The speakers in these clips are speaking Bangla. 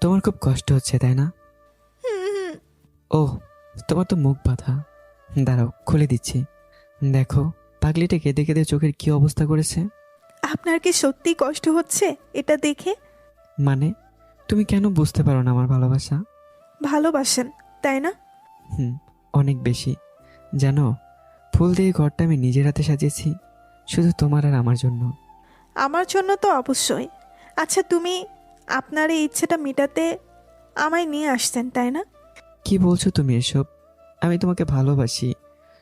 তোমার খুব কষ্ট হচ্ছে তাই না? ও, তোমার তো মুখ বাঁধা। দাঁড়াও, খুলে দিচ্ছি। দেখো, পাগলিটা কেঁদে কেঁদে চোখের কি অবস্থা করেছে। আপনার কি সত্যি কষ্ট হচ্ছে এটা দেখে? মানে, তুমি কেন বুঝতে পারো না আমার ভালোবাসা? ভালোবাসেন তাই না? হুম, অনেক বেশি। জানো, ফুল দিয়ে ঘরটা আমি নিজের হাতে সাজিয়েছি, শুধু তোমার আর আমার জন্য। আমার জন্য তো অবশ্যই। আচ্ছা, তুমি আপনার এই ইচ্ছেটা মেটাতে আমায় নিয়ে আসছেন তাই না? কি বলছো তুমি এসব? আমি তোমাকে ভালোবাসি।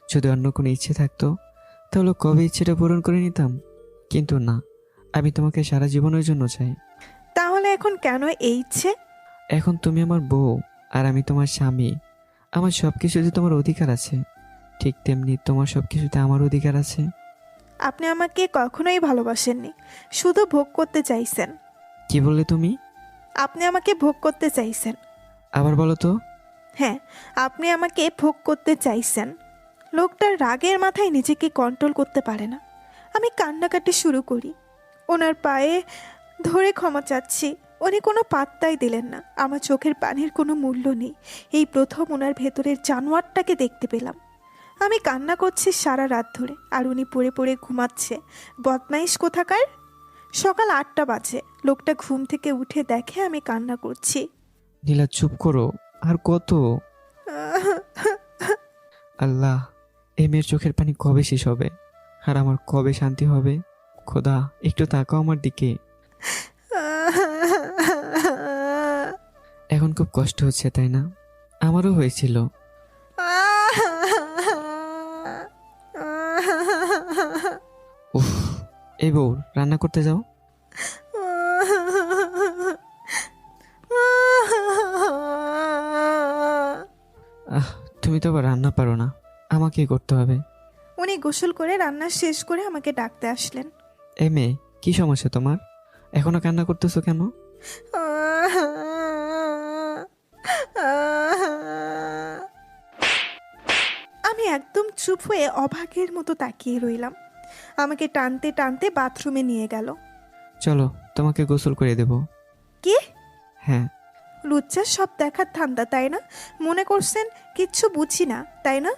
যদি অন্য কোনো ইচ্ছে থাকতো তাহলে কবে ইচ্ছেটা পূরণ করে নিতাম। কিন্তু না, আমি তোমাকে সারা জীবনের জন্য চাই। তাহলে এখন কেন এই ইচ্ছে? এখন তুমি আমার বউ আর আমি তোমার স্বামী। আমার সব কিছুতে তোমার অধিকার আছে, ঠিক তেমনি তোমার সব কিছুতে আমার অধিকার আছে। আপনি আমাকে কখনোই ভালোবাসেননি, শুধু ভোগ করতে চাইছেন। কি বললে তুমি? আপনি আমাকে ভোগ করতে চাইছেন। আবার বলো তো। হ্যাঁ, আপনি আমাকে ভোগ করতে চাইছেন। লোকটার রাগের মাথায় নিজেকে কন্ট্রোল করতে পারে না। আমি কান্নাকাটি শুরু করি, ওনার পায়ে ধরে ক্ষমা চাচ্ছি। উনি কোনো পাত্তাই দিলেন না। আমার চোখের পানির কোনো মূল্য নেই। এই প্রথম ওনার ভেতরের জানোয়ারটাকে দেখতে পেলাম। আমি কান্না করছি সারা রাত ধরে, আর উনি পড়ে পড়ে ঘুমাচ্ছে। বদমাইশ কোথাকার। সকাল 8টা বাজে। লোকটা ঘুম থেকে উঠে দেখে আমি কান্না করছি। নীলা, চুপ করো। আর কত? আল্লাহ, এই মেয়ের চোখের পানি কবে শেষ হবে আর আমার কবে শান্তি হবে? খোদা, একটু তাকাও আমার দিকে। এখন খুব কষ্ট হচ্ছে তাই না? আমারও হয়েছিল। উফ, এই বউ, রান্না করতে যাও। আহ, তুমি তো আবার রান্না পারো না, আমাকেই করতে হবে। উনি গোসল করে রান্না শেষ করে আমাকে ডাকতে আসলেন। এ মেয়ে, কি সমস্যা তোমার? এখনো কান্না করতেছো কেন? আমি একদম চুপ হয়ে অবাকের মতো তাকিয়ে রইলাম। আমাকে টানতে টানতে বাথরুমে নিয়ে গেল। চলো, তোমাকে গোসল করে দেব। কি? হ্যাঁ। লুচ্চার সব দেখার ধান্দা তাই না? মনে করছেন কিচ্ছু বুঝি না তাই না?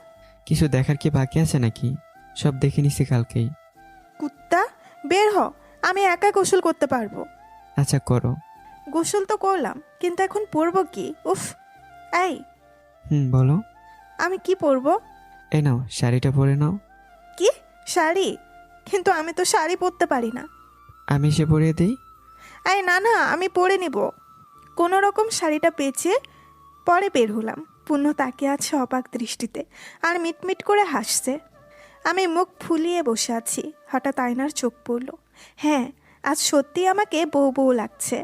কিছু দেখার কি বাকি আছে নাকি? সব দেখে নিছি কালকেই। কুত্তা, বের হ। আমি একা গোসল করতে পারবো। আচ্ছা, করো। গোসল তো করলাম, কিন্তু এখন পরবো কি? উফ। এই, বলো। আমি কি পরবো? এই নাও, শাড়িটা পরে নাও। কি? শাড়ি? কিন্তু আমি তো শাড়ি পরতে পারি না। আমি এসে পরিয়ে দিই। এই না না, আমি পরে নিব। কোনো রকম শাড়িটা পেঁচিয়ে পরে বের হলাম। পূর্ণ তাকিয়ে আছে অবাক দৃষ্টিতে, আর মিটমিট করে হাসছে। আমি মুখ ফুলিয়ে বসে আছি। হঠাৎ আয়নার চোখ পড়ল। হ্যাঁ, আজ সত্যি আমাকে বউ বউ লাগছে।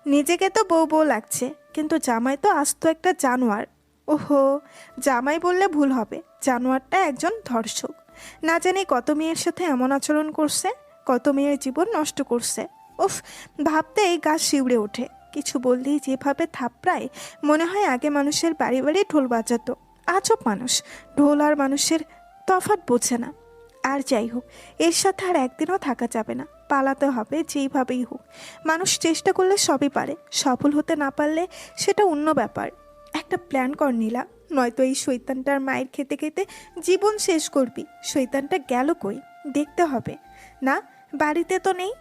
নিজেকে তো বউ বউ লাগছে, কিন্তু জামাই তো আস্ত একটা জানোয়ার। ওহো, জামাই বললে ভুল হবে। জানোয়ারটা একজন ধর্ষক। না জানি কত মেয়ের সাথে এমন আচরণ করছে, কত মেয়ের জীবন নষ্ট করছে। উফ, ভাবতেই গা শিউড়ে ওঠে। কিছু বললেই যেভাবে থাপড়ায়, মনে হয় আগে মানুষের বাড়ি বাড়ি ঢোল বাজাতো। আজব মানুষ, ঢোল আর মানুষের তফাৎ বোঝে না। আর যাই হোক, এর সাথে আর একদিনও থাকা যাবে না। পালাতে হবে যেইভাবেই হোক। মানুষ চেষ্টা করলে সবই পারে, সফল হতে না পারলে সেটা অন্য ব্যাপার। একটা প্ল্যান কর নীলা, নয়তো এই শৈতানটার মায়ের খেতে খেতে জীবন শেষ করবি। শৈতানটা গেল কই দেখতে হবে। না, বাড়িতে তো নেই।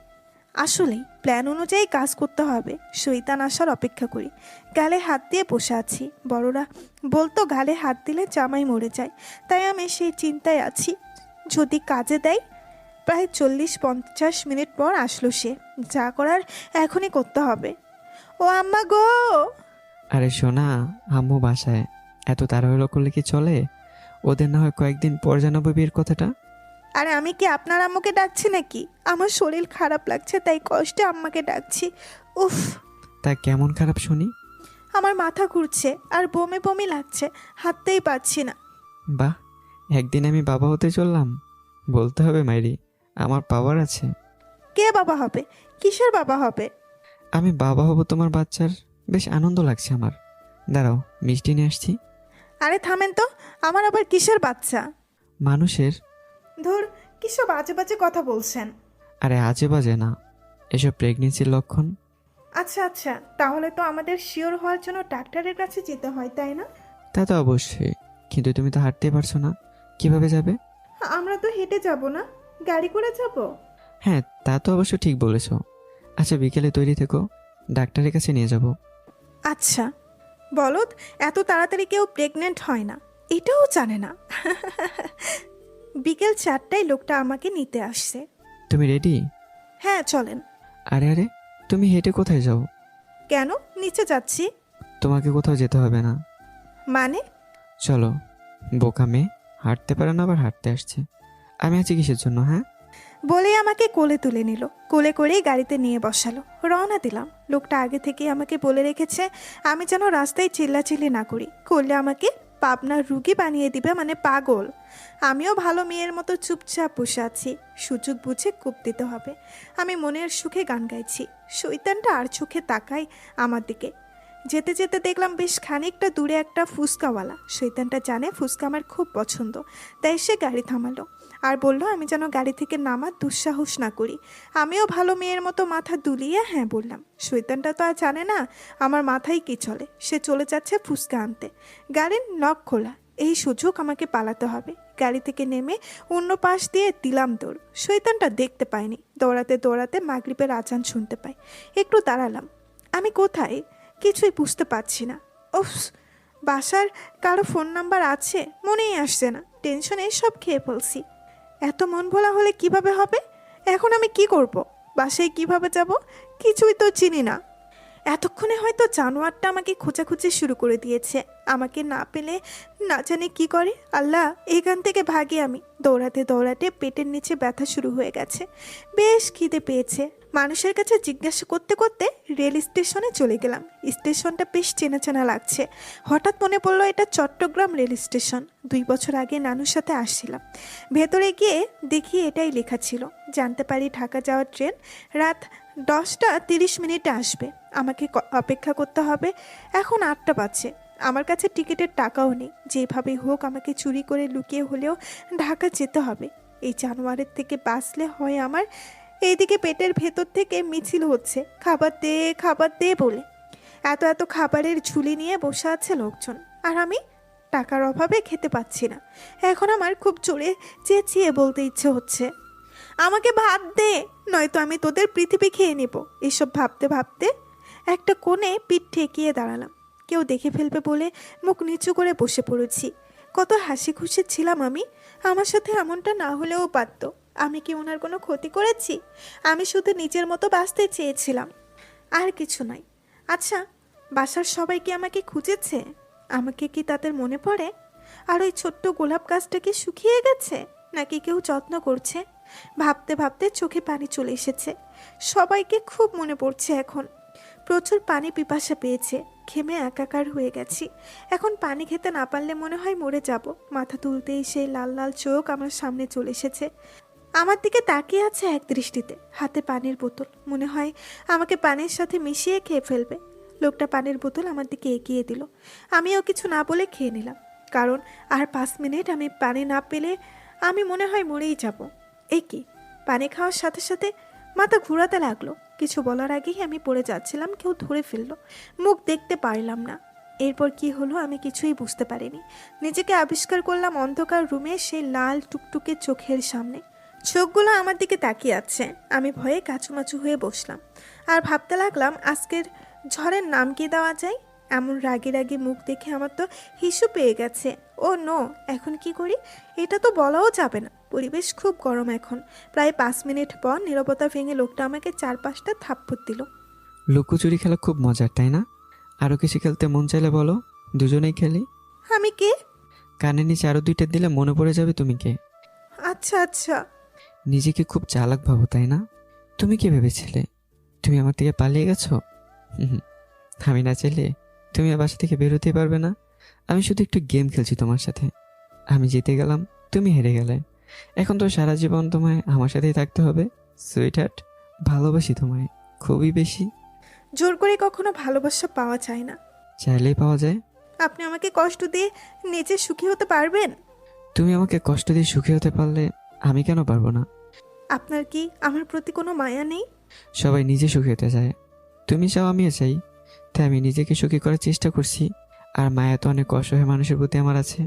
আসলেই প্ল্যান অনুযায়ী কাজ করতে হবে। শৈতান আসার অপেক্ষা করি। গালে হাত দিয়ে বসে আছি। বড়রা বলতো গালে হাত দিলে জামাই মরে যায়, তাই আমি সেই চিন্তায় আছি যদি কাজে দেয়। প্রায় 40-50 মিনিট পর আসলো সে। যা করার এখনই করতে হবে। ও আম্মা গো! আরে সোনা, আম্মু বাসায়। এত তাড়াহুড়ো করলে কি চলে? ওদের না হয় কয়েকদিন পর জানাবো বিয়ের কথাটা। আরে আমি কি আপনার আম্মুকে ডাকছি নাকি? আমার শরীর খারাপ লাগছে, তাই কষ্টে আম্মাকে ডাকছি। উফ, তা কেমন খারাপ শুনি? আমার মাথা ঘুরছে আর বমি বমি লাগছে, হাঁটতেই পারছি না। বাহ, একদিন আমি বাবা হতে চললাম। বলতে হবে মাইরি, আমার পাওয়ার আছে। কে বাবা হবে? কিসের বাবা হবে? আমি বাবা হব তোমার বাচ্চার। বেশ আনন্দ লাগছে আমার। দাঁড়াও, মিষ্টি নিয়ে আসছি। আরে থামেন তো, আমার আবার কিসের বাচ্চা? মানুষের। ধুর, কিসব বাজে বাজে কথা বলছেন। আরে আজে বাজে না, এসব প্রেগনেন্সির লক্ষণ। আচ্ছা আচ্ছা, তাহলে তো আমাদের শিওর হওয়ার জন্য ডাক্তারের কাছে যেতে হয়, তাই না? তা তো অবশ্যই, কিন্তু তুমি তো হাঁটতেই পারছো না, কিভাবে যাবে? আমরা তো হেঁটে যাব না, গাড়ি করে যাব। হ্যাঁ, তা তো অবশ্য ঠিক বলেছো। আচ্ছা, বিকেলে তৈরি থেকো, ডাক্তারের কাছে নিয়ে যাব। আচ্ছা। বলদ, এত তাড়াতাড়ি কেউ প্রেগনেন্ট হয় না, এটাও জানে না। বিকেল 4টায় লোকটা আমাকে নিতে আসছে। তুমি রেডি? হ্যাঁ চলেন। আরে আরে, তুমি হেঁটে কোথায় যাও? কেন, নিচে যাচ্ছি। তোমাকে কোথাও যেতে হবে না। মানে? চলো। বোকা মেয়ে, হাঁটতে পারে না আবার হাঁটতে আসছে। আমি আছি কিসের জন্য, হ্যাঁ? বলেই আমাকে কোলে তুলে নিল, কোলে করেই গাড়িতে নিয়ে বসালো। রওনা দিলাম। লোকটা আগে থেকেই আমাকে বলে রেখেছে আমি যেন রাস্তায় চিল্লাচিল্লি না করি, করলে আমাকে পাবনার রুগী বানিয়ে দিবে, মানে পাগল। আমিও ভালো মেয়ের মতো চুপচাপ বসে আছি। সুযোগ বুঝে কূপ দিতে হবে। আমি মনের সুখে গান গাইছি। শৈতানটা আর চোখে তাকাই আমার দিকে। যেতে যেতে দেখলাম বেশ খানিকটা দূরে একটা ফুচকাওয়ালা। শৈতানটা জানে ফুচকা আমার খুব পছন্দ, তাই সে গাড়ি থামালো আর বলল আমি যেন গাড়ি থেকে নামার দুঃসাহস না করি। আমিও ভালো মেয়ের মতো মাথা দুলিয়ে হ্যাঁ বললাম। শৈতানটা তো আর জানে না আমার মাথায় কি চলে। সে চলে যাচ্ছে ফুচকা আনতে। গাড়ির নখ খোলা, এই সুযোগ আমাকে পালাতে হবে। গাড়ি থেকে নেমে অন্য পাশ দিয়ে দিলাম দৌড়। শৈতানটা দেখতে পাইনি। দৌড়াতে দৌড়াতে মাগরিবের আজান শুনতে পাই। একটু দাঁড়ালাম। আমি কোথায় কিছুই বুঝতে পারছি না। উফ, বাসার কারো ফোন নাম্বার আছে মনেই আসছে না। টেনশনে সব খেয়ে ফেলছি। এত মন ভোলা হলে কিভাবে হবে? এখন আমি কি করব? বাসায় কিভাবে যাব? কিছুই তো চিনি না। এতক্ষণে হয়তো জানোয়ারটা আমাকে খোঁজাখুঁজি শুরু করে দিয়েছে। আমাকে না পেলে না জানি কি করে। আল্লাহ, এখান থেকে ভাগি আমি। দৌড়াতে দৌড়াতে পেটের নিচে ব্যথা শুরু হয়ে গেছে। বেশ খিদে পেয়েছে। মানুষের কাছে জিজ্ঞাসা করতে করতে রেল স্টেশনে চলে গেলাম। স্টেশনটা বেশ চেনা চেনা লাগছে। হঠাৎ মনে পড়লো এটা চট্টগ্রাম রেল স্টেশন। 2 বছর আগে নানুর সাথে আসছিলাম। ভেতরে গিয়ে দেখি এটাই লেখা ছিল। জানতে পারি ঢাকা যাওয়ার ট্রেন রাত 10টা 30 মিনিটে আসবে। আমাকে অপেক্ষা করতে হবে। এখন 8টা বাজছে। আমার কাছে টিকিটের টাকাও নেই। যেভাবে হোক আমাকে চুরি করে লুকিয়ে হলেও ঢাকা যেতে হবে। এই জানোয়ারের থেকে বাঁচলে হয় আমার। এইদিকে পেটের ভেতর থেকে মিছিল হচ্ছে খাবার দে বলে। এত এত খাবারের ঝুলি নিয়ে বসে আছে লোকজন, আর আমি টাকার অভাবে খেতে পাচ্ছি না। এখন আমার খুব জোরে চেঁচিয়ে বলতে ইচ্ছে হচ্ছে, আমাকে ভাত দে, নয়তো আমি তোদের পৃথিবী খেয়ে নেব। এসব ভাবতে ভাবতে একটা কোণে পিঠ ঠেকিয়ে দাঁড়ালাম। কেউ দেখে ফেলবে বলে মুখ নিচু করে বসে পড়েছি। কত হাসি খুশি ছিলাম আমি। আমার সাথে এমনটা না হলেও পারত। আমি কি ওনার কোনো ক্ষতি করেছি? আমি শুধু নিজের মতো বাঁচতে চেয়েছিলাম, আর কিছু নয়। আচ্ছা, বাসার সবাই কি আমাকে খুঁজেছে? আমাকে কি তাদের মনে পড়ে? আর ওই ছোট্ট গোলাপ গাছটা কি শুকিয়ে গেছে, নাকি কেউ যত্ন করছে? ভাবতে ভাবতে চোখে পানি চলে এসেছে। সবাইকে খুব মনে পড়ছে এখন। প্রচুর পানি পিপাসা পেয়েছে। ঘেমে একাকার হয়ে গেছি। এখন পানি খেতে না পারলে মনে হয় মরে যাব। মাথা তুলতেই সেই লাল লাল চোখ আমার সামনে চলে এসেছে। আমার দিকে তাকিয়ে আছে এক দৃষ্টিতে। হাতে পানির বোতল। মনে হয় আমাকে পানির সাথে মিশিয়ে খেয়ে ফেলবে। লোকটা পানির বোতল আমার দিকে এগিয়ে দিল। আমিও কিছু না বলে খেয়ে নিলাম, কারণ আর 5 মিনিট আমি পানি না পেলে আমি মনে হয় মরেই যাব। এই কি, পানি খাওয়ার সাথে সাথে মাথা ঘুরাতে লাগলো। কিছু বলার আগেই আমি পড়ে যাচ্ছিলাম। কেউ ধরে ফেললো। মুখ দেখতে পারলাম না। এরপর কি হলো আমি কিছুই বুঝতে পারিনি। নিজেকে আবিষ্কার করলাম অন্ধকার রুমে সেই লাল টুকটুকে চোখের সামনে। চোখগুলো আমার দিকে তাকিয়ে আছে। আমি ভয়ে কাচুমাচু হয়ে বসলাম আর ভাবতে লাগলাম আজকের ঝড়ের নাম কি দেওয়া যায়। এমন রাগে রাগে মুখ দেখে আমার তো হিসু পেয়ে গেছে। ও নো, এখন কি করি? এটা তো বলাও যাবে না। পরিবেশ খুব গরম এখন। প্রায় 5 মিনিট পর নীরবতা ভেঙে লোকটা আমাকে 4-5টা থাপ্পড় দিল। লুকোচুরি খেলা খুব মজার, তাই না? আরও কিছু খেলতে মন চাইলে বলো, দুজনেই খেলি। আমি কে? কানের নিচে আরও 2টা দিলে মনে পড়ে যাবে তুমি কে। আচ্ছা আচ্ছা। নিজেকে খুব চালাক ভাবো, তাই না? তুমি কি ভেবেছিলে তুমি আমার থেকে পালিয়ে গেছো? হুম, আমি না চাইলে তুমি আর বাসা থেকে বেরোতেই পারবে না। আমি শুধু একটু গেম খেলছি তোমার সাথে। আমি জিতে গেলাম, তুমি হেরে গেলে। এখন তো সারা জীবন তোমায় আমার সাথেই থাকতে হবে। সুইট হার্ট, ভালোবাসি তোমায় খুবই বেশি। জোর করে কখনো ভালোবাসা পাওয়া যায় না। চাইলেই পাওয়া যায়। আপনি আমাকে কষ্ট দিয়ে নিজে সুখী হতে পারবেন? তুমি আমাকে কষ্ট দিয়ে সুখী হতে পারলে আমি কেন পারবো না? আপনার কি আমার প্রতি কোনো মায়া নেই? সবাই নিজে সুখী হতে চায়, তুমি চাও আমিও চাই, তাই আমি নিজেকে সুখী করার চেষ্টা করছি। আর মায়া তো অনেক অসহায় মানুষের প্রতি আমার আছে,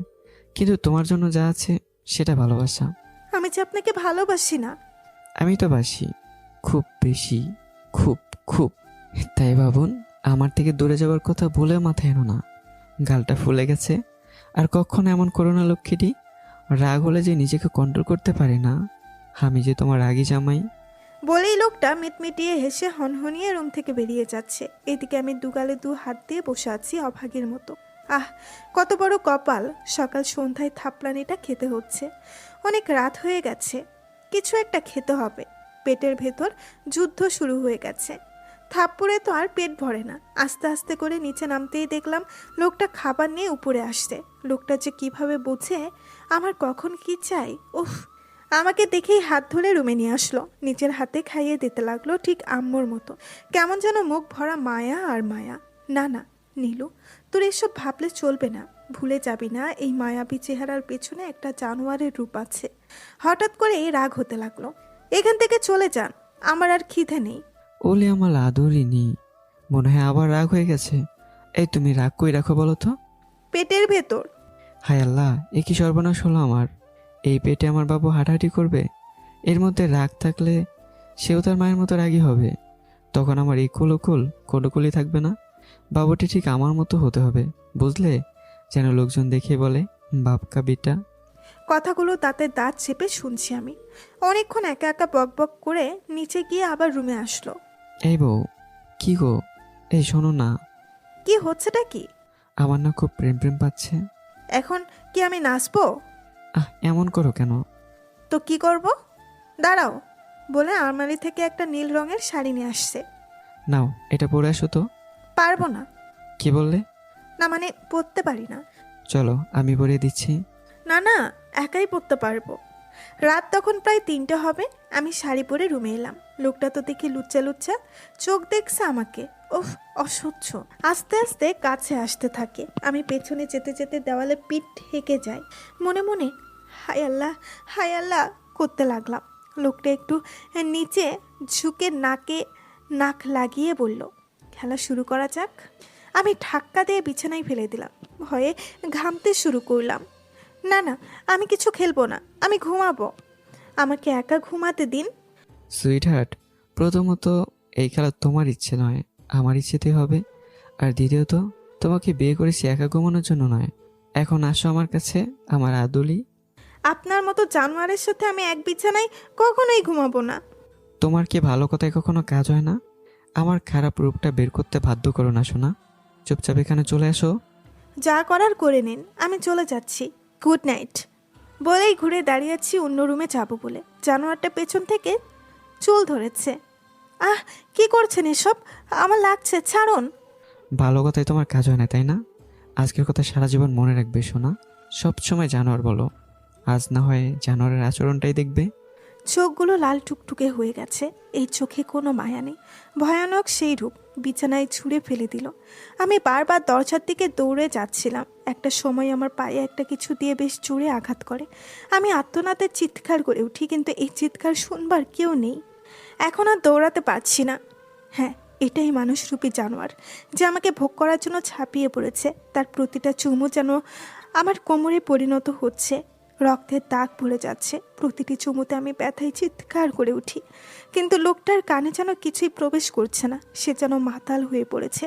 কিন্তু তোমার জন্য যা আছে সেটা ভালোবাসা। আমি যে আপনাকে ভালোবাসি না। আমি তো বাসি, খুব বেশি, খুব খুব। তাই ভাবুন, আমার থেকে দূরে যাওয়ার কথা বলেও মাথায় এনো না। গালটা ফুলে গেছে। আর কখনো এমন করো না লক্ষ্মীটি। রাগ হলে যে নিজেকে কন্ট্রোল করতে পারি না। আমি যে তোমার রাগী জামাই। বলেই লোকটা মিটমিটিয়ে হেসে হনহনিয়ে রুম থেকে বেরিয়ে যাচ্ছে। এদিকে আমি দুগালে দু হাত দিয়ে বসে আছি অভাগীর মতো। আহ, কত বড় কপাল, সকাল সন্ধ্যায় থাপলানিটা খেতে হচ্ছে। অনেক রাত হয়ে গেছে, কিছু একটা খেতে হবে। পেটের ভেতর যুদ্ধ শুরু হয়ে গেছে। থাপ্পড়ে তো আর পেট ভরে না। আস্তে আস্তে করে নিচে নামতেই দেখলাম লোকটা খাবার নিয়ে উপরে আসছে। লোকটা যে কিভাবে বোঝে আমার কখন কি চাই, উফ! আমাকে দেখেই হাত ধরে রুমে নিয়ে আসলো, নিজের হাতে খাইয়ে দিতে লাগলো, ঠিক আম্মুর মতো। কেমন যেন মুখ ভরা মায়া আর মায়া। না না নীলু, তোর এসব ভাবলে চলবে না। ভুলে যাবি না এই মায়াবী চেহারার পেছনে একটা জানোয়ারের রূপ আছে। হঠাৎ করে এই রাগ হতে লাগলো। এখান থেকে চলে যান, আমার আর খিদে নেই। ওলে আমার আদরিনি, মনে হয় আবার রাগ হয়ে গেছে। এই তুমি রাগ কই রাখো বলো তো? পেটের ভেতর। হায় আল্লাহ, এ কি সর্বনাশ হলো আমার! এই পেটে আমার বাবু হাঁটাহাঁটি করবে? এর মধ্যে রাগ থাকলে সেও তার মায়ের মতো রাগী হবে। তখন আমার এই কুলকুল কোনকুলি থাকবে না। বাবুটি ঠিক আমার মতো হতে হবে, বুঝলে? যেন লোকজন দেখে বলে, বাপকা বেটা। কথাগুলো দাঁতে দাঁত চেপে শুনছি আমি। অনেকক্ষণ একা একা বক বক করে নিচে গিয়ে আবার রুমে আসলো। এই বউ, কি গো? এই শোনো না, কি হচ্ছেটা কি? আমার না খুব প্রেম প্রেম পাচ্ছে। এখন কি আমি নাচবো? এমন করো কেন? তো কি করব? দাঁড়াও, বলে আলমারি থেকে একটা নীল রঙের শাড়ি নিয়ে আসছে। নাও, এটা পরে আসো তো। পারবো না। কি বললে? না মানে পরতে পারি না। চলো আমি পরিয়ে দিচ্ছি। না না, একাই পরতে পারবো। রাত তখন প্রায় 3টে হবে। আমি শাড়ি পরে রুমে এলাম। লোকটা তো দেখি লুচ্চা লুচ্চা চোখ দেখছে আমাকে। ওফ, অসহ্য। আস্তে আস্তে কাছে আসতে থাকে। আমি পেছনে যেতে যেতে দেওয়ালে পিঠ ঠেকে যাই। মনে মনে হায় আল্লাহ করতে লাগলাম। লোকটা একটু নিচে ঝুঁকে নাকে নাক লাগিয়ে বলল, খেলা শুরু করা যাক। আমি ধাক্কা দিয়ে বিছানায় ফেলে দিলাম। ভয়ে ঘামতে শুরু করলাম। না না, আমি কিছু খেলবো না, আমি ঘুমাবো। আমাকে একা ঘুমাতে দিন। সুইট হার্ট, প্রথমত এই খেলা তোমার ইচ্ছে নয়, আমার ইচ্ছেতে হবে। আর দ্বিতীয়ত, তোমাকে বিয়ে করেছি একা ঘুমানোর জন্য নয়। এখন আসো আমার কাছে, আমার আদুলি। আপনার মতো জানোয়ারের সাথে আমি এক বিছানায় কখনোই ঘুমাবো না। তোমার কি ভালো কথায় কখনো কাজ হয় না? আমার খারাপ রূপটা বের করতে বাধ্য করো না শোনা। চুপচাপ এখানে চলে আসো। যা করার করে নিন, আমি চলে যাচ্ছি। গুড নাইট বলেই ঘুরে দাঁড়িয়েছি অন্য রুমে যাবো বলে। জানোয়ারটা পেছন থেকে চুল ধরেছে। আহ, কি করছেন এসব? আমার লাগছে, ছাড়ুন। ভালো কথায় তোমার কাজ হয় না তাই না? আজকের কথা সারা জীবন মনে রাখবে শোনা। সবসময় জানোয়ার বলো, আজ না হয় জানোয়ারের আচরণটাই দেখবে। চোখগুলো লাল টুকটুকে হয়ে গেছে। এই চোখে কোনো মায়া নেই। ভয়ানক সেই রূপ বিছানায় ছুঁড়ে ফেলে দিল। আমি বারবার দরজার দিকে দৌড়ে যাচ্ছিলাম। একটা সময় আমার পায়ে একটা কিছু দিয়ে বেশ জোরে আঘাত করে। আমি আত্মনাদের চিৎকার করে উঠি, কিন্তু এই চিৎকার শুনবার কেউ নেই। এখন আর দৌড়াতে পারছি না। হ্যাঁ, এটাই মানুষরূপী জানোয়ার, যে আমাকে ভোগ করার জন্য ঝাঁপিয়ে পড়েছে। তার প্রতিটা চুমু যেন আমার কোমরে পরিণত হচ্ছে। রক্তের দাগ ভরে যাচ্ছে। প্রতিটি চুমুতে আমি ব্যথায় চিৎকার করে উঠি, কিন্তু লোকটার কানে যেন কিছুই প্রবেশ করছে না। সে যেন মাতাল হয়ে পড়েছে।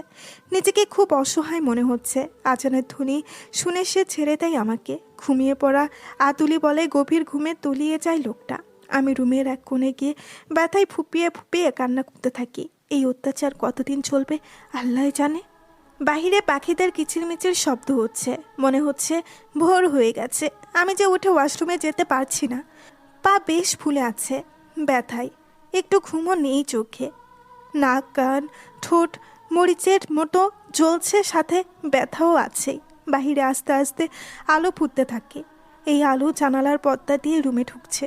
নিজেকে খুব অসহায় মনে হচ্ছে। আজানের ধ্বনি শুনে সে ছেড়ে দেয় আমাকে। ঘুমিয়ে পড়া আতুলি বলে গভীর ঘুমে তলিয়ে যায় লোকটা। আমি রুমের এক কোণে গিয়ে ব্যথায় ফুপিয়ে ফুপিয়ে কান্না করতে থাকি। এই অত্যাচার কতদিন চলবে আল্লাহ জানে। বাহিরে পাখিদের কিচিরমিচির শব্দ হচ্ছে। মনে হচ্ছে ভোর হয়ে গেছে। আমি যে উঠে ওয়াশরুমে যেতে পারছি না। পা বেশ ফুলে আছে ব্যথায়। একটু ঘুমও নেই চোখে। নাক, কান, ঠোঁট মরিচের মতো জ্বলছে, সাথে ব্যথাও আছে। বাহিরে আস্তে আস্তে আলো ফুটতে থাকে। এই আলো জানালার পর্দা দিয়ে রুমে ঢুকছে।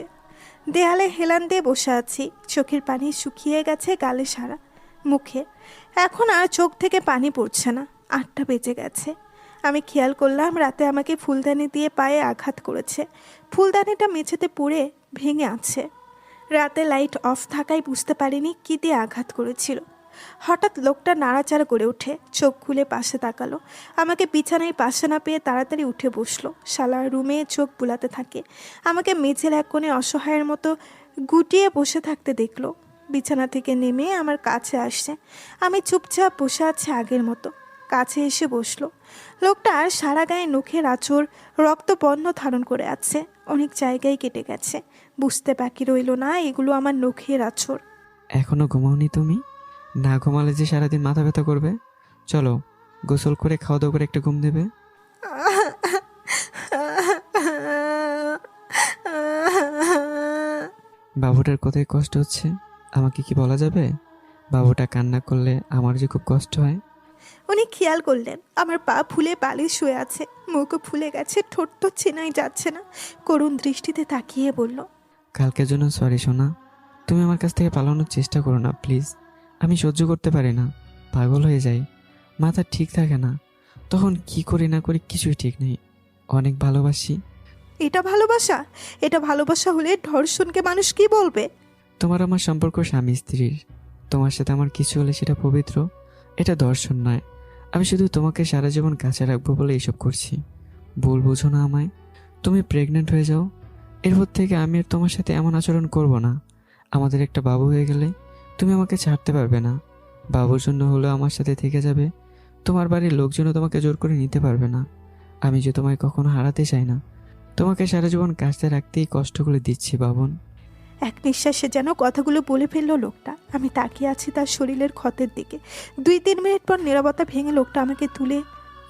দেয়ালে হেলান দিয়ে বসে আছি। চোখের পানি শুকিয়ে গেছে গালে সারা, মুখে। এখন আর চোখ থেকে পানি পড়ছে না। 8টা বেজে গেছে। আমি খেয়াল করলাম রাতে আমাকে ফুলদানি দিয়ে পায়ে আঘাত করেছে। ফুলদানিটা মেঝেতে পড়ে ভেঙে আছে। রাতে লাইট অফ থাকায় বুঝতে পারিনি কী দিয়ে আঘাত করেছিল। হঠাৎ লোকটা নাড়াচাড়া করে উঠে চোখ খুলে পাশে তাকালো। আমাকে বিছানায় পাশে না পেয়ে তাড়াতাড়ি উঠে বসলো। শালা রুমে চোখ বুলাতে থাকে। আমাকে মেঝের এক কোণে অসহায়ের মতো গুটিয়ে বসে থাকতে দেখলো। বিছানা থেকে নেমে আমার কাছে আসছে। আমি চুপচাপ বসে আছি আগের মতো। কাছে এসে বসলো। লোকটার সারা গায়ে নখের আঁচড় রক্তবর্ণ ধারণ করে আছে। অনেক জায়গায় কেটে গেছে। বুঝতে বাকি রইল না এগুলো আমার নখের আঁচড়। এখনো ঘুমাওনি তুমি? না ঘুমালে যে সারাদিন মাথা ব্যথা করবে। চলো, গোসল করে খাওয়া দাওয়া করে একটা ঘুম দেবে। বাবুটার কোথায় কষ্ট হচ্ছে আমাকে কি বলা যাবে? বাবুটা কান্না করলে আমার যে খুব কষ্ট হয়। উনি খেয়াল করলেন আমার পা ফুলে বালিশ শুয়ে আছে, মুখও ফুলে গেছে, ঠোঁট তো চেনাই যাচ্ছে না। করুণ দৃষ্টিতে তাকিয়ে বলল, কালকের জন্য সরি সোনা, তুমি আমার কাছ থেকে পালানোর চেষ্টা করো না প্লিজ। আমি সহ্য করতে পারি না, পাগল হয়ে যাই, মাথা ঠিক থাকে না, তখন কি করি না করি কিছুই ঠিক নেই। অনেক ভালোবাসি। এটা ভালোবাসা? এটা ভালোবাসা হলে ধর্ষণকে মানুষ কি বলবে? তোমার আমার সম্পর্ক স্বামী স্ত্রীর। তোমার সাথে আমার কিছু হলে সেটা পবিত্র, এটা দর্শন নয়। আমি শুধু তোমাকে সারা জীবন কাছে রাখবো বলে এইসব করছি। ভুল বুঝো না আমায়। তুমি প্রেগনেন্ট হয়ে যাও, এরপর থেকে আমি আর তোমার সাথে এমন আচরণ করব না। আমাদের একটা বাবু হয়ে গেলে তুমি আমাকে ছাড়তে পারবে না। বাবুর জন্য হলেও আমার সাথে থেকে যাবে। তোমার বাড়ির লোকজনও তোমাকে জোর করে নিতে পারবে না। আমি যে তোমায় কখনো হারাতে চাই না। তোমাকে সারা জীবন কাছে রাখতেই কষ্টগুলো দিচ্ছি বাবন। এক নিঃশ্বাসে যেন কথাগুলো বলে ফেললো লোকটা। আমি তাকিয়ে আছি তার শরীরের ক্ষতের দিকে। 2-3 মিনিট পর নীরবতা ভেঙে লোকটা আমাকে তুলে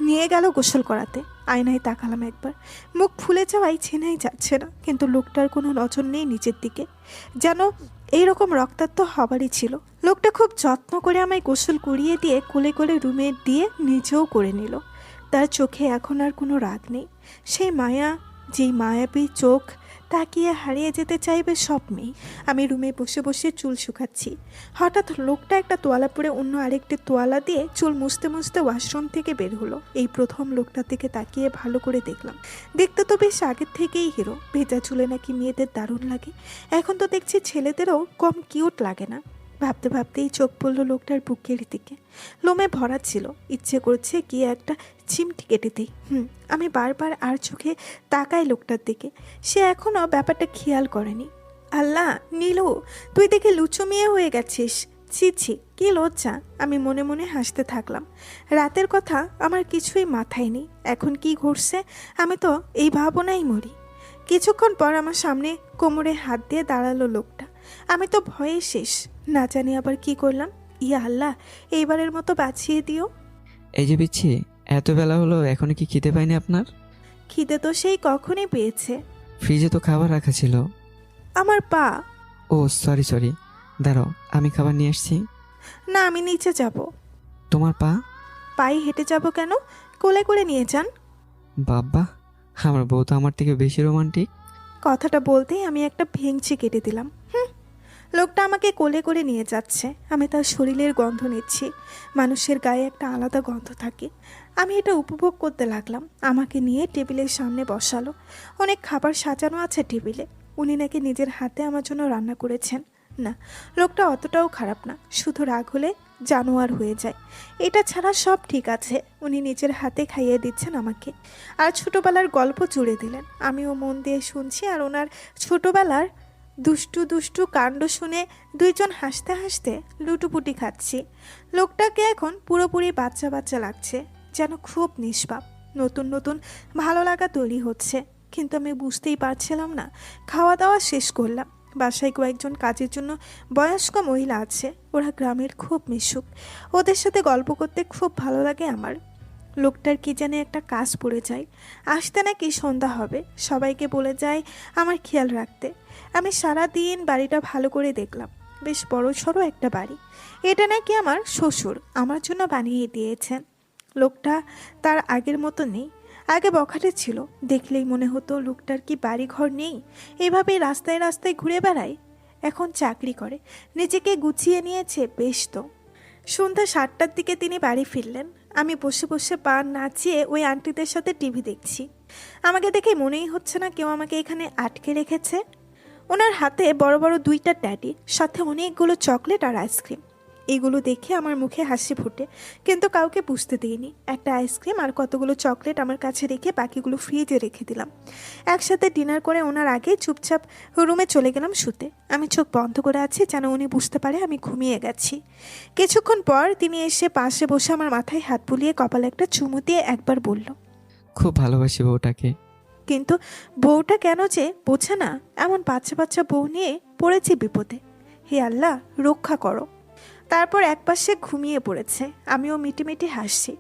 নিয়ে গেল গোসল করাতে। আয়নায় তাকালাম একবার। মুখ ফুলে যাওয়াই চেনাই যাচ্ছে না, কিন্তু লোকটার কোনো নজর নেই নিচের দিকে। যেন এইরকম রক্তাক্ত হবারই ছিল। লোকটা খুব যত্ন করে আমায় গোসল করিয়ে দিয়ে কোলে কোলে রুমে দিয়ে নিজেও করে নিল। তার চোখে এখন আর কোনো রাগ নেই। সেই মায়া, যেই মায়াবী চোখ তাকিয়ে হারিয়ে যেতে চাইবে সব মেয়ে। আমি রুমে বসে বসে চুল শুকাচ্ছি। হঠাৎ লোকটা একটা তোয়ালা পরে অন্য আরেকটি তোয়ালা দিয়ে চুল মুছতে মুছতে ওয়াশরুম থেকে বের হলো। এই প্রথম লোকটার দিকে তাকিয়ে ভালো করে দেখলাম। দেখতে তো বেশ আগের থেকেই হিরো। ভেজা চুলে নাকি মেয়েদের দারুণ লাগে। এখন তো দেখছি ছেলেদেরও কম কিউট লাগে না। ভাবতে ভাবতেই চোখ পড়লো লোকটার বুকের দিকে। লোমে ভরা ছিল। ইচ্ছে করছে গিয়ে একটা চিমটি কেটে দিই। আমি বারবার আর চোখে তাকাই লোকটার দিকে। সে এখনও ব্যাপারটা খেয়াল করেনি। আল্লাহ নীলু, তুই দেখে লুচু মেয়ে হয়ে গেছিস। ছি ছি, কি লজ্জা। আমি মনে মনে হাসতে থাকলাম। রাতের কথা আমার কিছুই মাথায় নেই। এখন কি ঘটছে আমি তো এই ভাবনাই মরি। কিছুক্ষণ পর আমার সামনে কোমরে হাত দিয়ে দাঁড়ালো লোকটা। আমি তো ভয়ে শেষ। না জানি আবার কি করলাম। ইয়া আল্লাহ, এইবারের মতো বাঁচিয়ে দিও। এই যে বিচ্ছি, এত বেলা হলো এখনো কি খিদে পায়নি আপনার? খিদে তো সেই কখনই পেয়েছে। ফ্রিজে তো খাবার রাখা ছিল। আমার পা। ও সরি সরি, দাঁড়াও আমি খাবার নিয়ে আসছি। না, আমি নিচে যাব। তোমার পা? পায়ে হেঁটে যাব কেন? কোলে করে নিয়ে যান। বাবা, আমার বউ তো আমার থেকে বেশি রোমান্টিক। কথাটা বলতেই আমি একটা ভেঙচি কেটে দিলাম। লোকটা আমাকে কোলে করে নিয়ে যাচ্ছে। আমি তার শরীরের গন্ধ নিচ্ছি। মানুষের গায়ে একটা আলাদা গন্ধ থাকে। আমি এটা উপভোগ করতে লাগলাম। আমাকে নিয়ে টেবিলের সামনে বসালো। অনেক খাবার সাজানো আছে টেবিলে। উনি নাকি নিজের হাতে আমার জন্য রান্না করেছেন। না, লোকটা অতটাও খারাপ না, শুধু রাগ হলে জানোয়ার হয়ে যায়। এটা ছাড়া সব ঠিক আছে। উনি নিজের হাতে খাইয়ে দিচ্ছেন আমাকে। আর ছোটোবেলার গল্প জুড়ে দিলেন। আমিও মন দিয়ে শুনছি আর ওনার ছোটোবেলার দুষ্টু দুষ্টু কাণ্ড শুনে দুইজন হাসতে হাসতে লুটুপুটি খাচ্ছি। লোকটাকে এখন পুরোপুরি বাচ্চা বাচ্চা লাগছে, যেন খুব নিষ্পাপ। নতুন নতুন ভালো লাগা তৈরি হচ্ছে, কিন্তু আমি বুঝতেই পারছিলাম না। খাওয়া দাওয়া শেষ করলাম। বাসায় কয়েকজন কাজের জন্য বয়স্ক মহিলা আছে। ওরা গ্রামের খুব মিশুক। ওদের সাথে গল্প করতে খুব ভালো লাগে আমার। লোকটার কি জানে একটা কাজ পড়ে যায়। আসতে নাকি সন্ধ্যা হবে। সবাইকে বলে যায় আমার খেয়াল রাখতে। আমি সারা দিন বাড়িটা ভালো করে দেখলাম। বেশ বড় সড়ো একটা বাড়ি। এটা নাকি আমার শ্বশুর আমার জন্য বানিয়ে দিয়েছেন। লোকটা তার আগের মতো নেই। আগে বখাটে ছিল, দেখলেই মনে হতো লোকটার কি বাড়ি ঘর নেই, এভাবেই রাস্তায় রাস্তায় ঘুরে বেড়ায়। এখন চাকরি করে, নিজেকে গুছিয়ে নিয়েছে, বেশ তো। সন্ধ্যা 7টার দিকে তিনি বাড়ি ফিরলেন। আমি বসে বসে পা নাচিয়ে ওই আন্টিদের সাথে টিভি দেখছি। আমাকে দেখে মনেই হচ্ছে না কেউ আমাকে এখানে আটকে রেখেছে। ওনার হাতে বড় বড় দুইটা ট্যাডি, সাথে অনেকগুলো চকলেট আর আইসক্রিম। এগুলো দেখে আমার মুখে হাসি ফুটে, কিন্তু কাউকে বুঝতে দিইনি। একটা আইসক্রিম আর কতগুলো চকলেট আমার কাছে রেখে বাকিগুলো ফ্রিজে রেখে দিলাম। একসাথে ডিনার করে ওনার আগে চুপচাপ রুমে চলে গেলাম শুতে। আমি চোখ বন্ধ করে আছি যেন উনি বুঝতে পারে আমি ঘুমিয়ে গেছি। কিছুক্ষণ পর তিনি এসে পাশে বসে আমার মাথায় হাত বুলিয়ে কপালে একটা চুমু দিয়ে একবার বলল, খুব ভালোবাসি বউটাকে। কিন্তু বউটা কেন যে বোঝে না। এমন বাচ্চা বাচ্চা বউ নিয়ে পড়েছি বিপদে। হে আল্লাহ, রক্ষা করো। তারপর একপাশে ঘুমিয়ে পড়েছে। আমিও মিটিমিটি হাসছি।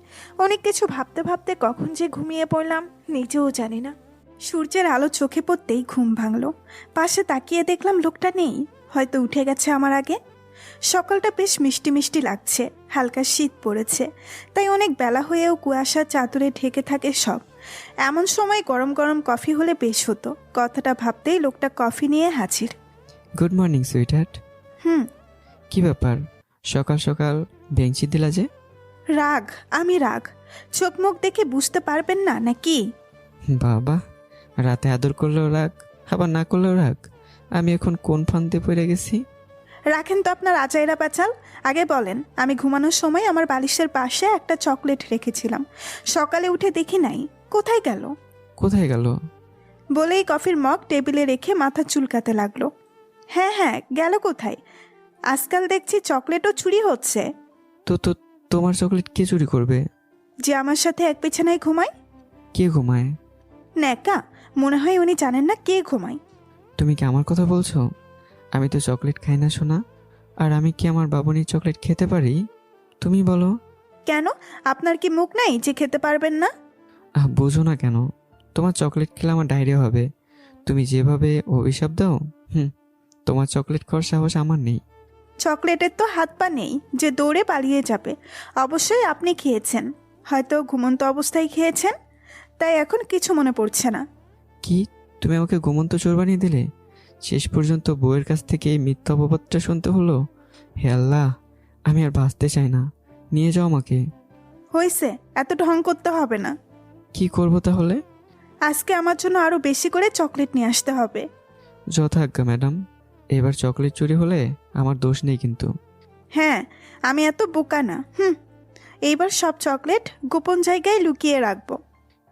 অনেক কিছু ভাবতে ভাবতে কখন যে ঘুমিয়ে পড়লাম নিজেও জানি না। সূর্যের আলো চোখে পড়তেই ঘুম ভাঙলো। পাশে তাকিয়ে দেখলাম লোকটা নেই, হয়তো উঠে গেছে আমার আগে। সকালটা বেশ মিষ্টি মিষ্টি লাগছে, হালকা শীত পড়েছে, তাই অনেক বেলা হয়েও কুয়াশার চাদরে ঢেকে থাকে সব। এমন সময় গরম গরম কফি হলে বেশ হতো। কথাটা ভাবতেই লোকটা কফি নিয়ে হাজির। Good morning sweetheart. হুম। কি ব্যাপার, সকাল সকাল বেঞ্চি দিলা যে? রাগ, আমি রাগ। চোখ মুখ দেখে বুঝতে পারবেন না নাকি? বাবা, রাতে আদর করলেও রাগ, আবার না করলেও রাগ। আমি এখন কোন ফান্দে পড়ে গেছি? রাখেন তো আপনার আজাইরা প্যাচাল। আগে বলেন, আমি ঘুমানোর সময় আমার বালিশের পাশে একটা চকলেট রেখেছিলাম, সকালে উঠে দেখি নাই, কোথায় গেল? কোথায় গেল? বলেই কফির মগ টেবিলে রেখে মাথা চুলকাতে লাগলো। হ্যাঁ হ্যাঁ, গেল কোথায়? আজকাল দেখছি চকলেটও চুরি হচ্ছে। তো তোমার চকলেট কে চুরি করবে? যে আমার সাথে এক বিছানায় ঘুমায়। কে ঘুমায়? ন্যাকা, মনে হয় উনি জানেন না কে ঘুমায়। তুমি কি আমার কথা বলছো? আমি তো চকলেট খাই না সোনা। আর আমি কি আমার বাবুনির চকলেট খেতে পারি? তুমি বলো। কেন, আপনার কি মুখ নাই যে খেতে পারবেন না? বোঝো না কেন? তোমার চকলেট খেলে আমার ডায়রিয়া হবে। তুমি যেভাবে অভিশাপ দাও, তোমার চকলেট খাওয়ার সাহস আমার নেই। চকলেটের তো হাত পা নেই যে দৌড়ে পালিয়ে যাবে। অবশ্যই আপনি খেয়েছেন, হয়তো ঘুমন্ত অবস্থায় খেয়েছেন, তাই এখন কিছু মনে পড়ছে না। কি, তুমি আমাকে ঘুমন্ত চোর বানিয়ে দিলে? শেষ পর্যন্ত বউয়ের কাছ থেকে এই মিথ্যা অপবাদটা শুনতে হলো। হে আল্লাহ, আমি আর বাঁচতে চাই না, নিয়ে যাও আমাকে। হয়েছে, এত ঢং করতে হবে না। কি করব তাহলে? আজকে আমার জন্য আরো বেশি করে চকলেট নিয়ে আসতে হবে। যথাজ্ঞা ম্যাডাম। এবার চকলেট চুরি হলে আমার দোষ নেই কিন্তু। হ্যাঁ, আমি এত বোকা না। এইবার সব চকলেট গোপন জায়গায় লুকিয়ে রাখবো।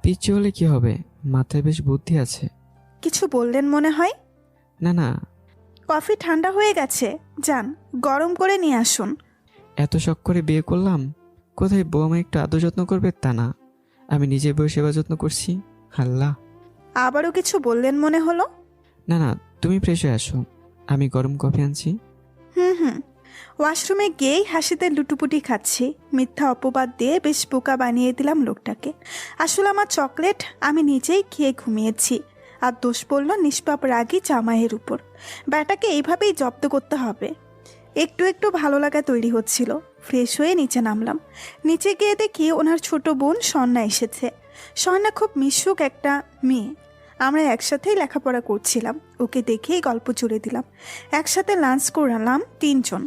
পিচ্ছি হলে কি হবে, মাথায় বেশ বুদ্ধি আছে। কিছু বললেন মনে হয়? না না, কফি ঠান্ডা হয়ে গেছে, যান গরম করে নিয়ে আসুন। এত শখ করে বিয়ে করলাম, কোথায় বউ আমায় একটু আদর যত্ন করবে তা না, আমি নিজে বউ সেবা যত্ন করছি। আল্লাহ। আবারও কিছু বললেন মনে হলো। না না, তুমি ফ্রেশ হয়ে আসো, আমি গরম কফি আনছি। হুম। ওয়াশরুমে গিয়েই হাসিতে লুটুপুটি খাচ্ছি। মিথ্যা অপবাদ দিয়ে বেশ বোকা বানিয়ে দিলাম লোকটাকে। আসলে আমার চকলেট আমি নিজেই খেয়ে ঘুমিয়েছি, আর দোষ পড়ল নিষ্পাপ রাগী জামাইয়ের উপর। ব্যাটাকে এইভাবেই জব্দ করতে হবে। একটু একটু ভালো লাগা তৈরি হচ্ছিল। ফ্রেশ হয়ে নিচে নামলাম। নিচে গিয়ে দেখি ওনার ছোট বোন স্বর্ণা এসেছে। স্বর্ণা খুব মিশুক একটা মেয়ে। আমরা একসাথেই লেখাপড়া করছিলাম। ওকে দেখেই গল্প জুড়ে দিলাম। একসাথে লাঞ্চ করলাম 3 জন।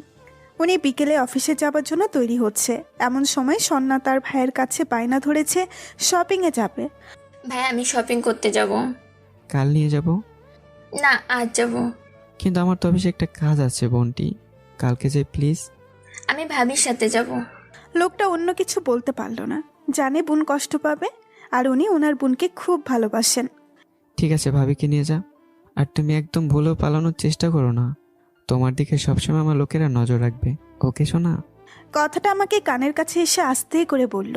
উনি বিকেলে অফিসে যাবার জন্য তৈরি হচ্ছে। এমন সময় স্বর্ণা তার ভাইয়ের কাছে বায়না ধরেছে শপিংয়ে যাবে। ভাই, আমি শপিং করতে যাব। কাল নিয়ে যাব। না, আজ যাব। কিন্তু আমার তো অফিসে একটা কাজ আছে বোনটি, কালকে যাই প্লিজ। আমি ভাবির সাথে যাব। লোকটা অন্য কিছু বলতে পারল না, জানে বোন কষ্ট পাবে, আর উনি ওনার বোনকে খুব ভালোবাসেন। ঠিক আছে, ভাবিকে নিয়ে যা। আর তুমি একদম ভুলেও পালানোর চেষ্টা করো না, তোমার দিকে সবসময় আমার লোকেরা নজর রাখবে, ওকে শোনা? কথাটা আমাকে কানের কাছে এসে আস্তে করে বলল।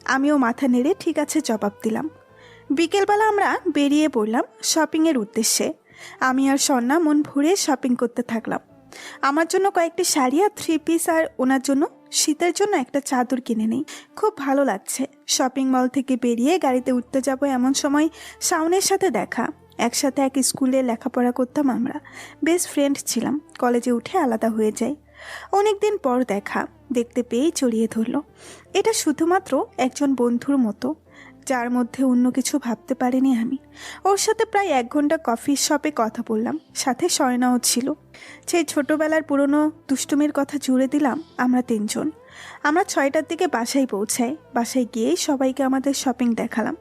আমিও মাথা নেড়ে ঠিক আছে জবাব দিলাম। বিকেলবেলা আমরা বেরিয়ে পড়লাম শপিংয়ের উদ্দেশ্যে। আমি আর স্বর্ণা মন ভরে শপিং করতে থাকলাম। আমার জন্য কয়েকটি শাড়ি আর 3 পিস, আর ওনার জন্য শীতের জন্য একটা চাদর কিনে নেই। খুব ভালো লাগছে। শপিং মল থেকে বেরিয়ে গাড়িতে উঠতে যাব এমন সময় শাওনের সাথে দেখা। একসাথে এক স্কুলে লেখাপড়া করতাম আমরা, বেস্ট ফ্রেন্ড ছিলাম। কলেজে উঠে আলাদা হয়ে যাই। অনেক দিন পর দেখা, দেখতে পেয়েই জড়িয়ে ধরল। এটা শুধুমাত্র একজন বন্ধুর মতো, যার মধ্যে অন্য কিছু ভাবতে পারিনি আমি। ওর সাথে প্রায় 1 ঘন্টা কফি শপে কথা বললাম, সাথে স্বর্ণাও ছিল। সেই ছোটবেলার পুরনো দুষ্টুমির কথা জুড়ে দিলাম আমরা 3 জন। আমরা 6টার দিকে বাসায় পৌঁছাই। বাসায় গিয়েই সবাইকে আমাদের শপিং দেখালাম।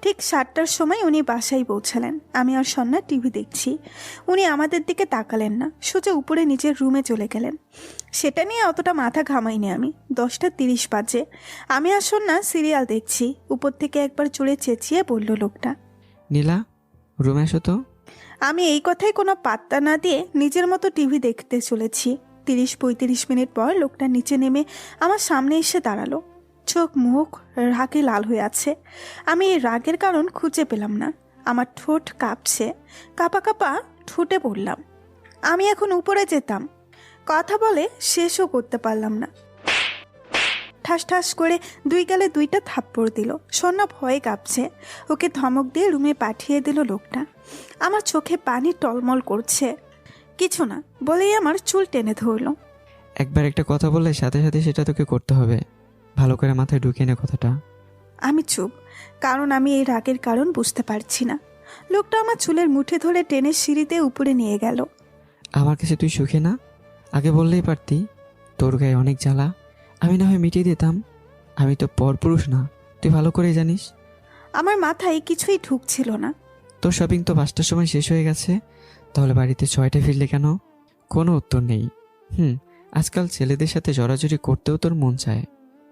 ঠিক 7টার সময় উনি বাসায় পৌঁছালেন। আমি আর সন্ধ্যা টিভি দেখছি। উনি আমাদের দিকে তাকালেন না, সোজা উপরে নিজের রুমে চলে গেলেন। সেটা নিয়ে অতটা মাথা ঘামাইনি আমি। 10টা 30 বাজে। আমি আর সন্ধ্যা সিরিয়াল দেখছি। উপর থেকে একবার জোরে চেঁচিয়ে বলল লোকটা। নীলা, রুমে এসো তো। আমি এই কথায় কোনো পাত্তা না দিয়ে নিজের মতো টিভি দেখতে চলেছি। 30-35 মিনিট পর লোকটা নিচে নেমে আমার সামনে এসে দাঁড়ালো। চোখ মুখ রাগে লাল হয়ে আছে। আমি এই রাগের কারণ খুঁজে পেলাম না। আমার ঠোঁট কাঁপছে। কাঁপা কাঁপা ঠোঁটে পড়লাম। আমি এখন উপরে যেতাম। কথা বলে শেষও করতে পারলাম না। ঠাস ঠাস করে 2 গালে 2টা থাপ্পড় দিল। সন্ধ্যা ভয়ে কাঁপছে। ওকে ধমক দিয়ে রুমে পাঠিয়ে দিল লোকটা। আমার চোখে পানি টলমল করছে। কিছু না বলেই আমার চুল টেনে ধরলো। একবার একটা কথা বললে সাথে সাথে সেটা তোকে করতে হবে। ভালো করে মাথায় ঢুকিয়ে নে কথাটা। আমি চুপ, কারণ আমি এই রাগের কারণ বুঝতে পারছি না। লোকটা আমার চুলের মুঠে ধরে টেনে সিঁড়িতে উপরে নিয়ে গেল। আমার কাছে তুই সুখে না? আগে বললেই পারতি। তোর গায়ে অনেক জ্বালা, আমি না হয় মিটিয়ে দিতাম। আমি তো পরপুরুষ না, তুই ভালো করেই জানিস। আমার মাথায় কিছুই ঢুকছিল না। তোর শপিং তো 5টার সময় শেষ হয়ে গেছে, তাহলে বাড়িতে 6টায় ফিরলে কেন? কোনো উত্তর নেই। আজকাল ছেলেদের সাথে জড়াজড়ি করতেও তোর মন চায়।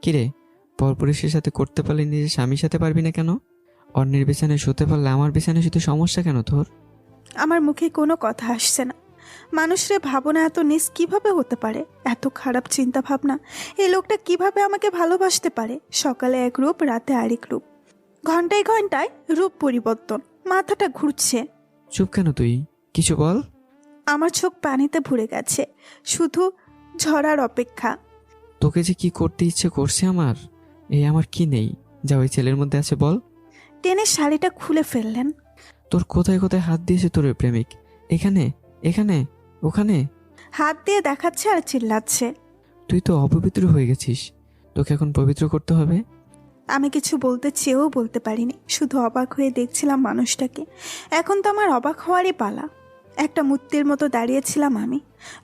কিরে, পরপুরুষের সাথে করতে পারলে নিজের স্বামীর সাথে পারবি না কেন? অন্যের বিছানায় শুতে পারলে আমার বিছানায় শুতে সমস্যা কেন তোর? আমার মুখে কোনো কথা আসছে না। মানুষের ভাবনা এত নিচ কিভাবে হতে পারে? এত খারাপ চিন্তা ভাবনা। এই লোকটা কিভাবে আমাকে ভালোবাসতে পারে? সকালে এক রূপ, রাতে আরেক রূপ। ঘন্টায় ঘন্টায় রূপ পরিবর্তন। মাথাটা ঘুরছে। চুপ কেন তুই? কিছু বল। আমার চোখ পানিতে ভরে গেছে, শুধু ঝরার অপেক্ষা। তোকে যে কি করতে ইচ্ছে করছে আমার, এই আমার কি নেই যা ওই ছেলের মধ্যে আছে বল। টেনে শাড়িটা খুলে ফেললেন। তোর কোথায় কোথায় হাত দিয়েছে তোর ওই প্রেমিক? এখানে, এখানে, ওখানে। হাত দিয়ে দেখাচ্ছে আর চিল্লাচ্ছে। তুই তো অপবিত্র হয়ে গেছিস, তোকে এখন পবিত্র করতে হবে। আমি কিছু বলতে চেয়েও বলতে পারিনি, শুধু অবাক হয়ে দেখছিলাম মানুষটাকে। এখন তো আমার অবাক হওয়ারই পালা। একটা মূর্তির মতো দাঁড়িয়েছিলাম আমি।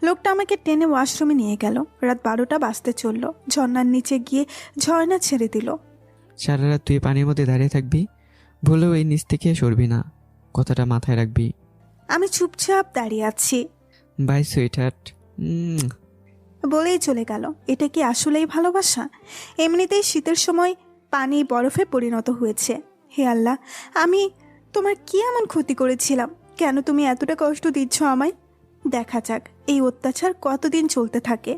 লোকটা আমাকে টেনে ওয়াশরুমে নিয়ে গেল। রাত 12টা বাজতে চলল। ঝর্ণার নিচে গিয়ে ঝর্ণা ছেড়ে দিল। সারা রাত তুই পানির মধ্যে দাঁড়িয়ে থাকবি, ভুলেও এই নিচ থেকে সরবি না, কথাটা মাথায় রাখবি। আমি চুপচাপ দাঁড়িয়ে আছি। Bye sweetheart. বলেই চলে গেল। এটা কি আসলেই ভালোবাসা? এমনিতেই শীতের সময় পানি বরফে পরিণত হয়েছে। হে আল্লাহ, আমি তোমার কি এমন ক্ষতি করেছিলাম? কেন তুমি এতটা কষ্ট দিচ্ছ আমায়? দেখা যাক এই অত্যাচার কতদিন চলতে থাকে।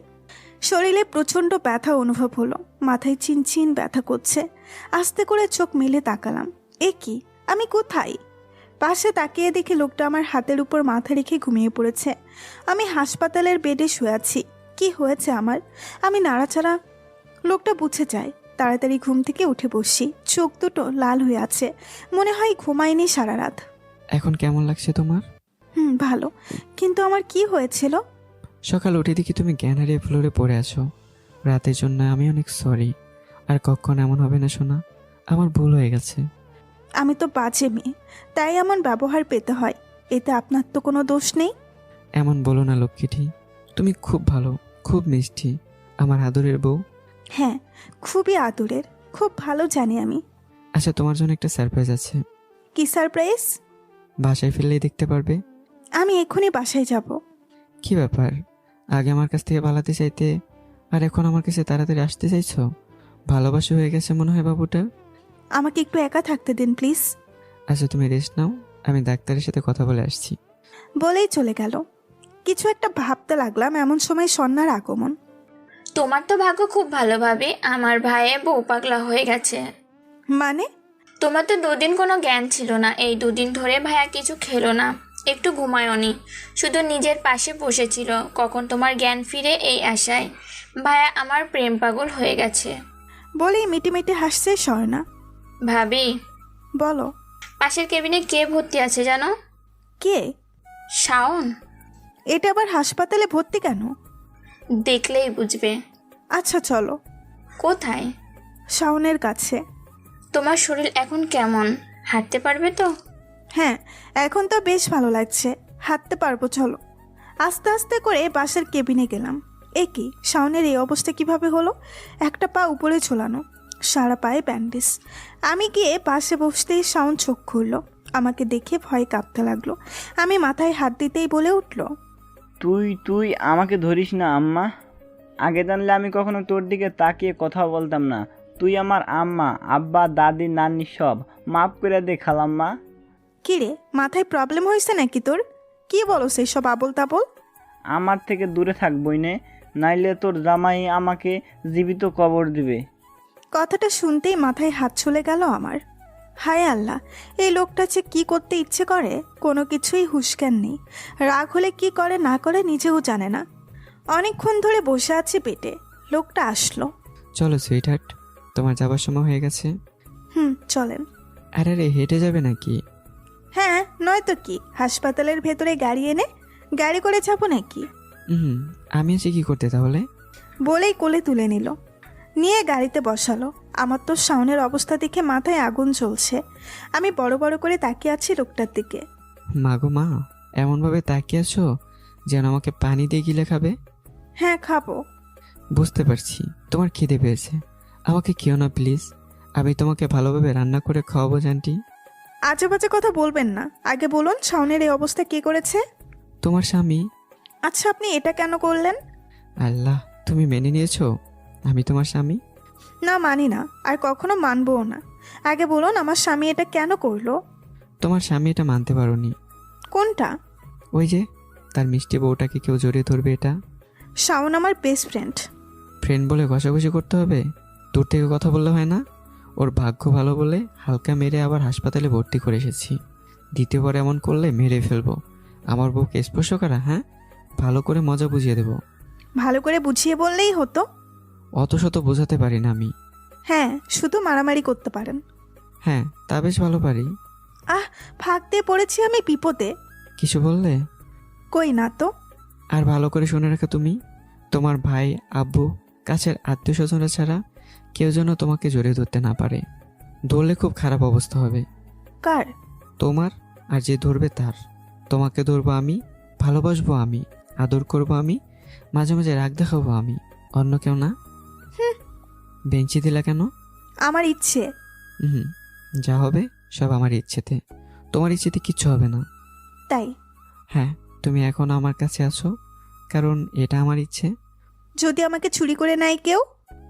শরীরে প্রচণ্ড ব্যথা অনুভব হলো। মাথায় চিনচিন ব্যথা করছে। আস্তে করে চোখ মেলে তাকালাম। এ কি, আমি কোথায়? পাশে তাকিয়ে দেখে লোকটা আমার হাতের উপর মাথা রেখে ঘুমিয়ে পড়েছে। আমি হাসপাতালের বেডে শুয়ে আছি। কি হয়েছে আমার? আমি নাড়াচাড়া। লোকটা বুঝে যায়। তাড়াতাড়ি ঘুম থেকে উঠে বসি। চোখ দুটো লাল হয়ে আছে। মনে হয় ঘুমাইনি সারা রাত। এখন কেমন লাগছে তোমার? ভালো। কিন্তু আমার কি হয়েছিল? সকাল উঠে দেখি তুমি জ্ঞান হারিয়ে ফ্লোরে পড়ে আছো। রাতের জন্য আমি অনেক সরি। আর কখন এমন হবে না শোনা, আমার ভুল হয়ে গেছে। আমি তো বাজে মেয়ে, তাই এমন ব্যবহার পেতে হয়। এতে আপনার তো কোনো দোষ নেই। এমন বলো না লক্ষ্মীটি, তুমি খুব ভালো, খুব মিষ্টি, আমার আদরের বউ। হ্যাঁ, খুবই আদরের, খুব ভালো জানি আমি। আচ্ছা, তোমার জন্য একটা সারপ্রাইজ আছে। কি সারপ্রাইজ? বাসায় ফিরলেই দেখতে পারবে। আমি এখনই বাসায় যাব। কি ব্যাপার, আগে আমার কাছ থেকে পালাতে চাইতে আর এখন আমার কাছে তাড়াতাড়ি আসতে চাইছো? ভালোবাসা হয়ে গেছে মনে হয় বাবুটা। আমাকে একটু একা থাকতে দিন প্লিজ। আচ্ছা, তুমি রেস্ট নাও, আমি ডাক্তারের সাথে কথা বলে আসছি। বলেই চলে গেল। কিছু একটা ভাবতে লাগলাম, এমন সময় সন্ধ্যার আগমন। তোমার তো ভাগ্য খুব ভালো ভাবি, আমার ভাইয়ে বউ পাগলা হয়ে গেছে। মানে? তোমার তো 2 দিন কোনো জ্ঞান ছিল না। এই 2 দিন ধরে ভাইয়া কিছু খেলো না, একটু ঘুমায়নি, শুধু নিজের পাশে বসেছিল। কখন তোমার জ্ঞান ফিরে এই আশায়। ভাইয়া আমার প্রেম পাগল হয়ে গেছে। বলেই মিটিমিটি হাসছে স্বর্ণা। ভাবি, বলো। পাশের কেবিনে কে ভর্তি আছে জানো? কে? শাওন। এটা আবার হাসপাতালে ভর্তি কেন? দেখলেই বুঝবে। আচ্ছা চলো। কোথায়? শাওনের কাছে। তোমার শরীর এখন কেমন? হাঁটতে পারবে তো? হ্যাঁ, এখন তো বেশ ভালো লাগছে, হাঁটতে পারবো, চলো। আস্তে আস্তে করে বাসের কেবিনে গেলাম। এ কি, শাওনের এই অবস্থা কিভাবে হলো? একটা পা উপরে ঝোলানো, সারা পায়ে ব্যান্ডেজ। আমি গিয়ে পাশে বসতেই শাওন চোখ খুলল। আমাকে দেখে ভয় কাঁপতে লাগলো। আমি মাথায় হাত দিতেই বলে উঠল, তুই তুই আমাকে ধরিস না আম্মা। আগে জানলে আমি কখনো তোর দিকে তাকিয়ে কথা বলতাম না। তুই আমার আম্মা, আব্বা, দাদি, নানি সব। মাফ করে দে খালাম্মা। কি রে, মাথায় প্রবলেম হয়েছে নাকি তোর? কি বলো সেই সব আবল তাবল? আমার থেকে দূরে থাকবই নে, নাইলে তোর জামাই আমাকে জীবিত কবর দিবে। কথাটা শুনতেই মাথায় হাত চলে গেল আমার। হায় আল্লাহ, এই লোকটা যে কি করতে ইচ্ছে করে কোনো কিছুই হুঁশজ্ঞান নেই। রাগ হলে কি করে না করে নিজেও জানে না। অনেকক্ষণ ধরে বসে আছি পেটে, লোকটা আসলো। চলো সুইট হার্ট, তোমার যাবার সময় হয়ে গেছে। চলেন। আরে রে, হেঁটে যাবে নাকি? হ্যাঁ, নয়তো কি, হাসপাতালের ভেতরে গাড়ি এনে গাড়ি করে যাবো নাকি? আমি আছি কি করতে তাহলে? বলেই কোলে তুলে নিল, নিয়ে গাড়িতে বসালো। আমার তো শাওনের অবস্থা দেখে মাথায় আগুন জ্বলছে। আমি বড় বড় করে তাকিয়ে আছি লোকটার দিকে। মা গো মা, এমনভাবে তাকিয়ে আছো যেন আমাকে পানি দিয়ে গিলে খাবে। হ্যাঁ, খাবো। বুঝতে পারছি তোমার খিদে পেয়েছে। আমাকে খেও না প্লিজ, আমি তোমাকে ভালোভাবে রান্না করে খাওয়াবো জানটি। আজে বাজে কথা বলবেন না, আগে বলুন শাওনের এই অবস্থা কে করেছে? তোমার স্বামী। আচ্ছা, আপনি এটা কেন করলেন? আল্লাহ, তুমি মেনে নিয়েছো আমি তোমার স্বামী? না, মানি না, আর কখনো মানবও না। আগে বলুন আমার স্বামী এটা কেন করলো? তোমার স্বামী এটা মানতে পারোনি। কোনটা? ওই যে তার মিষ্টি বউটাকে কেউ জড়িয়ে ধরবে এটা। শাওন আমার বেস্ট ফ্রেন্ড। ফ্রেন্ড বলে ঘষাঘষি করতে হবে? দূর থেকে কথা বললে হয় না? ওর ভাগ্য ভালো বলে হালকা মেরে আবার হাসপাতালে ভর্তি করে এসেছি। দ্বিতীয়বার এমন করলে মেরে ফেলবো। আমার বউকে স্পর্শ করা, হ্যাঁ? ভালো করে মজা বুঝিয়ে দেবো। ভালো করে বুঝিয়ে বললেই হতো। অত শত বোঝাতে পারি না আমি। হ্যাঁ, শুধু মারামারি করতে পারেন। হ্যাঁ, তা বেশ ভালো পারি। ফাঁক দিয়ে পড়েছি আমি বিপদে। কিছু বললে? কই না তো। আর ভালো করে শুনে রাখো তুমি, তোমার ভাই, আব্বু, কাছের আত্মীয় স্বজনরা ছাড়া কেউ যেন তোমাকে জড়িয়ে ধরতে না পারে। ধরলে খুব খারাপ অবস্থা হবে। কার? তোমার, আর যে ধরবে তার। তোমাকে ধরবো আমি, ভালোবাসবো আমি, আদর করবো আমি, মাঝে মাঝে রাগ দেখাবো আমি, অন্য কেউ না। বেঞ্চি দিলা কেন? আমার ইচ্ছে। যা হবে সব আমার ইচ্ছেতে। তোমার ইচ্ছেতে কিচ্ছু হবে না। তাই? হ্যাঁ, তুমি এখন আমার কাছে আছো কারণ এটা আমার ইচ্ছে। যদি আমাকে চুরি করে নেয় কেউ?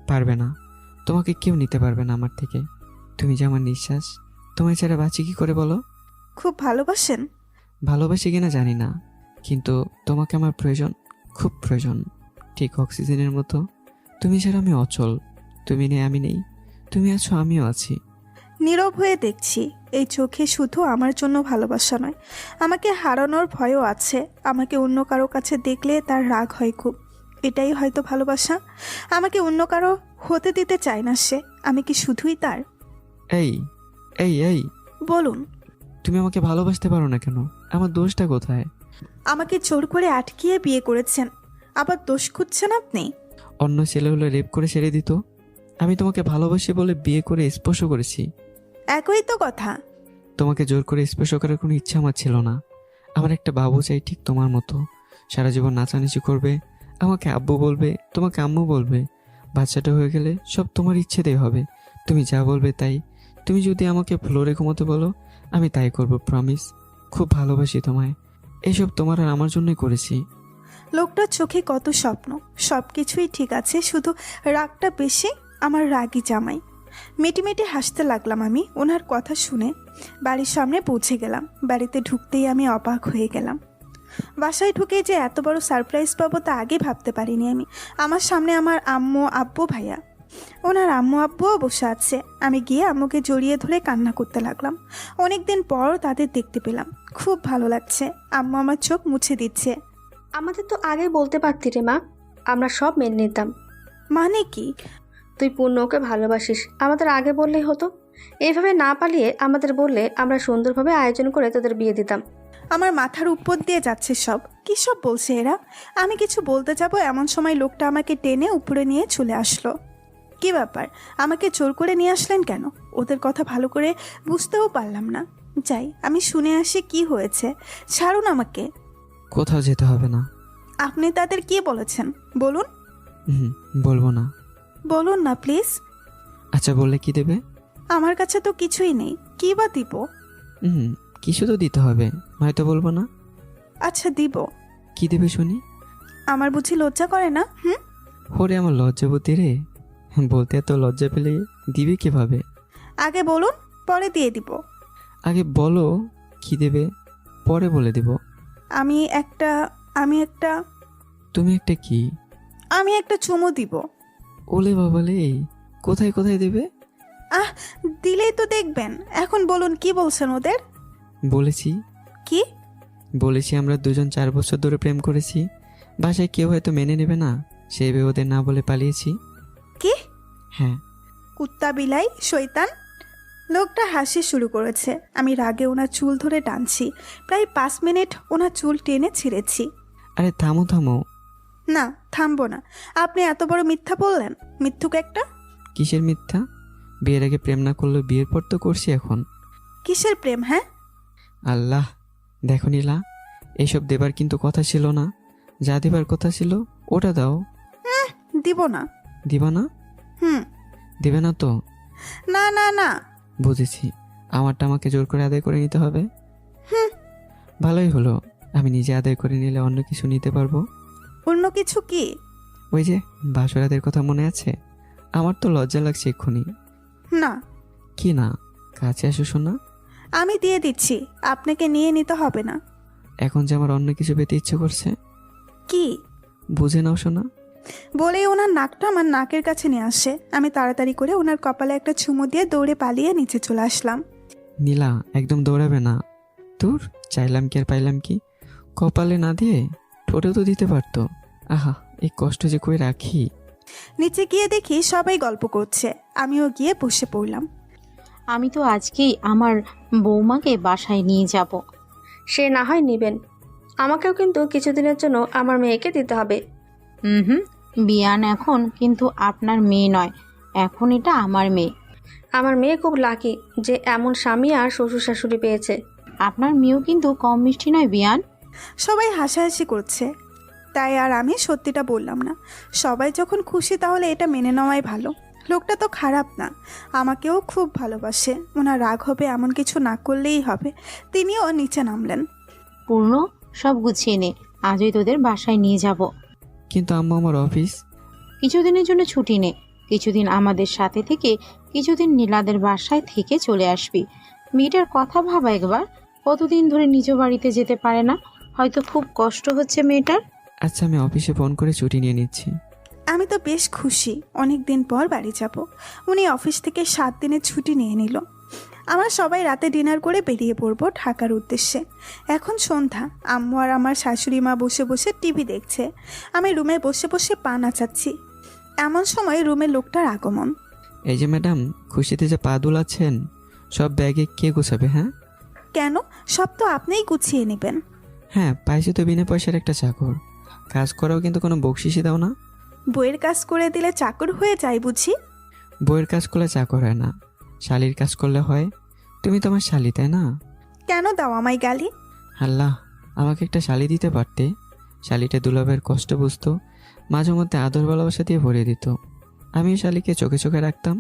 পারবে না, তোমাকে কেউ নিতে পারবে না আমার থেকে। তুমি যে আমার নিঃশ্বাস, তোমায় ছাড়া বাঁচি কি করে বলো? খুব ভালোবাসেন? ভালোবাসি কিনা জানি না, কিন্তু তোমাকে আমার প্রয়োজন, খুব প্রয়োজন। ঠিক অক্সিজেনের মতো। তুমি ছাড়া আমি অচল। তুমি নেই আমি নেই, তুমি আছো আমিও আছি। নীরব হয়ে দেখছি, এই চোখে শুধু আমার জন্য ভালোবাসা নয়, আমাকে হারানোর ভয়ও আছে। আমাকে অন্য কারো কাছে দেখলে তার রাগ হয় খুব। এটাই হয়তো ভালোবাসা। আমাকে অন্য কারো হতে দিতে চায় না সে। আমি কি শুধুই তার? এই এই এই বলুন। তুমি আমাকে ভালোবাসতে পারো না কেন? আমার দোষটা কোথায়? আমাকে জোর করে আটকিয়ে বিয়ে করেছেন, আবার দোষ খুঁজছেন আপনি? অন্য ছেলে হলে রেপ করে ছেড়ে দিত। আমি তোমাকে ভালোবাসি বলে বিয়ে করে স্পর্শ করেছি। একই তো কথা। তোমাকে জোর করে স্পর্শ করার কোনো ইচ্ছা আমার ছিল না। আমার একটা বাবু চাই ঠিক তোমার মতো, সারা জীবন নাচানাচি করবে, আমাকে আব্বু বলবে, তোমাকে আম্মু বলবে। বাচ্চাটা হয়ে গেলে সব তোমার ইচ্ছেতেই হবে। তুমি যা বলবে তাই। তুমি যদি আমাকে ফ্লোরে ঘুমোতে বলো, আমি তাই করব, প্রমিস। খুব ভালোবাসি তোমায়। এসব তোমার আর আমার জন্যই করেছি। লোকটার চোখে কত স্বপ্ন, সব কিছুই ঠিক আছে, শুধু রাগটা বেশি। আমার রাগী জামাই। মিটিমিটি হাসতে লাগলাম আমি ওনার কথা শুনে। বাড়ির সামনে পৌঁছে গেলাম। বাড়িতে ঢুকতেই আমি অবাক হয়ে গেলাম। বাসায় ঢুকে যে এত বড় সারপ্রাইজ পাবো তা আগে ভাবতে পারিনি আমি। আমার সামনে আমার আম্মু, আব্বু, ভাইয়া। ওনার আম্মু আব্বুও বসে আছে। আমি গিয়ে আম্মুকে জড়িয়ে ধরে কান্না করতে লাগলাম। অনেকদিন পর তাদের দেখতে পেলাম, খুব ভালো লাগছে। আম্মু আমার চোখ মুছে দিচ্ছে। আমাদের তো আগে বলতে পারতি রে মা, আমরা সব মেনে নিতাম। মানে কি? তুই পূর্ণকে ভালোবাসিস, আমাদের আগে বললেই হতো। এইভাবে না পালিয়ে আমাদের বললে আমরা সুন্দরভাবে আয়োজন করে তোদের বিয়ে দিতাম। আমার মাথার উপর দিয়ে যাচ্ছে সব। কী সব বলছে এরা? আমি কিছু বলতে যাব এমন সময় লোকটা আমাকে টেনে উপরে নিয়ে চলে আসলো। কি ব্যাপার, আমাকে জোর করে নিয়ে আসলেন কেন? ওদের কথা ভালো করে বুঝতেও পারলাম না। যাই, আমি শুনে আসি কি হয়েছে। ছাড়ুন আমাকে। কোথাও যেতে হবে না। আপনি তাদের কি বলেছেন বলুন? হুম, বলবো না। বলুন না প্লিজ। আচ্ছা, বললে কি দেবে? আমার কাছে তো কিছুই নেই, কি বা দিব? হুম, কিছু তো দিতে হবে, হয়তো বলবো না। আচ্ছা দিব। কি দেবে শুনি? আমার বুঝি লজ্জা করে না? ওরে আমার লজ্জাবতী রে, বলতে এত লজ্জা পেলে দিবে কিভাবে? আগে বলুন, পরে দিয়ে দিব। আগে বলো কি দেবে, পরে বলে দিব। আমি একটা তুমি একটা কি? আমি একটা চুমু দিব। ওলে বাবালে, কোথায় কোথায় দেবে? আহ, দিলেই তো দেখবেন। এখন বলুন কি বলছেন ওদের? বলেছি কি? বলেছি আমরা দুজন 4 বছর ধরে প্রেম করেছি, বাসায় কেউ হয়তো মেনে নেবে না, সেই ভেবে ওদের না বলে পালিয়েছি। কি? হ্যাঁ। কুত্তা বিলাই শয়তান। লোকটা হাসি শুরু করেছে। আমি রাগে ওনার চুল ধরে টানছি। প্রায় 5 মিনিট ওনার চুল টেনে ছিঁড়েছি। আরে থামো থামো। না, থামবো না। আপনি এত বড় মিথ্যা বললেন, মিথ্যুক একটা। কিসের মিথ্যা? বিয়ের আগে প্রেম না করলেও বিয়ের পর তো করছি এখন। কিসের প্রেম? হ্যাঁ, আল্লাহ, দেখো নীলা, এসব দেবার কিন্তু কথা ছিল না। যা দেবার কথা ছিল ওটা দাও। দিব না। দিবা না? হুম। দিবে না তো? না না না। বুঝেছি, আমারটা আমাকে জোর করে আদায় করে নিতে হবে। ভালোই হলো, আমি নিজে আদায় করে নিলে অন্য কিছু নিতে পারবো। অন্য কিছু কি? ওই যে বাসরাতের কথা মনে আছে? আমার তো লজ্জা লাগছে এক্ষুনি। না। কি না? কাছে আসো শোনা। আমি দিয়ে দিচ্ছি, আপনাকে নিয়ে নিতে হবে না। এখন যে আমার অন্য কিছু পেতে ইচ্ছে করছে। কি? বুঝে নাও শোনা। বলেই ওনার নাকটা আমার নাকের কাছে নিয়ে আসে। আমি তাড়াতাড়ি করে ওনার কপালে একটা চুমু দিয়ে দৌড়ে পালিয়ে নিচে চলে আসলাম। নীলা, একদম দৌড়াবে না। তোর চাইলাম কি আর পাইলাম কি? কপালে না দিয়ে ঠোঁটে তো দিতে পারতো। আহা, এই কষ্ট যে কই রাখি। নিচে গিয়ে দেখি সবাই গল্প করছে। আমিও গিয়ে বসে পড়লাম। আমি তো আজকেই আমার বৌমাকে বাসায় নিয়ে যাব। সে না হয় নেবেন, আমাকেও কিন্তু কিছুদিনের জন্য আমার মেয়েকে দিতে হবে। হুম, বিয়ান এখন কিন্তু আপনার মেয়ে নয়, এখন এটা আমার মেয়ে। আমার মেয়ে খুব লাকি যে এমন স্বামী আর শ্বশুর শাশুড়ি পেয়েছে। আপনার মেয়েও কিন্তু কম মিষ্টি নয় বিয়ান। সবাই হাসাহাসি করছে, তাই আর আমি সত্যিটা বললাম না। সবাই যখন খুশি তাহলে এটা মেনে নেওয়াই ভালো। লোকটা তো খারাপ না, আমাকেও খুব ভালোবাসে। ওনার রাগ হবে এমন কিছু না করলেই হবে। তিনিও নিচে নামলেন। পূর্ণ, সব গুছিয়ে নে, আজই তোদের বাসায় নিয়ে যাব। কিন্তু আম্মা, আমার অফিস। কিছুদিনের জন্য ছুটি নে, কিছুদিন আমাদের সাথে থেকে কিছুদিন নীলাদের বাসায় থেকে চলে আসবি। মেয়েটার কথা ভাবা একবার, কতদিন ধরে নিজ বাড়িতে যেতে পারে না, হয়তো খুব কষ্ট হচ্ছে মেয়েটার। আচ্ছা, আমি অফিসে ফোন করে ছুটি নিয়ে নিচ্ছি। আমি তো বেশ খুশি, অনেক দিন পর বাড়ি যাব। উনি অফিস থেকে 7 দিনের ছুটি নিয়ে নিল। আমরা সবাই রাতে ডিনার করে বেরিয়ে পড়বো ঢাকার উদ্দেশ্যে। এখন সন্ধ্যা। আম্মু আর আমার শাশুড়ি মা বসে বসে টিভি দেখছে। আমি রুমে বসে বসে পা নাচাচ্ছি। এমন সময় রুমে লোকটার আগমন। এই যে ম্যাডাম, খুশিতে যে পা দুলাচ্ছেন, সব ব্যাগে কে গোছাবে? হ্যাঁ কেন? সব তো আপনিই গুছিয়ে নেবেন। হ্যাঁ, পাইছি তো বিনা পয়সার একটা চাকর। কাজ করাও কিন্তু কোনো বকশিসই দাও না। বইয়ের কাজ করে দিলে চাকর হয়ে যায় বুঝি? বইয়ের কাজ করলে চাকর হয় না, শালির কাজ করলে হয়। তুমি তো আমার শালি, তাই না? কেন দাও আমায় গালি? আল্লাহ, আমাকে একটা শালি দিতে পারতে। শালিটা দুলাভের কষ্ট বুঝতো, মাঝে মধ্যে আদর ভালোবাসা দিয়ে ভরিয়ে দিত। আমিও শালিকে চোখে চোখে রাখতাম।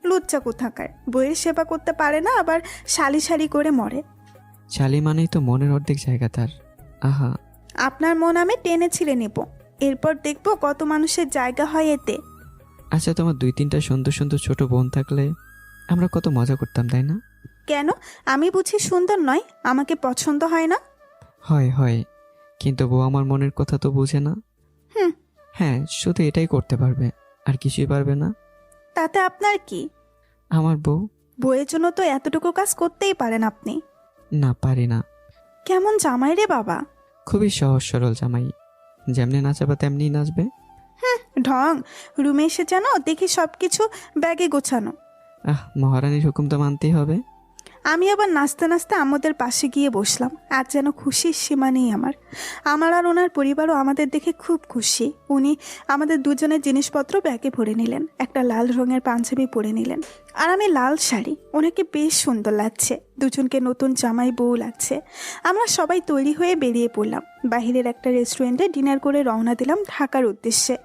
লজ্জা কোথাকার! বইয়ের সেবা করতে পারে না, আবার শালি শালি করে মরে। শালি মানেই তো মনের অর্ধেক জায়গা তার। আহা, আপনার মন আমি টেনে ছিঁড়ে নেব, এরপর দেখবো কত মানুষের জায়গা হয় এতে। আচ্ছা, তোমার 2-3টা সুন্দর সুন্দর ছোট বোন থাকলে আমরা কত মজা করতাম, তাই না? কেন? আমি বুঝি সুন্দর নয়? আমাকে পছন্দ হয় না? হয় হয়, কিন্তু বউ আমার মনের কথা তো বুঝে না। হুম। হ্যাঁ, শুধু এটাই করতে পারবে, আর কিছুই পারবে না। তাতে আপনার কি? আমার বউ। বইয়ের জন্য তো এতটুকু কাজ করতেই পারেন আপনি। না, পারি না। কেমন জামাই রে বাবা! খুবই সহজ সরল জামাই, যেমনি নাচাবা তেমনি নাচবে। ঢং! রুমে এসে যেন দেখি সবকিছু ব্যাগে গোছানো। মহারানীর হুকুম তো মানতেই হবে। আমি আবার নাচতে নাচতে আমাদের পাশে গিয়ে বসলাম। আর যেন খুশির সীমা নেই আমার আর ওনার পরিবারও আমাদের দেখে খুব খুশি। উনি আমাদের দুজনের জিনিসপত্র ব্যাগে ভরে নিলেন, একটা লাল রঙের পাঞ্জাবি পরে নিলেন, আর আমি লাল শাড়ি। ওনাকে বেশ সুন্দর লাগছে, দুজনকে নতুন জামাই বউ লাগছে। আমরা সবাই তৈরি হয়ে বেরিয়ে পড়লাম। বাহিরের একটা রেস্টুরেন্টে ডিনার করে রওনা দিলাম ঢাকার উদ্দেশ্যে।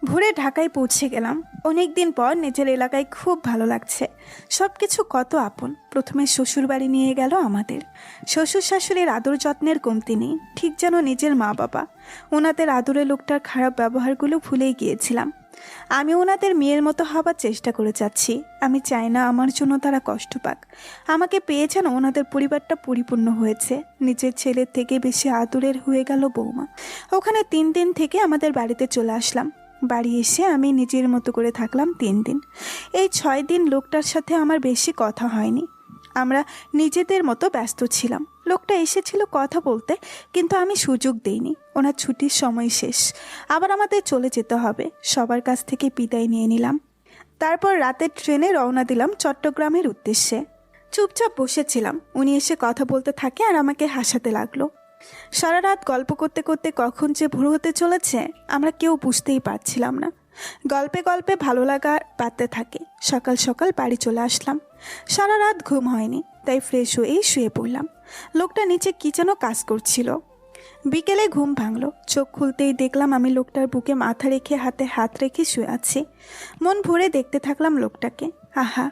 ভোরে ঢাকায় পৌঁছে গেলাম। অনেক দিন পর নিজের এলাকায় খুব ভালো লাগছে। সব কিছু কত আপন। প্রথমে শ্বশুর বাড়ি নিয়ে গেল আমাদের। শ্বশুর শাশুড়ির আদর যত্নের কমতি নেই, ঠিক যেন নিজের মা বাবা। ওনাদের আদরে লোকটার খারাপ ব্যবহারগুলো ভুলেই গিয়েছিলাম। আমি ওনাদের মেয়ের মতো হবার চেষ্টা করে যাচ্ছি। আমি চাই না আমার জন্য তারা কষ্ট পাক। আমাকে পেয়ে যেন ওনাদের পরিবারটা পরিপূর্ণ হয়েছে। নিজের ছেলের থেকে বেশি আদরের হয়ে গেল বৌমা। ওখানে 3 দিন থেকে আমাদের বাড়িতে চলে আসলাম। বাড়ি এসে আমি নিজের মতো করে থাকলাম 3 দিন। এই 6 দিন লোকটার সাথে আমার বেশি কথা হয়নি। আমরা নিজেদের মতো ব্যস্ত ছিলাম। লোকটা এসেছিল কথা বলতে, কিন্তু আমি সুযোগ দেইনি। ওনার ছুটির সময় শেষ, আবার আমাদের চলে যেতে হবে। সবার কাছ থেকে বিদায় নিয়ে নিলাম। তারপর রাতের ট্রেনে রওনা দিলাম চট্টগ্রামের উদ্দেশ্যে। চুপচাপ বসেছিলাম, উনি এসে কথা বলতে থাকে আর আমাকে হাসাতে লাগলো। সারা রাত গল্প করতে করতে কখন যে ভোর হতে চলেছে আমরা কেউ বুঝতেই পারছিলাম না। গল্পে গল্পে ভালো লাগা বাড়তে থাকে। সকাল সকাল বাড়ি চলে আসলাম। সারা রাত ঘুম হয়নি, তাই ফ্রেশ হয়েই শুয়ে পড়লাম। লোকটা নিচে কি যেন কাজ করছিল। বিকেলে ঘুম ভাঙলো। চোখ খুলতেই দেখলাম আমি লোকটার বুকে মাথা রেখে হাতে হাত রেখে শুয়ে আছি। মন ভরে দেখতে থাকলাম লোকটাকে। আহা,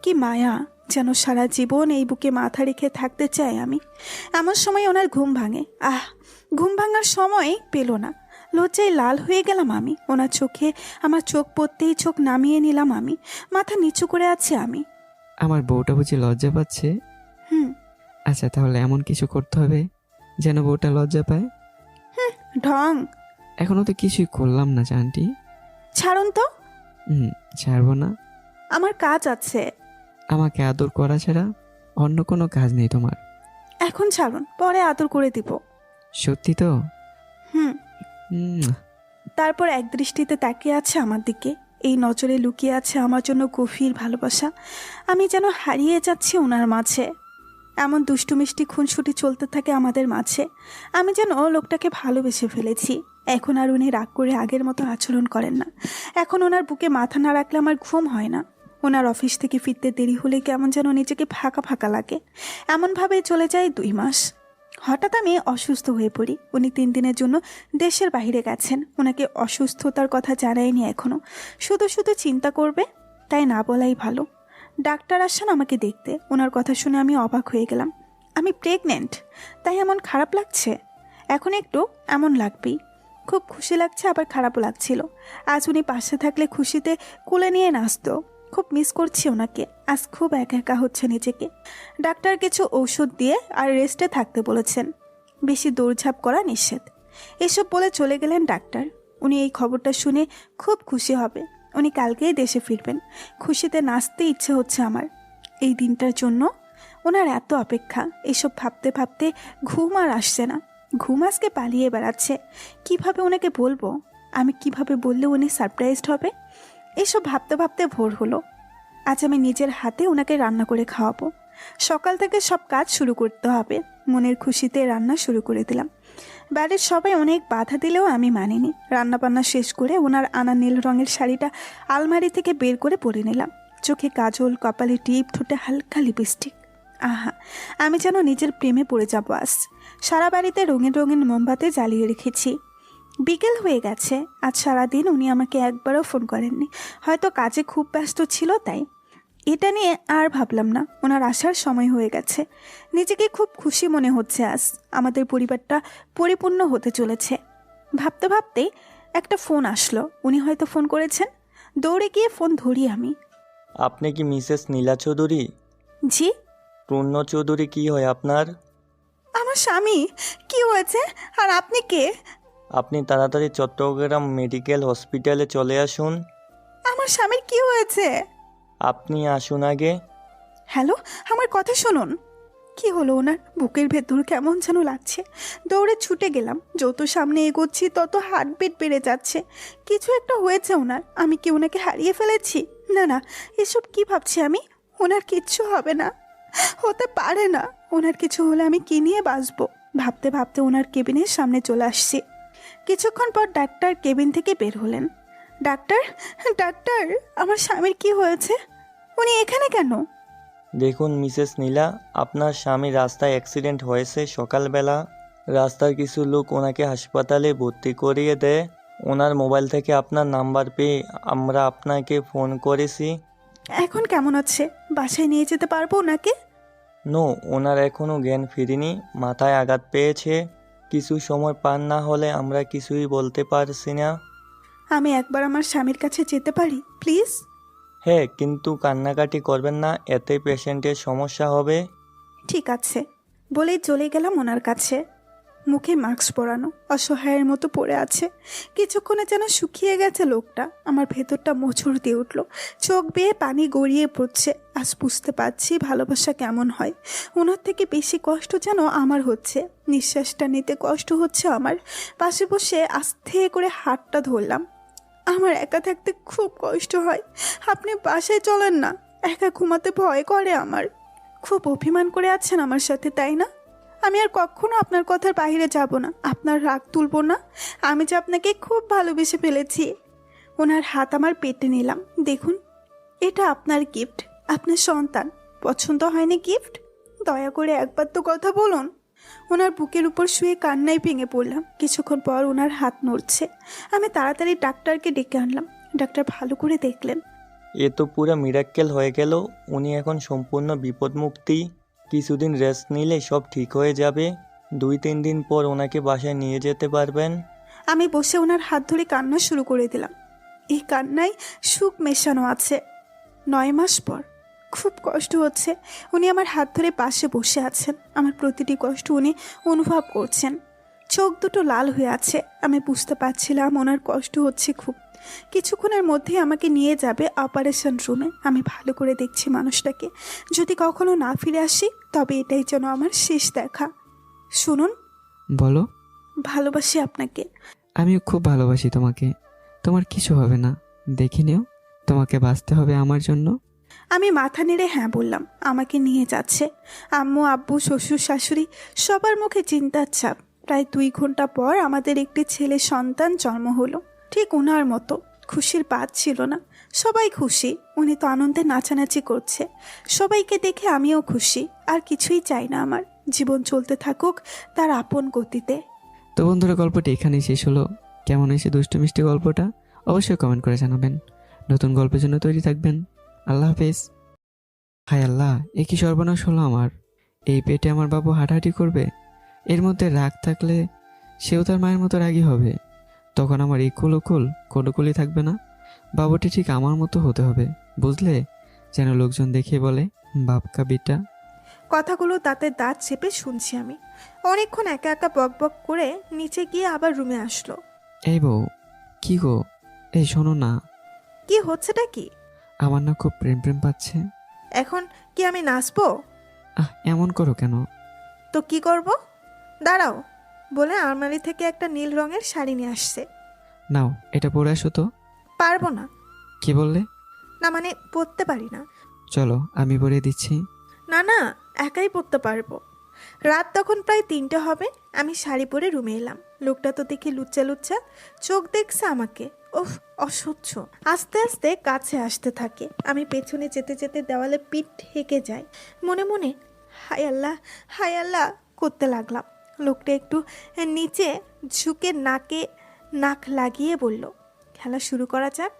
কি মায়া! যেন সারা জীবন এই বুকে মাথা রেখে থাকতে চাই আমি। এমন সময় ওনার ঘুম ভাঙে। ঘুম ভাঙার সময় পেল না। লজ্জায় লাল হয়ে গেলাম আমি। ওনার চোখে আমার চোখ পড়তেই চোখ নামিয়ে নিলাম আমি। মাথা নিচু করে আছি আমি। আমার বউটা বুঝি লজ্জা পাচ্ছে? হুম। আচ্ছা, তাহলে এমন কিছু করতে হবে যেন বউটা লজ্জা পায়। ঢং। এখনো তো কিছুই করলাম না আন্টি। ছাড়ুন তো। ছাড়বো না। আমার কাজ আছে। আমাকে আদর করা ছাড়া অন্য কোনো কাজ নেই তোমার? এখন ছাড়ুন, পরে আদর করে দিব। সত্যি তো? হুম। হুম। তারপর এক দৃষ্টিতে তাকিয়ে আছে আমার দিকে। এই নজরে লুকিয়ে আছে আমার জন্য গভীর ভালোবাসা। আমি যেন হারিয়ে যাচ্ছি ওনার মাঝে। এমন দুষ্টু মিষ্টি খুনসুটি চলতে থাকে আমাদের মাঝে। আমি যেন লোকটাকে ভালোবেসে ফেলেছি। এখন আর উনি রাগ করে আগের মতো আচরণ করেন না। এখন ওনার বুকে মাথা না রাখলে আমার ঘুম হয় না। ওনার অফিস থেকে ফিরতে দেরি হলে কেমন যেন নিজেকে ফাঁকা ফাঁকা লাগে। এমনভাবে চলে যায় 2 মাস। হঠাৎ আমি অসুস্থ হয়ে পড়ি। উনি 3 দিনের জন্য দেশের বাইরে গেছেন। ওনাকে অসুস্থতার কথা জানায়নি এখনও। শুধু শুধু চিন্তা করবে, তাই না বলাই ভালো। ডাক্তার আসেন আমাকে দেখতে। ওনার কথা শুনে আমি অবাক হয়ে গেলাম। আমি প্রেগনেন্ট, তাই এমন খারাপ লাগছে? এখন একটু এমন লাগবেই। খুব খুশি লাগছে, আবার খারাপও লাগছিল। আজ উনি পাশে থাকলে খুশিতে কুলে নিয়ে নাচতো। খুব মিস করছি ওনাকে। আজ খুব একা একা হচ্ছে নিজেকে। ডাক্তার কিছু ঔষধ দিয়ে আর রেস্টে থাকতে বলেছেন। বেশি দৌড়ঝাঁপ করা নিষেধ। এসব বলে চলে গেলেন ডাক্তার। উনি এই খবরটা শুনে খুব খুশি হবে। উনি কালকেই দেশে ফিরবেন। খুশিতে নাচতে ইচ্ছে হচ্ছে আমার। এই দিনটার জন্য ওনার এত অপেক্ষা। এসব ভাবতে ভাবতে ঘুম আর আসছে না। ঘুম আজকে পালিয়ে বেড়াচ্ছে। কিভাবে ওনাকে বলবো? আমি কিভাবে বললে উনি সারপ্রাইজড হবে? এসব ভাবতে ভাবতে ভোর হলো। আজ আমি নিজের হাতে ওনাকে রান্না করে খাওয়াবো। সকাল থেকে সব কাজ শুরু করতে হবে। মনের খুশিতে রান্না শুরু করে দিলাম। বাড়ির সবাই অনেক বাধা দিলেও আমি মানিনি। রান্নাবান্না শেষ করে ওনার আনা নীল রঙের শাড়িটা আলমারি থেকে বের করে পরে নিলাম। চোখে কাজল, কপালে টিপ, ঠোঁটে হালকা লিপস্টিক। আহা, আমি যেন নিজের প্রেমে পড়ে যাবো আজ। সারা বাড়িতে রঙিন রঙিন মোমবাতি জ্বালিয়ে রেখেছি। বিকেল হয়ে গেছে। আজ সারাদিন উনি আমাকে একবারও ফোন করেননি। হয়তো কাজে খুব ব্যস্ত ছিল তাই। এটা নিয়ে আর ভাবলাম না। ওনার আসার সময় হয়ে গেছে। নিজেকে খুব খুশি মনে হচ্ছে আজ। আমাদের পরিবারটা পরিপূর্ণ হতে চলেছে। ভাবতে ভাবতেই একটা ফোন আসলো। উনি হয়তো ফোন করেছেন। দৌড়ে গিয়ে ফোন ধরি আমি। আপনি কি মিসেস নীলা চৌধুরী? জি। পূর্ণ চৌধুরী কি হয় আপনার? আমার স্বামী। কি হয়েছে? আর আপনি কে? আপনি তাড়াতাড়ি চট্টগ্রাম মেডিকেল হসপিটালে চলে আসুন। আমার স্বামীর কি হয়েছে? আপনি আসুন আগে। হ্যালো, আমার কথা শুনুন। কি হলো ওনার? বুকের ভেতর কেমন যেন লাগছে। দৌড়ে ছুটে গেলাম। যত সামনে এগোচ্ছি তত হার্টবিট বেড়ে যাচ্ছে। কিছু একটা হয়েছে ওনার। আমি কি ওনাকে হারিয়ে ফেলেছি? না না, এসব কি ভাবছি আমি? ওনার কিচ্ছু হবে না। হতে পারে না। ওনার কিছু হলে আমি কি নিয়ে বাঁচবো? ভাবতে ভাবতে ওনার কেবিনের সামনে চলে আসছি। কিছুক্ষণ পর ডাক্তার কেবিন থেকে বের হলেন। ডাক্তার, ডাক্তার, আমার স্বামীর কি হয়েছে? উনি এখানে কেন? দেখুন মিসেস নীলা, আপনার স্বামী রাস্তায় অ্যাক্সিডেন্ট হয়েছে সকালবেলা। রাস্তার কিছু লোক ওনাকে হাসপাতালে ভর্তি করিয়ে দেয়। ওনার মোবাইল থেকে আপনার নাম্বার পেয়ে আমরা আপনাকে ফোন করেছি। এখন কেমন আছে? বাসায় নিয়ে যেতে পারবো ওনাকে? নো, ওনার এখনও জ্ঞান ফিরেনি, মাথায় আঘাত পেয়েছে। কিছু সময় পার না হলে আমরা কিছুই বলতে পারছি না। আমি একবার আমার স্বামীর কাছে যেতে পারি প্লিজ? হ্যাঁ, কিন্তু কান্নাকাটি করবেন না, এতে পেশেন্টের সমস্যা হবে। ঠিক আছে বলেই চলে গেলাম ওনার কাছে। মুখে মাস্ক পরানো, অসহায়ের মতো পড়ে আছে। কিছুক্ষণে যেন শুকিয়ে গেছে লোকটা। আমার ভেতরটা মোচড় দিয়ে উঠল, চোখ বেয়ে পানি গড়িয়ে পড়ছে। আজ বুঝতে পারছি ভালোবাসা কেমন হয়। ওনার থেকে বেশি কষ্ট যেন আমার হচ্ছে। নিঃশ্বাসটা নিতে কষ্ট হচ্ছে আমার। পাশে বসে আস্তে করে হাতটা ধরলাম। আমার একা থাকতে খুব কষ্ট হয়, আপনি বাসায় চলেন না। একা ঘুমাতে ভয় করে আমার। খুব অভিমান করে আছেন আমার সাথে, তাই না? আমি আর কখনো আপনার কথার বাইরে যাব না, আপনার রাগ তুলব না। আমি যে আপনাকে খুব ভালোবেসে ফেলেছি। ওনার হাত আমার পেটে নিলাম। দেখুন, এটা আপনার গিফট, আপনার সন্তান। পছন্দ হয়নি গিফট? দয়া করে একবার তো কথা বলুন। ওনার বুকের উপর শুয়ে কান্নায় ভেঙে পড়লাম। কিছুক্ষণ পর ওনার হাত নড়ছে। আমি তাড়াতাড়ি ডাক্তারকে ডেকে আনলাম। ডাক্তার ভালো করে দেখলেন। এ তো পুরো মিরাক্কেল হয়ে গেল। উনি এখন সম্পূর্ণ বিপদমুক্তি। কিছুদিন রেস্ট নিলে সব ঠিক হয়ে যাবে। 2-3 দিন পর ওনাকে বাসায় নিয়ে যেতে পারবেন। আমি বসে ওনার হাত ধরে কান্না শুরু করে দিলাম। এই কান্নায় সুখ মেশানো আছে। 9 মাস পর খুব কষ্ট হচ্ছে। উনি আমার হাত ধরে পাশে বসে আছেন। আমার প্রতিটি কষ্ট উনি অনুভব করছেন। চোখ দুটো লাল হয়ে আছে। আমি বুঝতে পারছিলাম ওনার কষ্ট হচ্ছে খুব। কিছুক্ষণের মধ্যেই আমাকে নিয়ে যাবে অপারেশন রুমে। আমি ভালো করে দেখছি মানুষটাকে। যদি কখনো না ফিরে আসি তবে এটাই যেন আমার শেষ দেখা। শুনুন, বলো। ভালোবাসি আপনাকে। আমিও খুব ভালোবাসি তোমাকে। তোমার কিছু হবে না, দেখে নিও। তোমাকে বাঁচতে হবে আমার জন্য। আমি মাথা নেড়ে হ্যাঁ বললাম। আমাকে নিয়ে যাচ্ছে। আম্মু, আব্বু, শ্বশুর, শাশুড়ি সবার মুখে চিন্তার ছাপ। প্রায় 2 ঘন্টা পর আমাদের একটি ছেলে সন্তান জন্ম হলো। ঠিক ওনার মতো। খুশির বাদ ছিল না। সবাই খুশি। উনি তো আনন্দে নাচানাচি করছে। সবাইকে দেখে আমিও খুশি। আর কিছুই চাই না আমার। জীবন চলতে থাকুক তার আপন গতিতে। তো বন্ধুরা, গল্পটি এখানেই শেষ হলো। কেমন হয়েছে দুষ্টু মিষ্টি গল্পটা অবশ্যই কমেন্ট করে জানাবেন। নতুন গল্পের জন্য তৈরি থাকবেন। আল্লাহ হাফেজ। হায় আল্লাহ, এ কি সর্বনাশ হলো আমার। এই পেটে আমার বাবু হাঁটাহাঁটি করবে। এর মধ্যে রাগ থাকলে সেও তার মায়ের মতো রাগী হবে। তখন আমার এই কুলকুল কোনকুলি থাকবে না। বাবুটি ঠিক আমার মতো হতে হবে, বুঝলে? যেন লোকজন দেখে বলে, বাপকা বেটা। কথাগুলো তাতে দাঁত চেপে শুনছি আমি। অনেকক্ষণ একা একা বক বক করে নিচে গিয়ে আবার রুমে আসলো। এই বউ, কি গো? এই শোনো না, কি হচ্ছেটা কি? আমার না খুব প্রেম প্রেম পাচ্ছে। এখন কি আমি নাচবো? এমন করো কেন? তো কি করব? দাঁড়াও বলে আলমারি থেকে একটা নীল রঙের শাড়ি নিয়ে আসছে। নাও, এটা পরে আসো তো। পারবো না। কি বললে? না মানে পরতে পারি না। চলো আমি পরে দিচ্ছি। না না, একাই পরতে পারবো। রাত তখন প্রায় 3টে হবে। আমি শাড়ি পরে রুমে এলাম। লোকটা তো দেখি লুচ্চা লুচ্চা চোখ দেখছে আমাকে। ওফ, অসহ্য। আস্তে আস্তে কাছে আসতে থাকে। আমি পেছনে যেতে যেতে দেওয়ালে পিঠ ঠেকে যাই। মনে মনে হায় আল্লাহ, হায় আল্লাহ করতে লাগলাম। লোকটা একটু নিচে ঝুঁকে নাক লাগিয়ে বলল, খেলা শুরু করা যাক।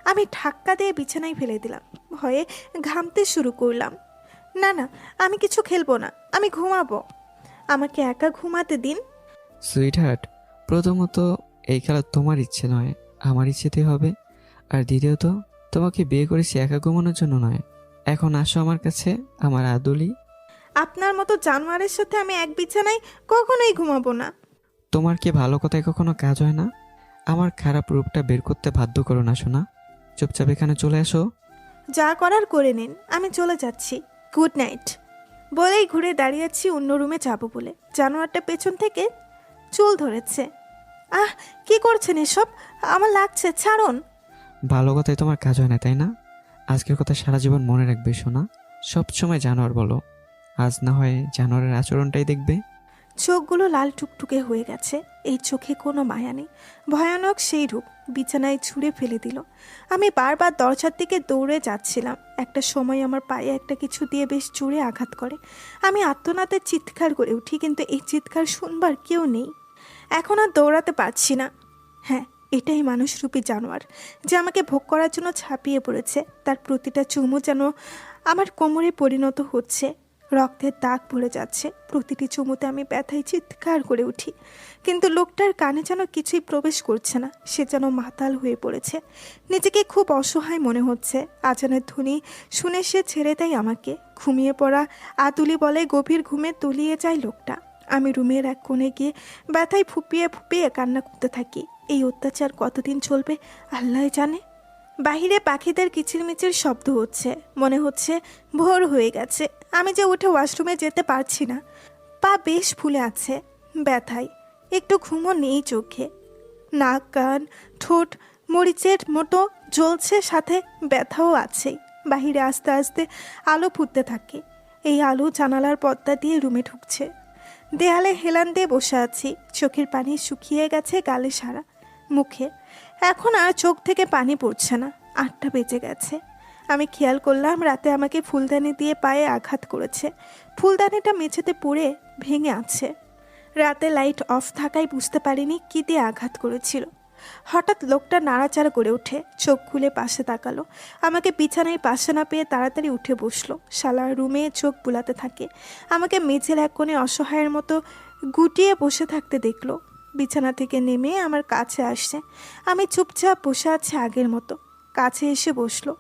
আমি ধাক্কা দিয়ে বিছানায় ফেলে দিলাম। ভয়ে ঘামতে শুরু করলাম। না না, আমি কিছু খেলবো না, আমি ঘুমাবো। আমাকে একা ঘুমাতে দিন। সুইট হার্ট, প্রথমত এই খেলা তোমার ইচ্ছে নয়, আমার ইচ্ছেতে হবে। আর দ্বিতীয়ত, তোমাকে বিয়ে করেছি একা ঘুমানোর জন্য নয়। এখন আসো আমার কাছে, আমার আদুলি। আপনার মতো জানোয়ারের সাথে আমি এক বিছানায় কখনোই ঘুমাবো না। তোমার কি ভালো কথায় কখনো কাজ হয় না? আমার খারাপ রূপটা বের করতে বাধ্য করো না শোনা। চুপচাপ এখানে চলে আসো। যা করার করে নিন, আমি চলে যাচ্ছি। গুড নাইট বলেই ঘুরে দাঁড়িয়েছি অন্য রুমে যাবো বলে। জানোয়ারটা পেছন থেকে চুল ধরেছে। কি করছেন এসব? আমার লাগছে, ছাড়ুন। ভালো কথায় তোমার কাজ হয় না, তাই না? আজকের কথা সারা জীবন মনে রাখবে শোনা। সবসময় জানোয়ার বলো, আজ না হয় জানোয়ারের আচরণটাই দেখবে। চোখগুলো লাল টুকটুকে হয়ে গেছে, এই চোখে কোনো মায়া নেই। ভয়ানক সেই রূপ বিছানায় ছুঁড়ে ফেলে দিল। আমি বারবার দরজার দিকে দৌড়ে যাচ্ছিলাম। একটা সময় আমার পায়ে একটা কিছু দিয়ে বেশ জোরে আঘাত করে। আমি আত্মনাতে চিৎকার করে উঠি, কিন্তু এই চিৎকার শুনবার কেউ নেই। এখন আর দৌড়াতে পারছি না। হ্যাঁ, এটাই মানুষরূপী জানোয়ার, যে আমাকে ভোগ করার জন্য ঝাঁপিয়ে পড়েছে। তার প্রতিটা চুমু যেন আমার কোমরে পরিণত হচ্ছে। রক্তের দাগ পড়ে যাচ্ছে। প্রতিটি চুমুতে আমি ব্যথায় চিৎকার করে উঠি, কিন্তু লোকটার কানে যেন কিছুই প্রবেশ করছে না। সে যেন মাতাল হয়ে পড়েছে। নিজেকে খুব অসহায় মনে হচ্ছে। আজানের ধ্বনি শুনে সে ছেড়ে দেয় আমাকে। ঘুমিয়ে পড়া আতুলি বলে গভীর ঘুমে তলিয়ে যায় লোকটা। আমি রুমের এক কোণে গিয়ে ব্যথায় ফুপিয়ে ফুপিয়ে কান্না করতে থাকি। এই অত্যাচার কতদিন চলবে আল্লাহ জানে। বাহিরে পাখিদের কিচিরমিচির শব্দ হচ্ছে। মনে হচ্ছে ভোর হয়ে গেছে। আমি যে উঠে ওয়াশরুমে যেতে পারছি না। পা বেশ ফুলে আছে ব্যথায়। একটু ঘুমও নেই চোখে। নাক, কান, ঠোঁট মরিচের মতো জ্বলছে, সাথে ব্যথাও আছে। বাহিরে আস্তে আস্তে আলো ফুটতে থাকে। এই আলো জানালার পর্দা দিয়ে রুমে ঢুকছে। দেয়ালে হেলান দিয়ে বসে আছি। চোখের পানি শুকিয়ে গেছে গালে সারা, মুখে। এখন আর চোখ থেকে পানি পড়ছে না। 8টা বেজে গেছে। আমি খেয়াল করলাম রাতে আমাকে ফুলদানি দিয়ে পায়ে আঘাত করেছে। ফুলদানিটা মেঝেতে পড়ে ভেঙে আছে। রাতে লাইট অফ থাকায় বুঝতে পারিনি কী দিয়ে আঘাত করেছিল। হঠাৎ লোকটা নাড়াচাড়া করে ওঠে, চোখ খুলে পাশে তাকালো। আমাকে বিছানায় পাশে না পেয়ে তাড়াতাড়ি উঠে বসলো। শালা রুমে চোখ বুলাতে থাকে। আমাকে মেঝের এক কোণে অসহায়ের মতো গুটিয়ে বসে থাকতে দেখলো। বিছানা থেকে নেমে আমার কাছে আসছে। আমি চুপচাপ বসে আছি আগের মতো। কাছে এসে বসলো।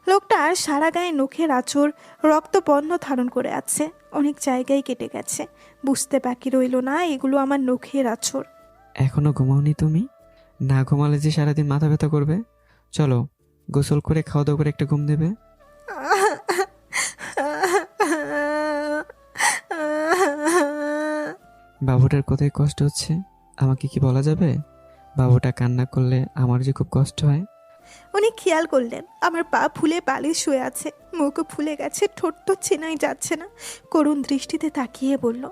লোকটার সারা গায়ে নখের আঁচড় রক্তবর্ণ ধারণ করে আছে। অনেক জায়গায় কেটে গেছে। বুঝতে বাকি রইল না এগুলো আমার নখের আঁচড়। এখনো ঘুমাওনি তুমি? না ঘুমালে যে সারাদিন মাথা ব্যথা করবে। চলো, গোসল করে খাওয়া দাওয়া করে একটা ঘুম দেবে। বাবুটার কোথায় কষ্ট হচ্ছে আমাকে কি বলা যাবে? বাবুটা কান্না করলে আমার যে খুব কষ্ট হয়। উনি খেয়াল করলেন আমার পা ফুলে বালিশ শুয়ে আছে। মুখও ফুলে গেছে, ঠোঁট তো চেনাই যাচ্ছে না। করুণ দৃষ্টিতে তাকিয়ে বলল,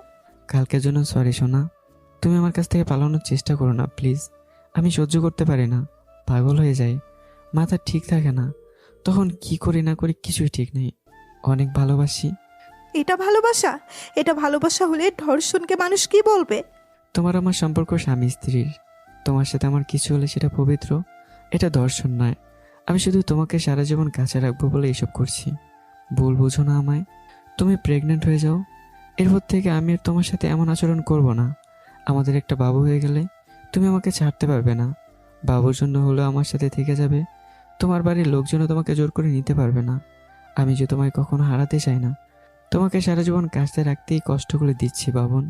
কালকের জন্য সরি সোনা। তুমি আমার কাছ থেকে পালানোর চেষ্টা করো না প্লিজ। আমি সহ্য করতে পারি না, পাগল হয়ে যাই, মাথা ঠিক থাকে না। তখন কি করি না করি কিছুই ঠিক নেই। অনেক ভালোবাসি। এটা ভালোবাসা? এটা ভালোবাসা হলে ধর্ষণকে মানুষ কি বলবে? তোমার আমার সম্পর্ক স্বামী স্ত্রীর। তোমার সাথে আমার কিছু হলে সেটা পবিত্র, এটা দর্শন নয়। আমি শুধু তোমাকে সারা জীবন কাছে রাখবো বলে এসব করছি। ভুল বুঝো না আমায়। তুমি প্রেগনেন্ট হয়ে যাও, এরপর থেকে আমি আর তোমার সাথে এমন আচরণ করব না। আমাদের একটা বাবু হয়ে গেলে তুমি আমাকে ছাড়তে পারবে না। বাবুর জন্য হলেও আমার সাথে থেকে যাবে। তোমার বাড়ির লোকজনও তোমাকে জোর করে নিতে পারবে না। আমি যে তোমায় কখনো হারাতে চাই না। তোমাকে সারা জীবন কাছে রাখতেই কষ্টগুলো দিচ্ছি বাবন।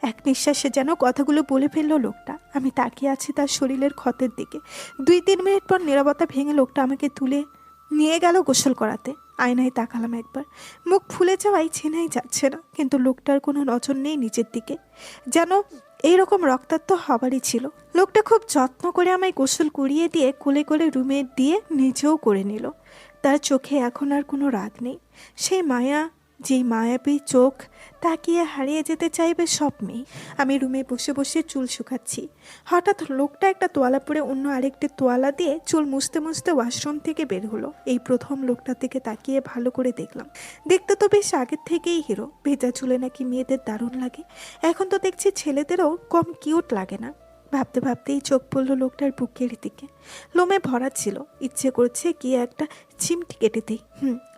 এক নিঃশ্বাসে যেন কথাগুলো বলে ফেললো লোকটা। আমি তাকিয়ে আছি তার শরীরের ক্ষতের দিকে। 2-3 মিনিট পর নীরবতা ভেঙে লোকটা আমাকে তুলে নিয়ে গেল গোসল করাতে। আয়নায় তাকালাম একবার। মুখ ফুলে যাওয়াই চেনাই যাচ্ছে না, কিন্তু লোকটার কোনো নজর নেই নিচের দিকে। যেন এইরকম রক্তাক্ত হবারই ছিল। লোকটা খুব যত্ন করে আমায় গোসল করিয়ে দিয়ে কোলে কোলে রুমে দিয়ে নিজেও করে নিল। তার চোখে এখন আর কোনো রাগ নেই। সেই মায়া, যেই মায়াবী চোখ তাকিয়ে হারিয়ে যেতে চাইবে সব মেয়ে। আমি রুমে বসে বসে চুল শুকাচ্ছি। হঠাৎ লোকটা একটা তোয়ালা পরে অন্য আরেকটি তোয়ালা দিয়ে চুল মুছতে মুছতে ওয়াশরুম থেকে বের হলো। এই প্রথম লোকটার দিকে তাকিয়ে ভালো করে দেখলাম। দেখতে তো বেশ আগের থেকেই হিরো। ভেজা চুলে নাকি মেয়েদের দারুণ লাগে। এখন তো দেখছি ছেলেদেরও কম কিউট লাগে না। ভাবতে ভাবতেই চোখ পড়ল লোকটার বুকের দিকে। লোমে ভরা ছিল। ইচ্ছে করছে কি একটা চিমটি কেটে দিই।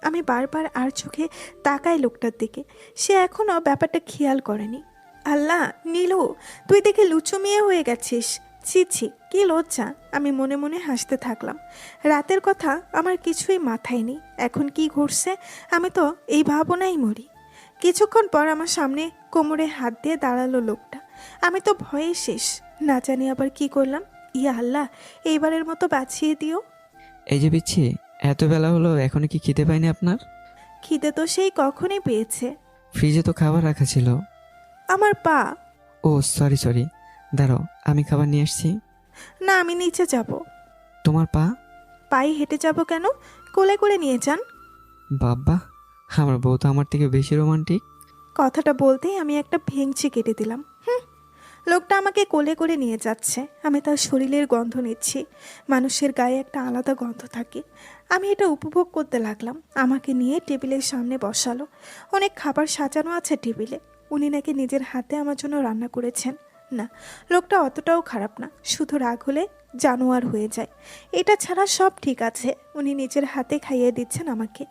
আমি বারবার আর চোখে তাকাই লোকটার দিকে। সে এখনও ব্যাপারটা খেয়াল করেনি। আল্লাহ, নীলু, তুই দেখে লুচু মেয়ে হয়ে গেছিস। ছি ছি, কি লজ্জা। আমি মনে মনে হাসতে থাকলাম। রাতের কথা আমার কিছুই মাথায় নেই। এখন কি ঘটছে আমি তো এই ভাবনাই মরি। কিছুক্ষণ পর আমার সামনে কোমরে হাত দিয়ে দাঁড়ালো লোকটা। আমি তো ভয়ে শেষ। না জানি আবার কি করলাম। ইয়া আল্লাহ, এইবারের মতো বাঁচিয়ে দিও। এই যে বিচ্ছি, এত বেলা হলো এখনো কি খিদে পায়নি আপনার? খিদে তো সেই কখনই পেয়েছে। ফ্রিজে তো খাবার রাখা ছিল। আমার পা। ও সরি সরি, দাঁড়াও আমি খাবার নিয়ে আসছি। না, আমি নিচে যাব। তোমার পা? পায়ে হেঁটে যাব কেন? কোলে করে নিয়ে যান। বাবা, আমার বউ তো আমার থেকে বেশি রোমান্টিক। কথাটা বলতেই আমি একটা ভেঙচি কেটে দিলাম। লোকটা আমাকে কোলে করে নিয়ে যাচ্ছে, আমি তার শরীরের গন্ধ নিচ্ছি। মানুষের গায়ে একটা আলাদা গন্ধ থাকে, আমি এটা উপভোগ করতে লাগলাম। আমাকে নিয়ে টেবিলের সামনে বসালো। অনেক খাবার সাজানো আছে টেবিলে। উনি নাকি নিজের হাতে আমার জন্য রান্না করেছেন। না, লোকটা অতটাও খারাপ না, শুধু রাগ হলে জানোয়ার হয়ে যায়। এটা ছাড়া সব ঠিক আছে। উনি নিজের হাতে খাইয়ে দিচ্ছেন আমাকে,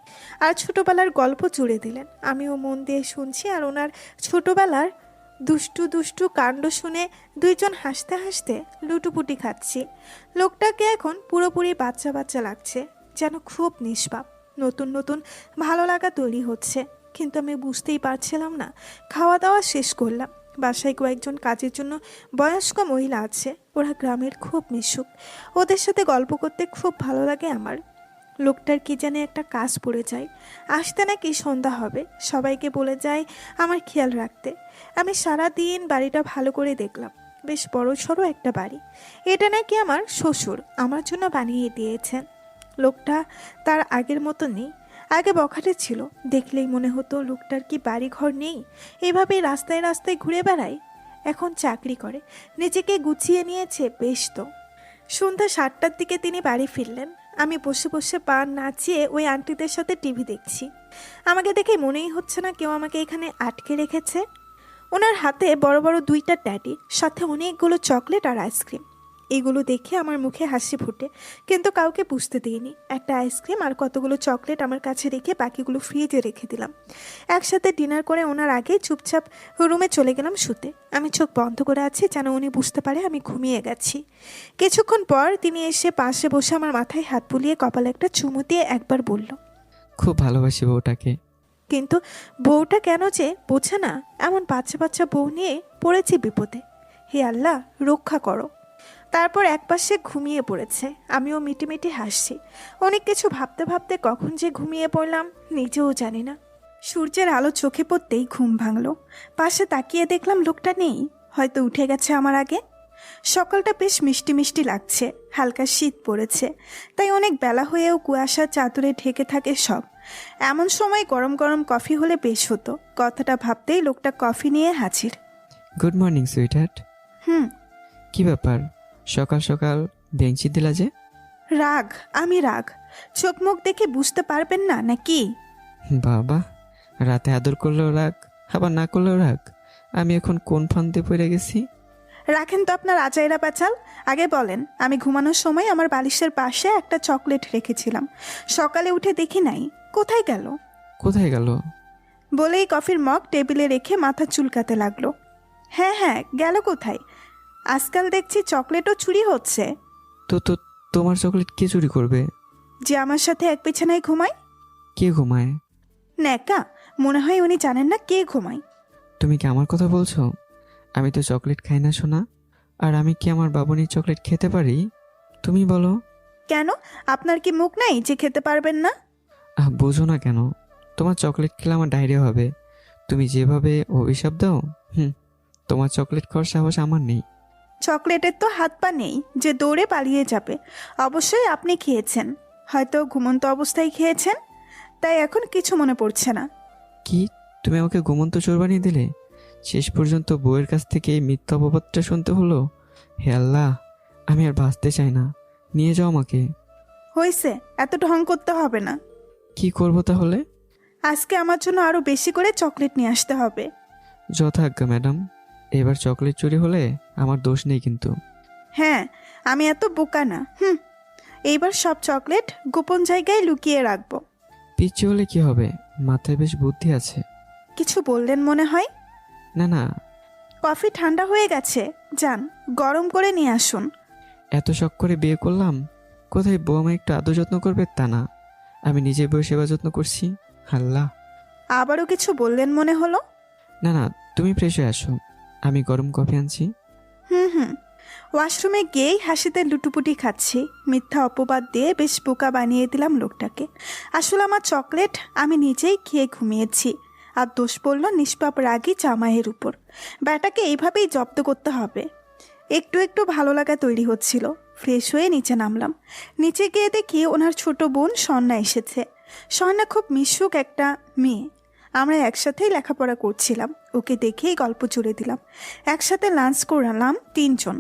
আর ছোটবেলার গল্প জুড়ে দিলেন। আমিও মন দিয়ে শুনছি, আর ওনার ছোটবেলার দুষ্টু দুষ্টু কাণ্ড শুনে দুইজন হাসতে হাসতে লুটুপুটি খাচ্ছি। লোকটাকে এখন পুরোপুরি বাচ্চা বাচ্চা লাগছে, যেন খুব নিষ্পাপ। নতুন নতুন ভালো লাগা তৈরি হচ্ছে, কিন্তু আমি বুঝতেই পারছিলাম না। খাওয়া দাওয়া শেষ করলাম। বাসায় কয়েকজন কাজের জন্য বয়স্ক মহিলা আছে, ওরা গ্রামের খুব মিশুক। ওদের সাথে গল্প করতে খুব ভালো লাগে আমার। লোকটার কি জানে একটা কাজ পড়ে যায়, আসতে নাকি সন্ধ্যা হবে। সবাইকে বলে যায় আমার খেয়াল রাখতে। আমি সারা দিন বাড়িটা ভালো করে দেখলাম, বেশ বড় সড়ো একটা বাড়ি। এটা নাকি আমার শ্বশুর আমার জন্য বানিয়ে দিয়েছেন। লোকটা তার আগের মতো নেই, আগে বখাটে ছিল। দেখলেই মনে হতো লোকটার কি বাড়ি ঘর নেই, এভাবেই রাস্তায় রাস্তায় ঘুরে বেড়ায়। এখন চাকরি করে, নিজেকে গুছিয়ে নিয়েছে বেশ তো। সন্ধ্যা 7টার দিকে তিনি বাড়ি ফিরলেন। আমি বসে বসে পা নাচিয়ে ওই আন্টিদের সাথে টিভি দেখছি। আমাকে দেখে মনেই হচ্ছে না কেউ আমাকে এখানে আটকে রেখেছে। ওনার হাতে বড় বড় 2টা ট্যাডি, সাথে অনেকগুলো চকলেট আর আইসক্রিম। এগুলো দেখে আমার মুখে হাসি ফুটে, কিন্তু কাউকে বুঝতে দিইনি। একটা আইসক্রিম আর কতগুলো চকলেট আমার কাছে রেখে বাকিগুলো ফ্রিজে রেখে দিলাম। একসাথে ডিনার করে ওনার আগে চুপচাপ রুমে চলে গেলাম শুতে। আমি চোখ বন্ধ করে আছি, যেন উনি বুঝতে পারে আমি ঘুমিয়ে গেছি। কিছুক্ষণ পর তিনি এসে পাশে বসে আমার মাথায় হাত বুলিয়ে কপালে একটা চুমু দিয়ে একবার বলল, খুব ভালোবাসি বউটাকে। কিন্তু বউটা কেন যে বোঝে না। এমন বাচ্চা বাচ্চা বউ নিয়ে পড়েছি বিপদে, হে আল্লাহ রক্ষা করো। তারপর একপাশে ঘুমিয়ে পড়েছে, আমিও মিটিমিটি হাসছি। অনেক কিছু ভাবতে ভাবতে কখন যে ঘুমিয়ে পড়লাম নিজেও জানি না। সূর্যের আলো চোখে পড়তেই ঘুম ভাঙলো। পাশে তাকিয়ে দেখলাম লোকটা নেই, হয়তো উঠে গেছে আমার আগে। সকালটা বেশ মিষ্টি মিষ্টি লাগছে, হালকা শীত পড়েছে, তাই অনেক বেলা হয়েও কুয়াশার চাদরে ঢেকে থাকে সব। এমন সময় গরম গরম কফি হলে বেশ হতো। কথাটা ভাবতেই লোকটা কফি নিয়ে হাজির। Good morning sweetheart. হুম। কি ব্যাপার, সকাল সকাল ভেঙচি দিলা যে? রাগ, আমি রাগ। চোখ মুখ দেখে বুঝতে পারবেন না নাকি? বাবা, রাতে আদর করলেও রাগ, আবার না করলেও রাগ। আমি এখন কোন ফান্দে পড়ে গেছি? রাখেন তো আপনার আজাইরা পাচাল। আগে বলেন, আমি ঘুমানোর সময় আমার বালিশের পাশে একটা চকলেট রেখেছিলাম, সকালে উঠে দেখি নাই, কোথায় গেল? কোথায় গেল? বলেই কফির মগ টেবিলে রেখে মাথা চুলকাতে লাগলো। হ্যাঁ হ্যাঁ, গেল কোথায়? আজকাল দেখছি চকলেটও চুরি হচ্ছে। তো তো তোমার চকলেট কে চুরি করবে? যে আমার সাথে এক বিছানায় ঘুমায়। কে ঘুমায়? ন্যাকা, মনে হয় উনি জানেন না কে ঘুমায়। তুমি কি আমার কথা বলছো? আমি তো চকলেট খাই না সোনা। আর আমি কি আমার বাবুনির চকলেট খেতে পারি? তুমি বলো। কেন, আপনার কি মুখ নাই যে খেতে পারবেন না? বুঝো না কেন? তোমার চকলেট খেলে আমার ডায়রিয়া হবে। তুমি যেভাবে অভিশাপ দাও, তোমার চকলেট খাওয়ার সাহস আমার নেই। চকলেটের তো হাত পা নেই যে দৌড়ে পালিয়ে যাবে। অবশ্যই আপনি খেয়েছেন, হয়তো ঘুমন্ত অবস্থায় খেয়েছেন, তাই এখন কিছু মনে পড়ছে না। কি, তুমি আমাকে ঘুমন্ত চোর বানিয়ে দিলে? শেষ পর্যন্ত বউয়ের কাছ থেকে এই মিথ্যা অপবাদটা শুনতে হলো। হে আল্লাহ, আমি আর বাঁচতে চাই না, নিয়ে যাও আমাকে। হয়েছে, এত ঢং করতে হবে না। কি করব তাহলে? আজকে আমার জন্য আরো বেশি করে চকলেট নিয়ে আসতে হবে। যথাজ্ঞা ম্যাডাম। এবার চকলেট চুরি হলে আমার দোষ নেই কিন্তু। হ্যাঁ, আমি এত বোকা না। এইবার সব চকলেট গোপন জায়গায় লুকিয়ে রাখবো। পিচ্ছি হলে কি হবে, মাথায় বেশ বুদ্ধি আছে। কিছু বললেন মনে হয়? না না, কফি ঠান্ডা হয়ে গেছে, যান গরম করে নিয়ে আসুন। এত শখ করে বিয়ে করলাম, কোথায় বউ আমায় একটু আদর যত্ন করবে তা না, আমি নিজে বউ সেবা যত্ন করছি। আল্লাহ। আবারও কিছু বললেন মনে হলো। না না, তুমি ফ্রেশ হয়ে আসো, আমি গরম কফি আনছি। ওয়াশরুমে গিয়েই হাসিতে লুটুপুটি খাচ্ছি। মিথ্যা অপবাদ দিয়ে বেশ বোকা বানিয়ে দিলাম লোকটাকে। আসলে আমার চকলেট আমি নিজেই খেয়ে ঘুমিয়েছি, আর দোষ পড়ল নিষ্পাপ রাগী জামাইয়ের উপর। ব্যাটাকে এইভাবেই জব্দ করতে হবে। একটু একটু ভালো লাগা তৈরি হচ্ছিল। ফ্রেশ হয়ে নিচে নামলাম। নিচে গিয়ে দেখি ওনার ছোট বোন স্বর্ণা এসেছে। স্বর্ণা খুব মিশুক একটা মেয়ে। আমরা একসাথেই লেখাপড়া করছিলাম, ওকে দেখেই গল্প জুড়ে দিলাম। একসাথে লাঞ্চ করলাম 3 জন।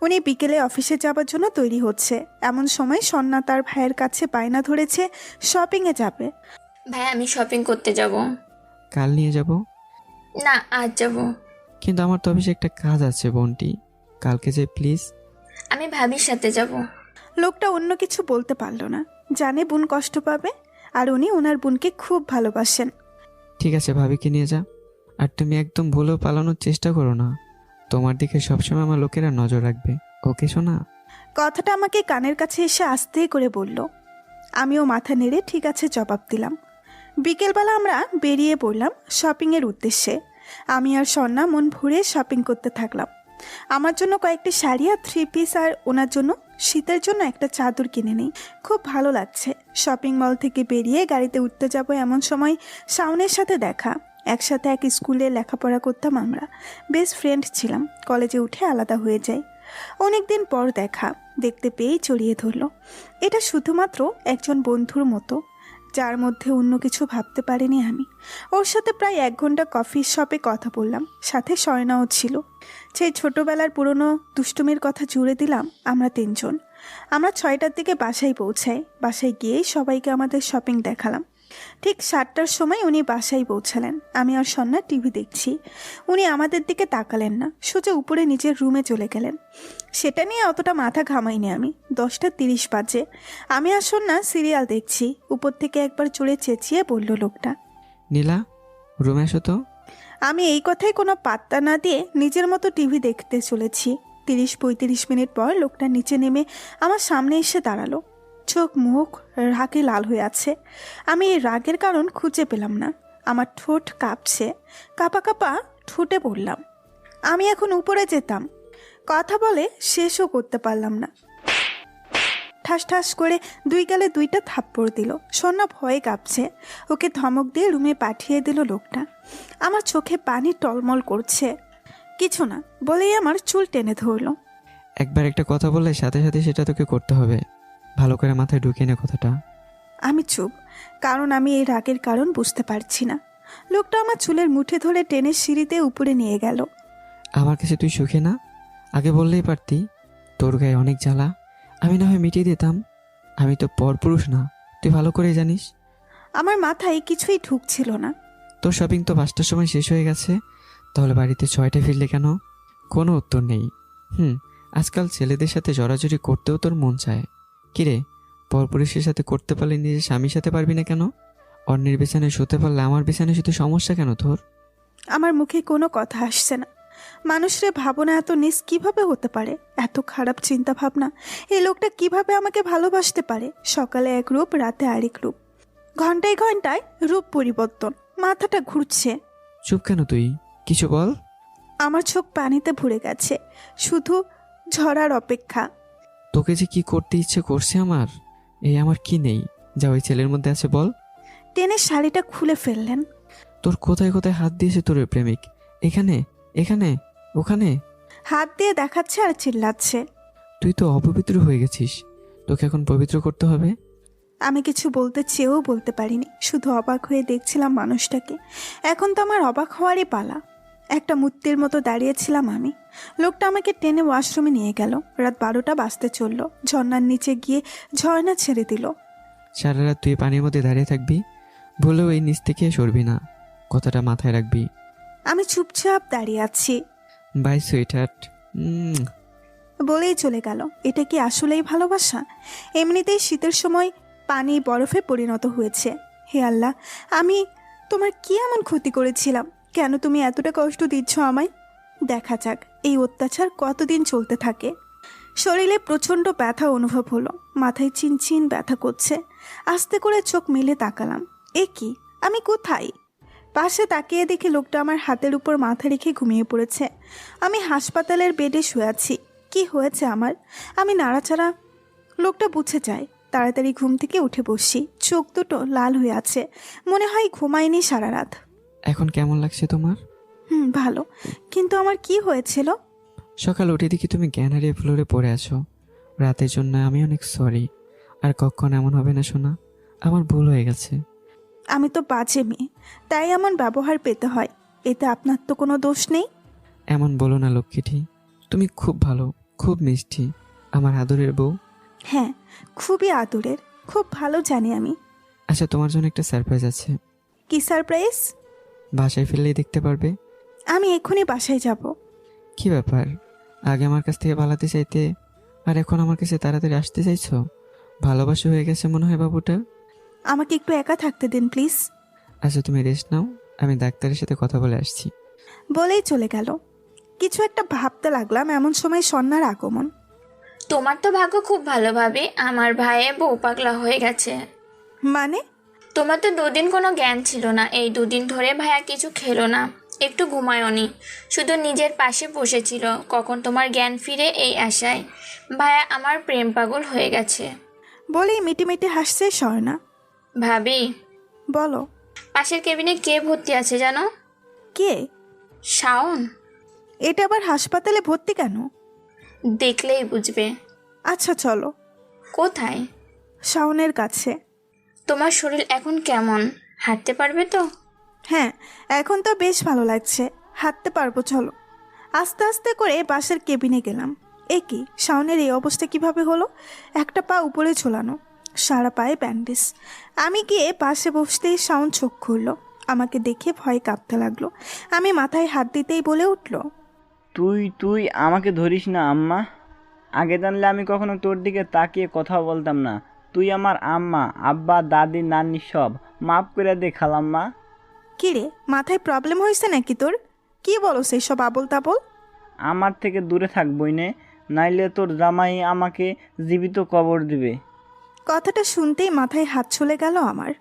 উনি বিকেলে অফিসে যাবার জন্য তৈরি হচ্ছে, এমন সময় স্বর্ণা তার ভাইয়ের কাছে বায়না ধরেছে শপিংয়ে যাবে। ভাই আমি শপিং করতে যাব। কাল নিয়ে যাব। না আজ যাব। কিন্তু আমার তো অফিসে একটা কাজ আছে বোনটি, কালকে যাই প্লিজ। আমি ভাবির সাথে যাব। লোকটা অন্য কিছু বলতে পারল না, জানে বোন কষ্ট পাবে, আর উনি ওনার বোনকে খুব ভালোবাসেন। ঠিক আছে, ভাবিকে নিয়ে যা। আর তুমি একদম ভুলেও পালানোর চেষ্টা করো না, তোমার দিকে সবসময় আমার লোকেরা নজর রাখবে, ওকে শোনা? কথাটা আমাকে কানের কাছে এসে আস্তে করে বলল। আমিও মাথা নেড়ে ঠিক আছে জবাব দিলাম। বিকেলবেলা আমরা বেরিয়ে পড়লাম শপিংয়ের উদ্দেশ্যে। আমি আর স্বর্ণা মন ভরে শপিং করতে থাকলাম। আমার জন্য কয়েকটি শাড়ি আর 3 পিস, আর ওনার জন্য শীতের জন্য একটা চাদর কিনে নিই। খুব ভালো লাগছে। শপিং মল থেকে বেরিয়ে গাড়িতে উঠতে যাব এমন সময় শাওনের সাথে দেখা। একসাথে এক স্কুলে লেখাপড়া করতাম আমরা, বেস্ট ফ্রেন্ড ছিলাম। কলেজে উঠে আলাদা হয়ে যাই। অনেক দিন পর দেখা, দেখতে পেয়েই জড়িয়ে ধরল। এটা শুধুমাত্র একজন বন্ধুর মতো, যার মধ্যে অন্য কিছু ভাবতে পারিনি আমি। ওর সাথে প্রায় 1 ঘন্টা কফি শপে কথা বললাম, সাথে স্বর্ণাও ছিল। সেই ছোটবেলার পুরনো দুষ্টুমির কথা জুড়ে দিলাম আমরা 3 জন। আমরা 6টার দিকে বাসায় পৌঁছাই। বাসায় গিয়েই সবাইকে আমাদের শপিং দেখালাম। ঠিক 7টার সময় উনি বাসায় পৌঁছালেন। আমি আর স্বর্ণা টিভি দেখছি। উনি আমাদের দিকে তাকালেন না, সোজা উপরে নিজের রুমে চলে গেলেন। সেটা নিয়ে অতটা মাথা ঘামাইনি আমি। 10টা 30 বাজে। আমি আর স্বর্ণা সিরিয়াল দেখছি। উপর থেকে একবার চড়ে চেঁচিয়ে বলল লোকটা, নীলা, রুমে এসো তো। আমি এই কথায় কোনো পাত্তা না দিয়ে নিজের মতো টিভি দেখতে চলেছি। 30-35 মিনিট পর লোকটা নিচে নেমে আমার সামনে এসে দাঁড়ালো। চোখ মুখ রাগে লাল হয়ে আছে। আমি এই রাগের কারণ খুঁজে পেলাম না। আমার ঠোঁট কাঁপছে। কাঁপা কাঁপা ঠোঁটে বললাম, আমি এখন উপরে যেতাম। কথা বলে শেষও করতে পারলাম না। ঠাস ঠাস করে 2 গালে 2টা থাপ্পড় দিল। স্বর্ণা ভয়ে কাঁপছে। ওকে ধমক দিয়ে রুমে পাঠিয়ে দিল লোকটা। আমার চোখে পানি টলমল করছে। কিছু না বলেই আমার চুল টেনে ধরলো। একবার একটা কথা বললে সাথে সাথে সেটা তোকে করতে হবে, ভালো করে মাথায় ঢুকিয়ে নে কথাটা। আমি চুপ, কারণ আমি এই রাগের কারণ বুঝতে পারছি না। লোকটা আমার চুলের মুঠে ধরে টেনে সিঁড়িতে উপরে নিয়ে গেল। আমার কাছে তুই সুখে না? আগে বললেই পারতি। তোর গায়ে অনেক জ্বালা, আমি না হয় মিটিয়ে দিতাম। আমি তো পরপুরুষ না, তুই ভালো করেই জানিস। আমার মাথায় কিছুই ঢুকছিল না। তোর শপিং তো 5টার সময় শেষ হয়ে গেছে, তাহলে বাড়িতে 6টায় ফিরলে কেন? কোনো উত্তর নেই। আজকাল ছেলেদের সাথে জড়াজড়ি করতেও তোর মন চায়। কিরে, পরপুরুষের সাথে করতে পারলে নিজের স্বামীর সাথে পারবি না কেন? অন্যের বিছানায় শুতে পারলে আমার বিছানায় শুতে সমস্যা কেন তোর? আমার মুখে কোনো কথা আসছে না। মানুষের ভাবনা এত নিচ কিভাবে হতে পারে? এত খারাপ চিন্তা ভাবনা। এই লোকটা কিভাবে আমাকে ভালোবাসতে পারে? সকালে এক রূপ, রাতে আরেক রূপ। ঘন্টায় ঘন্টায় রূপ পরিবর্তন। মাথাটা ঘুরছে। চুপ কেন তুই? কিছু বল। আমার চোখ পানিতে ভরে গেছে, শুধু ঝরার অপেক্ষা। তোকে যে কি করতে ইচ্ছে করছে আমার, এই আমার কি নেই যা ওই ছেলের মধ্যে আছে বল? টেনে শাড়িটা খুলে ফেললেন। তোর কোথায় কোথায় হাত দিয়েছে তোর ওই প্রেমিক? এখানে, এখানে, ওখানে। হাত দিয়ে দেখাচ্ছে আর চিল্লাচ্ছে। তুই তো অপবিত্র হয়ে গেছিস, তোকে এখন পবিত্র করতে হবে। আমি কিছু বলতে চেয়েও বলতে পারিনি, শুধু অবাক হয়ে দেখছিলাম মানুষটাকে। এখন তো আমার অবাক হওয়ারই পালা। একটা মূর্তির মতো দাঁড়িয়েছিলাম আমি। লোকটা আমাকে টেনে ওয়াশরুমে নিয়ে গেল। রাত 12টা বাজতে চললো। ঝর্ণার নিচে গিয়ে ঝর্ণা ছেড়ে দিল। সারা রাত তুই পানির মধ্যে দাঁড়িয়ে থাকবি, ভুলেও এই নিচ থেকে সরবি না, কথাটা মাথায় রাখবি। আমি চুপচাপ দাঁড়িয়ে আছি। Bye sweetheart. বলেই চলে গেল। এটা কি আসলেই ভালোবাসা? এমনিতেই শীতের সময় পানি বরফে পরিণত হয়েছে। হে আল্লাহ, আমি তোমার কি এমন ক্ষতি করেছিলাম? কেন তুমি এতটা কষ্ট দিচ্ছ আমায়? দেখা যাক এই অত্যাচার কতদিন চলতে থাকে। শরীরে প্রচণ্ড ব্যথা অনুভব হলো। মাথায় চিনচিন ব্যথা করছে। আস্তে করে চোখ মেলে তাকালাম। এ কি, আমি কোথায়? পাশে তাকিয়ে দেখে লোকটা আমার হাতের উপর মাথা রেখে ঘুমিয়ে পড়েছে। আমি হাসপাতালের বেডে শুয়ে আছি। কি হয়েছে আমার? আমি নাড়াচাড়া। লোকটা বুঝে যায়। তাড়াতাড়ি ঘুম থেকে উঠে বসি। চোখ দুটো লাল হয়ে আছে, মনে হয় ঘুমায়নি সারা রাত। এখন কেমন লাগছে তোমার? ভালো, কিন্তু আমার কি হয়েছিল? সকাল উঠে দেখি তুমি জ্ঞান হারিয়ে ফ্লোরে পড়ে আছো। রাতের জন্য আমি অনেক সরি। আর কখনো এমন হবে না শোনা। আমার ভুল হয়ে গেছে। আমি তো বাজে মেয়ে, তাই এমন ব্যবহার পেতে হয়। এতে আপনার তো কোনো দোষ নেই। এমন বলো না লক্ষ্মীটি, তুমি খুব ভালো, খুব মিষ্টি, আমার আদরের বউ। হ্যাঁ, খুবই আদরের, খুব ভালো জানি আমি। আচ্ছা, তোমার জন্য একটা সারপ্রাইজ আছে। কি সারপ্রাইজ? বাসায় ফিরলেই দেখতে পারবে। আমি এক্ষুনি বাসায় যাব। কি ব্যাপার, আগে আমার কাছ থেকে পালাতে চাইতে আর এখন আমার কাছে তাড়াতাড়ি আসতে চাইছো? ভালোবাসা হয়ে গেছে মনে হয় বাবুটা। আমাকে একটু একা থাকতে দিন প্লিজ। আচ্ছা, তুমি রেস্ট নাও, আমি ডাক্তারের সাথে কথা বলে আসছি। বলেই চলে গেল। কিছু একটা ভাবতে লাগলাম, এমন সময় সন্ধ্যার আগমন। তোমার তো ভাগ্য খুব ভালো ভাবি, আমার ভাইয়ে বউ পাগলা হয়ে গেছে। মানে? তোমার তো দুদিন কোনো জ্ঞান ছিল না, এই দুদিন ধরে ভাইয়া কিছু খেলো না, একটু ঘুমায়নি, শুধু নিজের পাশে বসেছিল। কখন তোমার জ্ঞান ফিরে এই আশায়। ভাইয়া আমার প্রেম পাগল হয়ে গেছে। বলেই মিটিমিটি হাসছে স্বর্ণা। ভাবি, বলো। পাশের কেবিনে কে ভর্তি আছে জানো? কে? শাওন। এটা আবার হাসপাতালে ভর্তি কেন? দেখলেই বুঝবে। আচ্ছা চলো। কোথায়? শাওনের কাছে। তোমার শরীর এখন কেমন? হাঁটতে পারবে তো? হ্যাঁ, এখন তো বেশ ভালো লাগছে, হাঁটতে পারবো, চলো। আস্তে আস্তে করে বাসের কেবিনে গেলাম। এ কি, শাওনের এই অবস্থা কিভাবে হলো? একটা পা উপরে ঝোলানো, সারা পায়ে ব্যান্ডেজ। আমি গিয়ে পাশে বসতেই শাওন চোখ খুললো। আমাকে দেখে ভয় কাঁপতে লাগলো। আমি মাথায় হাত দিতেই বলে উঠল, তুই তুই আমাকে ধরিস না আম্মা। আগে জানলে আমি কখনো তোর দিকে তাকিয়ে কথা বলতাম না। তুই আমার আম্মা, আব্বা, দাদি, নানি সব। মাফ করে দে খালাম্মা। কি রে, মাথায় প্রবলেম হয়েছে নাকি তোর? কি বলো সেই সব আবল তাবল? আমার থেকে দূরে থাকবই নে, নাইলে তোর জামাই আমাকে জীবিত কবর দিবে। কথাটা শুনতেই মাথায় হাত চলে গেল আমার।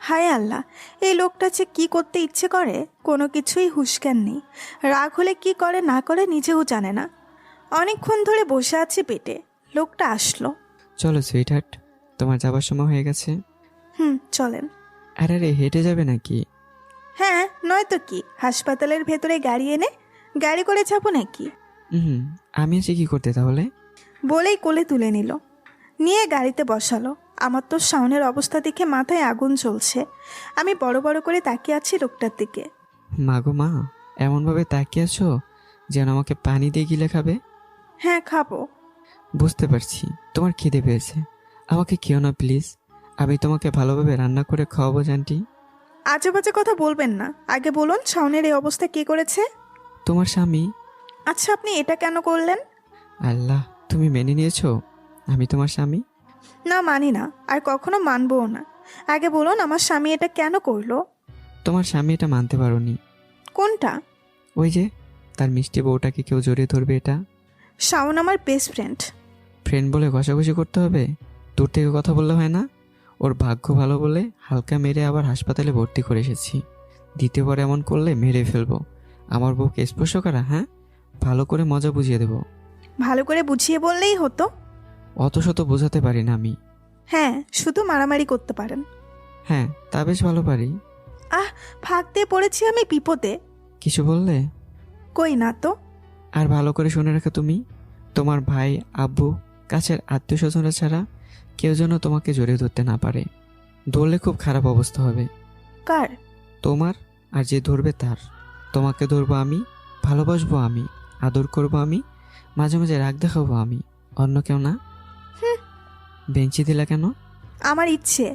হায় আল্লাহ, এই লোকটা যে কি করতে ইচ্ছে করে কোনো কিছুই হুঁশজ্ঞান নেই। রাগ হলে কি করে না করে নিজেও জানে না। অনেকক্ষণ ধরে বসে আছি পেটে, লোকটা আসলো। চলো সুইট হার্ট, তোমার যাবার সময় হয়ে গেছে। চলেন। আরে রে, হেঁটে যাবে নাকি? হ্যাঁ, নয়তো কি, হাসপাতালের ভেতরে গাড়ি এনে গাড়ি করে যাবো নাকি? হুম, আমি আছি কি করতে তাহলে? বলেই কোলে তুলে নিল, নিয়ে গাড়িতে বসালো। আমার তো শাওনের অবস্থা দেখে মাথায় আগুন জ্বলছে। আমি বড় বড় করে তাকিয়ে আছি লোকটার দিকে। মা গো মা, এমনভাবে তাকিয়ে আছো যেন আমাকে পানি দিয়ে গিলে খাবে। হ্যাঁ, খাবো। বুঝতে পারছি তোমার খিদে পেয়েছে, আমাকে খেও না প্লিজ। আমি তোমাকে ভালোভাবে রান্না করে খাওয়াবো জানটি। আজে বাজে কথা বলবেন না, আগে বলুন শাওনের এই অবস্থা কে করেছে? তোমার স্বামী। আচ্ছা, আপনি এটা কেন করলেন? আল্লাহ, তুমি মেনে নিয়েছো আমি তোমার স্বামী? না, মানি না, আর কখনো মানবও না। আগে বলুন আমার স্বামী এটা কেন করলো? তোমার স্বামী এটা মানতে পারোনি। কোনটা? ওই যে তার মিষ্টি বউটাকে কেউ জড়িয়ে ধরবে এটা। শাওন আমার বেস্ট ফ্রেন্ড। ফ্রেন্ড বলে ঘষাঘষি করতে হবে? দূর থেকে কথা বললে হয় না? ওর ভাগ্য ভালো বলে হালকা মেরে আবার হাসপাতালে ভর্তি করে এসেছি। দ্বিতীয়বার এমন করলে মেরে ফেলবো। আমার বউকে স্পর্শ করা, হ্যাঁ? ভালো করে মজা বুঝিয়ে দেবো। ভালো করে বুঝিয়ে বললেই হতো। অত শত বোঝাতে পারি না আমি। হ্যাঁ, শুধু মারামারি করতে পারেন। হ্যাঁ, তা বেশ ভালো পারি। ফাঁক দিয়ে পড়েছি আমি বিপদে। কিছু বললে? কই না তো। আর ভালো করে শুনে রাখো তুমি, তোমার ভাই, আব্বু, কাছের আত্মীয় স্বজনরা ছাড়া কেউ যেন তোমাকে জড়িয়ে ধরতে না পারে। ধরলে খুব খারাপ অবস্থা হবে। কার? তোমার, আর যে ধরবে তার। তোমাকে ধরবো আমি, ভালোবাসবো আমি, আদর করবো আমি, মাঝে মাঝে রাগ দেখাবো আমি, অন্য কেউ না। বেঞ্চি দিলা কেন? আমার ইচ্ছে।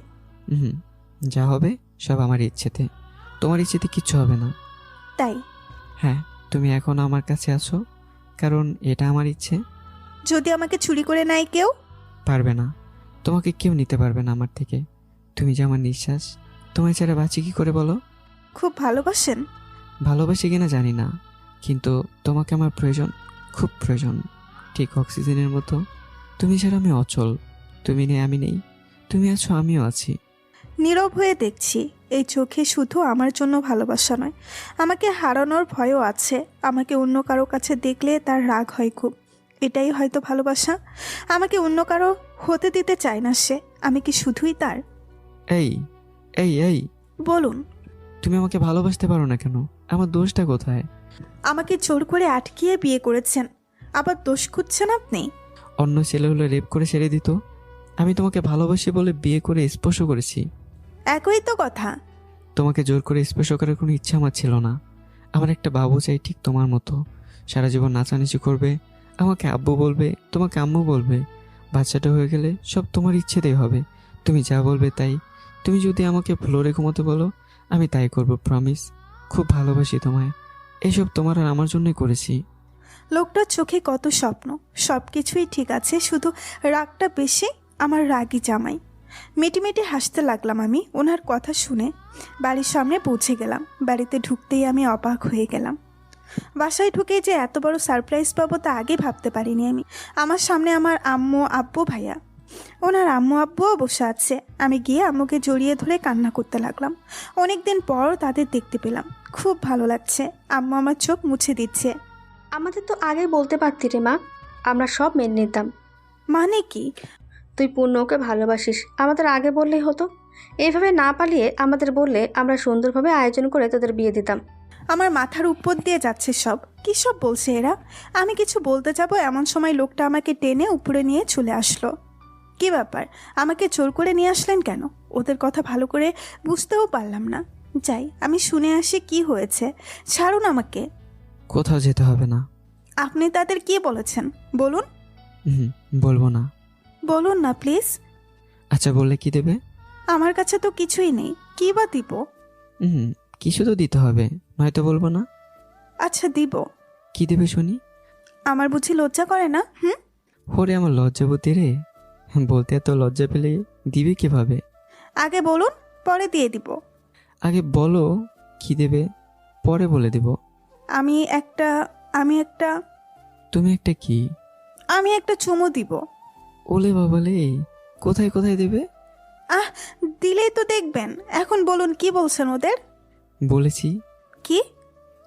যা হবে সব আমার ইচ্ছেতে, তোমার ইচ্ছেতে কিচ্ছু হবে না। তাই? হ্যাঁ, তুমি এখন আমার কাছে আছো কারণ এটা আমার ইচ্ছে। যদি আমাকে চুরি করে নেয় কেউ? পারবে না, তোমাকে কেউ নিতে পারবে না আমার থেকে। তুমি যে আমার নিঃশ্বাস, তোমায় ছাড়া বাঁচি কি করে বলো? খুব ভালোবাসেন? ভালোবাসি কিনা জানি না, কিন্তু তোমাকে আমার প্রয়োজন, খুব প্রয়োজন। ঠিক অক্সিজেনের মতো। তুমি ছাড়া আমি অচল। তুমি নেই আমি নেই, তুমি আছো আমিও আছি। নীরব হয়ে দেখছি, এই চোখে শুধু আমার জন্য ভালোবাসা নয়, আমাকে হারানোর ভয়ও আছে। আমাকে অন্য কারো কাছে দেখলে তার রাগ হয় খুব। এটাই হয়তো ভালোবাসা। আমাকে অন্য কারো হতে দিতে চায় না সে। আমি কি শুধুই তার? এই এই এই বলুন। তুমি আমাকে ভালোবাসতে পারো না কেন? আমার দোষটা কোথায়? আমাকে জোর করে আটকিয়ে বিয়ে করেছেন, আবার দোষ খুঁজছেন আপনি। অন্য ছেলে হলে রেপ করে ছেড়ে দিত, আমি তোমাকে ভালোবাসি বলে বিয়ে করে স্পর্শ করেছি। একই তো কথা। তোমাকে জোর করে স্পর্শ করার কোনো ইচ্ছা আমার ছিল না। আমার একটা বাবু চাই ঠিক তোমার মতো, সারা জীবন নাচানাচি করবে, আমাকে আব্বু বলবে, তোমাকে আম্মু বলবে। বাচ্চাটা হয়ে গেলে সব তোমার ইচ্ছেতেই হবে, তুমি যা বলবে তাই। তুমি যদি আমাকে ফ্লোরে ঘুমোতে বলো আমি তাই করব, প্রমিস। খুব ভালোবাসি তোমায়, এসব তোমার আর আমার জন্যই করেছি। লোকটার চোখে কত স্বপ্ন, সব কিছুই ঠিক আছে, শুধু রাগটা বেশি। আমার রাগী জামাই। মিটিমিটি হাসতে লাগলাম আমি ওনার কথা শুনে। বাড়ির সামনে পৌঁছে গেলাম। বাড়িতে ঢুকতেই আমি অবাক হয়ে গেলাম। বাসায় ঢুকেই যে এত বড় সারপ্রাইজ পাবো তা আগে ভাবতে পারিনি আমি। আমার সামনে আমার আম্মু, আব্বু, ভাইয়া। ওনার আম্মু আব্বুও বসে আছে। আমি গিয়ে আম্মুকে জড়িয়ে ধরে কান্না করতে লাগলাম। অনেক দিন পর তাদের দেখতে পেলাম, খুব ভালো লাগছে। আম্মু আমার চোখ মুছে দিচ্ছে। আমাদের তো আগে বলতে পারতি রে মা, আমরা সব মেনে নিতাম। মানে কি? তুই পূর্ণকে ভালোবাসিস, আমাদের আগে বললেই হতো। এইভাবে না পালিয়ে আমাদের বললে আমরা সুন্দরভাবে আয়োজন করে তোদের বিয়ে দিতাম। আমার মাথার উপর দিয়ে যাচ্ছে সব। কী সব বলছে এরা? আমি কিছু বলতে যাব এমন সময় লোকটা আমাকে টেনে উপরে নিয়ে চলে আসলো। কি ব্যাপার, আমাকে জোর করে নিয়ে আসলেন কেন? ওদের কথা ভালো করে বুঝতেও পারলাম না। যাই, আমি শুনে আসি কি হয়েছে। ছাড়ুন আমাকে। কোথাও যেতে হবে না। আপনি তাদের কি বলেছেন বলুন। বলবো না। বলুন না প্লিজ। আচ্ছা বললে কি দেবে? আমার কাছে তো কিছুই নেই, কি বা দিব? কিছু তো দিতে হবে, নয়তো বলবো না। আচ্ছা দিব। কি দেবে শুনি? আমার বুঝি লজ্জা করে না? ওরে আমার লজ্জাবতী রে, বলতে এত লজ্জা পেলে দিবে কিভাবে? আগে বলুন, পরে দিয়ে দিব। আগে বলো কি দেবে, পরে বলে দেব। আমি একটা তুমি একটা কি? আমি একটা চুমু দিব। ওলে বাবালে, কোথায় কোথায় দেবে? দিলেই তো দেখবেন। এখন বলুন কি বলছেন ওদের? বলেছি কি?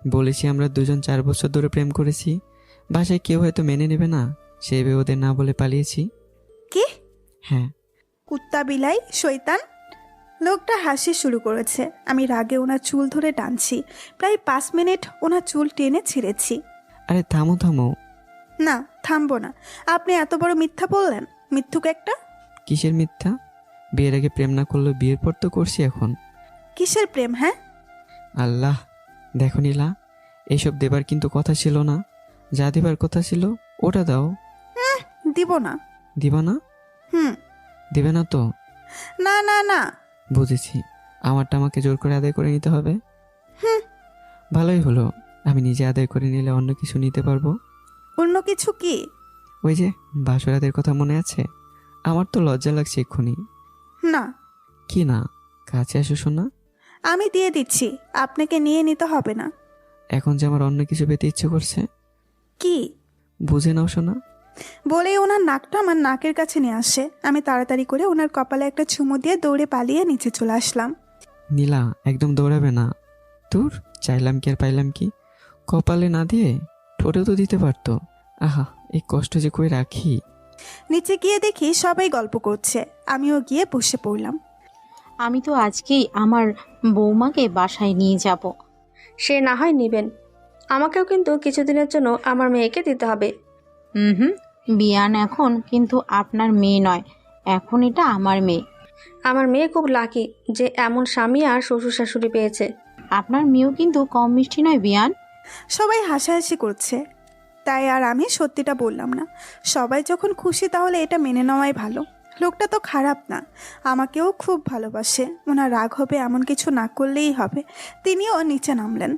বলেছি আমরা দুজন 4 বছর ধরে প্রেম করেছি, বাসায় কেউ হয়তো মেনে নেবে না, সেবে ওদের না বলে পালিয়েছি। কি? হ্যাঁ। কুত্তা বিলাই শয়তান। লোকটা হাসি শুরু করেছে। আমি রাগে ওনার চুল ধরে টানছি। প্রায় 5 মিনিট ওনার চুল টেনে ছিঁড়েছি। আরে থামো থামো। না, থামবো না। আপনি এত বড় মিথ্যা বললেন, মিথ্যুক একটা। কিসের মিথ্যা? বিয়ের আগে প্রেম না করলেও বিয়ের পর তো করছি এখন। কিসের প্রেম? হ্যাঁ, আল্লাহ, দেখো নীলা, এইসব দেবার কিন্তু কথা ছিল না। যা দেবার কথা ছিল ওটা দাও। দিব না। দিবা না? দেবে না তো? না না না। বুঝেছি, আমারটা আমাকে জোর করে আদায় করে নিতে হবে। ভালোই হলো, আমি নিজে আদায় করে নিলে অন্য কিছু নিতে পারবো। অন্য কিছু কি? ওই যে বাসরাতের কথা মনে আছে? আমার তো লজ্জা লাগছে এক্ষুনি। না। কি না? কাছে আসো শোনা। আমি দিয়ে দিচ্ছি, আপনাকে নিয়ে নিতে হবে না। এখন যে আমার অন্য কিছু পেতে ইচ্ছে করছে। কি? বুঝে নাও শোনা। বলেই ওনার নাকটা আমার নাকের কাছে নিয়ে আসে। আমি তাড়াতাড়ি করে ওনার কপালে একটা চুমু দিয়ে দৌড়ে পালিয়ে নিচে চলে আসলাম। নীলা, একদম দৌড়াবে না। তোর চাইলাম কি আর পাইলাম কি? কপালে না দিয়ে ঠোঁটেও তো দিতে পারতো। আহা, এই কষ্ট যে কই রাখি। নিচে গিয়ে দেখি সবাই গল্প করছে। আমিও গিয়ে বসে পড়লাম। আমি তো আজকেই আমার বৌমাকে বাসায় নিয়ে যাব। সে না হয় নেবেন, আমাকেও কিন্তু কিছুদিনের জন্য আমার মেয়েকে দিতে হবে। বিয়ান এখন কিন্তু আপনার মেয়ে নয়, এখন এটা আমার মেয়ে। আমার মেয়ে খুব লাকি যে এমন স্বামী আর শ্বশুর শাশুড়ি পেয়েছে। আপনার মেয়েও কিন্তু কম মিষ্টি নয় বিয়ান। সবাই হাসাহাসি করছে, তাই আর আমি সত্যিটা বললাম না। সবাই যখন খুশি তাহলে এটা মেনে নেওয়াই ভালো। লোকটা তো খারাপ না, আমাকেও খুব ভালোবাসে। ওনার রাগ হবে এমন কিছু না করলেই হবে। তিনিও নিচে নামলেন।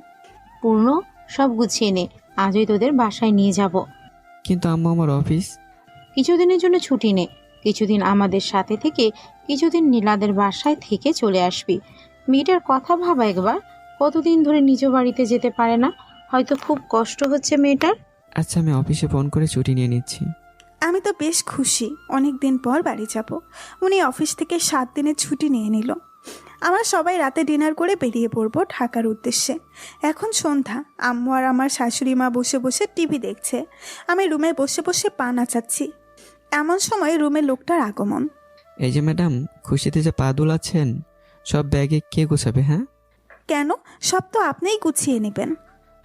পূর্ণ, সব গুছিয়ে নে, আজই তোদের বাসায় নিয়ে যাব। কিন্তু আম্মু, আমার অফিস। কিছুদিনের জন্য ছুটি নে, কিছুদিন আমাদের সাথে থেকে কিছুদিন নীলাদের বাসায় থেকে চলে আসবি। মেয়েটার কথা ভাবা একবার, কতদিন ধরে নিজ বাড়িতে যেতে পারে না, হয়তো খুব কষ্ট হচ্ছে মেয়েটার। আচ্ছা, আমি অফিসে ফোন করে ছুটি নিয়ে নিচ্ছি। আমি তো বেশ খুশি, অনেক দিন পর বাড়ি যাব। উনি অফিস থেকে 7 দিনের ছুটি নিয়ে নিল। আমরা সবাই রাতে ডিনার করে বেরিয়ে পড়বো ঢাকার উদ্দেশ্যে। এখন সন্ধ্যা। আম্মু আর আমার শাশুড়ি মা বসে বসে টিভি দেখছে। আমি রুমে বসে বসে পা নাচাচ্ছি। এমন সময় রুমে লোকটার আগমন। এই যে ম্যাডাম, খুশিতে যে পা দুলাচ্ছেন, সব ব্যাগে কে গোছাবে? হ্যাঁ, কেন? সব তো আপনিই গুছিয়ে নেবেন।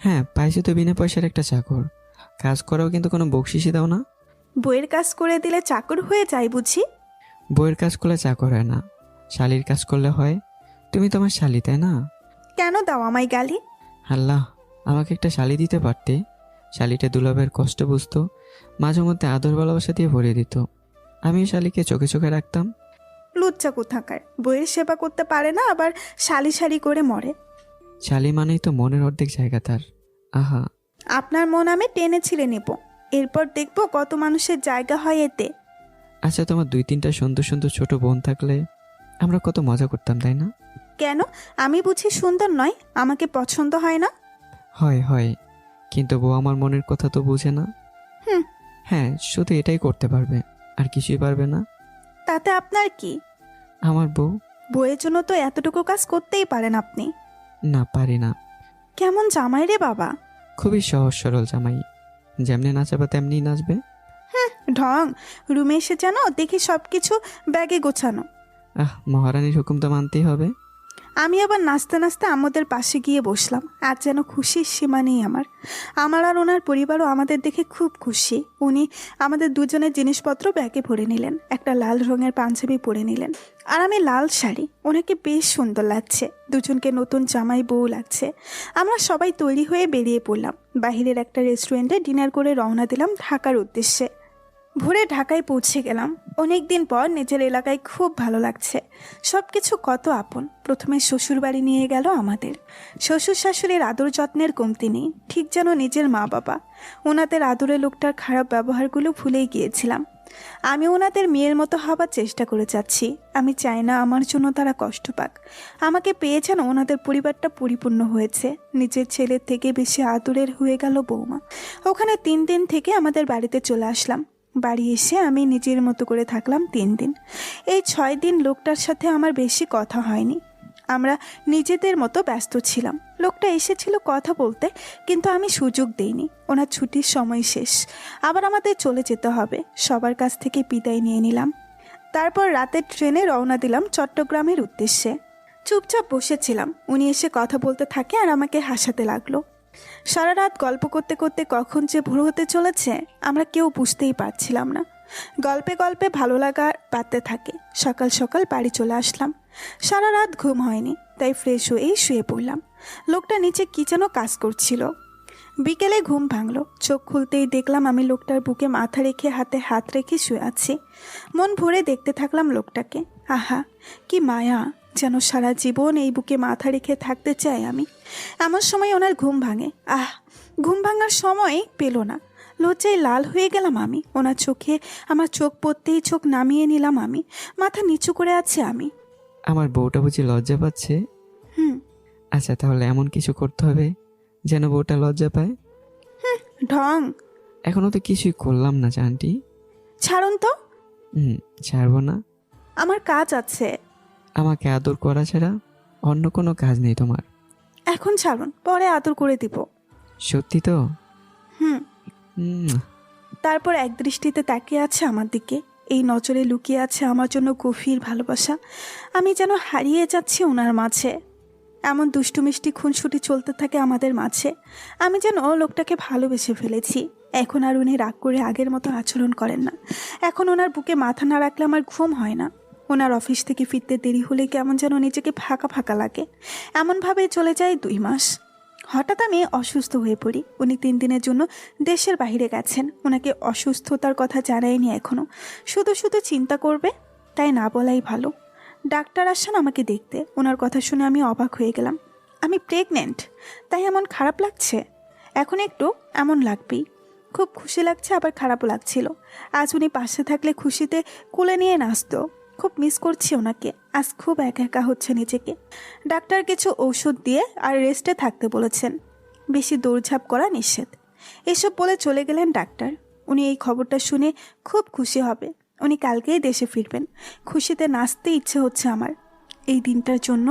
হ্যাঁ, পাইছি তো বিনা পয়সার একটা চাকর। কাজ করাও কিন্তু কোনো বকশিসই দাও না। বইয়ের কাজ করে দিলে চাকর হয়ে যায় বুঝি? বইয়ের কাজ করলে চাকর হয় না, শালির কাজ করলে হয়। তুমি তোমার শালি, তাই না? কেন দাও আমায় গালি? আল্লাহ, আমাকে একটা শালি দিতে পারতে। শালিটা দুলাভের কষ্ট বুঝতো, মাঝে মধ্যে আদর ভালোবাসা দিয়ে ভরিয়ে দিত। আমি শালিকে চোখে চোখে রাখতাম। লুচ্চা কোথাকার, বইয়ের সেবা করতে পারে না, আবার শালি শালি করে মরে। শালি মানেই তো মনের অর্ধেক জায়গা তার। আহা, আপনার মন আমি টেনে ছিঁড়ে নেব, এরপর দেখব কত মানুষের জায়গা হয় এতে। আচ্ছা, তোমার 2-3টা সুন্দর সুন্দর ছোট বোন থাকলে আমরা কত মজা করতাম, তাই না? কেন? আমি বুঝি সুন্দর নয়? আমাকে পছন্দ হয় না? হয় হয়, কিন্তু বউ আমার মনের কথা তো বুঝে না। হুম। হ্যাঁ, শুধু এটাই করতে পারবে, আর কিছুই পারবে না। তাতে আপনার কি? আমার বউ। বইয়ের জন্য তো এতটুকু কাজ করতেই পারেন আপনি। না, পারি না। কেমন জামাই রে বাবা! খুবই সহজ সরল জামাই, যেমনি নাচাবা তেমনি নাচবে। ঢং। রুমে এসে যেন দেখি সবকিছু ব্যাগে গোছানো। মহারানীর হুকুম তো মানতেই হবে। আমি আবার নাচতে নাচতে আমাদের পাশে গিয়ে বসলাম। আজ যেন খুশির সীমা নেই আমার আর ওনার পরিবারও আমাদের দেখে খুব খুশি। উনি আমাদের দুজনের জিনিসপত্র ব্যাগে ভরে নিলেন, একটা লাল রঙের পাঞ্জাবি পরে নিলেন, আর আমি লাল শাড়ি। ওনাকে বেশ সুন্দর লাগছে, দুজনকে নতুন জামাই বউ লাগছে। আমরা সবাই তৈরি হয়ে বেরিয়ে পড়লাম। বাহিরের একটা রেস্টুরেন্টে ডিনার করে রওনা দিলাম ঢাকার উদ্দেশ্যে। ভোরে ঢাকায় পৌঁছে গেলাম। অনেক দিন পর নিজের এলাকায় খুব ভালো লাগছে। সব কিছু কত আপন। প্রথমে শ্বশুর বাড়ি নিয়ে গেল আমাদের। শ্বশুর শাশুড়ির আদর যত্নের কমতি নেই, ঠিক যেন নিজের মা বাবা। ওনাদের আদরের লোকটার খারাপ ব্যবহারগুলো ভুলেই গিয়েছিলাম। আমি ওনাদের মেয়ের মতো হবার চেষ্টা করে যাচ্ছি। আমি চাই না আমার জন্য তারা কষ্ট পাক। আমাকে পেয়ে যেন ওনাদের পরিবারটা পরিপূর্ণ হয়েছে। নিজের ছেলের থেকে বেশি আদরের হয়ে গেল বৌমা। ওখানে 3 দিন থেকে আমাদের বাড়িতে চলে আসলাম। বাড়ি এসে আমি নিজের মতো করে থাকলাম 3 দিন। এই 6 দিন লোকটার সাথে আমার বেশি কথা হয়নি। আমরা নিজেদের মতো ব্যস্ত ছিলাম। লোকটা এসেছিল কথা বলতে, কিন্তু আমি সুযোগ দেইনি। ওনার ছুটির সময় শেষ, আবার আমাদের চলে যেতে হবে। সবার কাছ থেকে বিদায় নিয়ে নিলাম। তারপর রাতের ট্রেনে রওনা দিলাম চট্টগ্রামের উদ্দেশ্যে। চুপচাপ বসেছিলাম, উনি এসে কথা বলতে থাকে আর আমাকে হাসাতে লাগলো। সারা রাত গল্প করতে করতে কখন যে ভোর হতে চলেছে আমরা কেউ বুঝতেই পারছিলাম না। গল্পে গল্পে ভালো লাগা বাড়তে থাকে। সকাল সকাল বাড়ি চলে আসলাম। সারা রাত ঘুম হয়নি, তাই ফ্রেশ হয়েই শুয়ে পড়লাম। লোকটা নিচে কি যেন কাজ করছিল। বিকেলে ঘুম ভাঙলো। চোখ খুলতেই দেখলাম আমি লোকটার বুকে মাথা রেখে হাতে হাত রেখে শুয়ে আছি। মন ভরে দেখতে থাকলাম লোকটাকে। আহা, কি মায়া! যেন সারা জীবন এই বুকে মাথা রেখে থাকতে চাই আমি। এমন সময় ওনার ঘুম ভাঙে। ঘুম ভাঙার সময় পেল না। লজ্জায় লাল হয়ে গেলাম আমি। ওনার চোখে আমার চোখ পড়তেই চোখ নামিয়ে নিলাম আমি। মাথা নিচু করে আছি আমি। আমার বউটা বুঝি লজ্জা পাচ্ছে? হুম। আচ্ছা, তাহলে এমন কিছু করতে হবে যেন বউটা লজ্জা পায়। ঢং। এখনো তো কিছুই করলাম না আন্টি। ছাড়ুন তো। ছাড়বো না। আমার কাজ আছে। আমাকে আদর করা ছাড়া অন্য কোনো কাজ নেই তোমার। এখন ছাড়ুন, পরে আদর করে দিব। সত্যি তো? হুম। উম, তারপর এক দৃষ্টিতে তাকিয়ে আছে আমার দিকে। এই নজরে লুকিয়ে আছে আমার জন্য গভীর ভালোবাসা। আমি যেন হারিয়ে যাচ্ছি ওনার মাঝে। এমন দুষ্টু মিষ্টি খুনসুটি চলতে থাকে আমাদের মাঝে। আমি যেন লোকটাকে ভালোবেসে ফেলেছি। এখন আর উনি রাগ করে আগের মতো আচরণ করেন না। এখন ওনার বুকে মাথা না রাখলে আমার ঘুম হয় না। ওনার অফিস থেকে ফিরতে দেরি হলে কেমন যেন নিজেকে ফাঁকা ফাঁকা লাগে। এমনভাবেই চলে যায় 2 মাস। হঠাৎ আমি অসুস্থ হয়ে পড়ি। উনি 3 দিনের জন্য দেশের বাইরে গেছেন। ওনাকে অসুস্থতার কথা জানায়নি এখনও। শুধু শুধু চিন্তা করবে, তাই না বলাই ভালো। ডাক্তার আসেন আমাকে দেখতে। ওনার কথা শুনে আমি অবাক হয়ে গেলাম। আমি প্রেগনেন্ট, তাই এমন খারাপ লাগছে? এখন একটু এমন লাগবেই। খুব খুশি লাগছে, আবার খারাপও লাগছিল। আজ উনি পাশে থাকলে খুশিতে কোলে নিয়ে নাচতো। খুব মিস করছি ওনাকে। আজ খুব একা একা হচ্ছে নিজেকে। ডাক্তার কিছু ঔষধ দিয়ে আর রেস্টে থাকতে বলেছেন। বেশি দৌড়ঝাঁপ করা নিষেধ। এসব বলে চলে গেলেন ডাক্তার। উনি এই খবরটা শুনে খুব খুশি হবে। উনি কালকেই দেশে ফিরবেন। খুশিতে নাচতে ইচ্ছে হচ্ছে আমার। এই দিনটার জন্য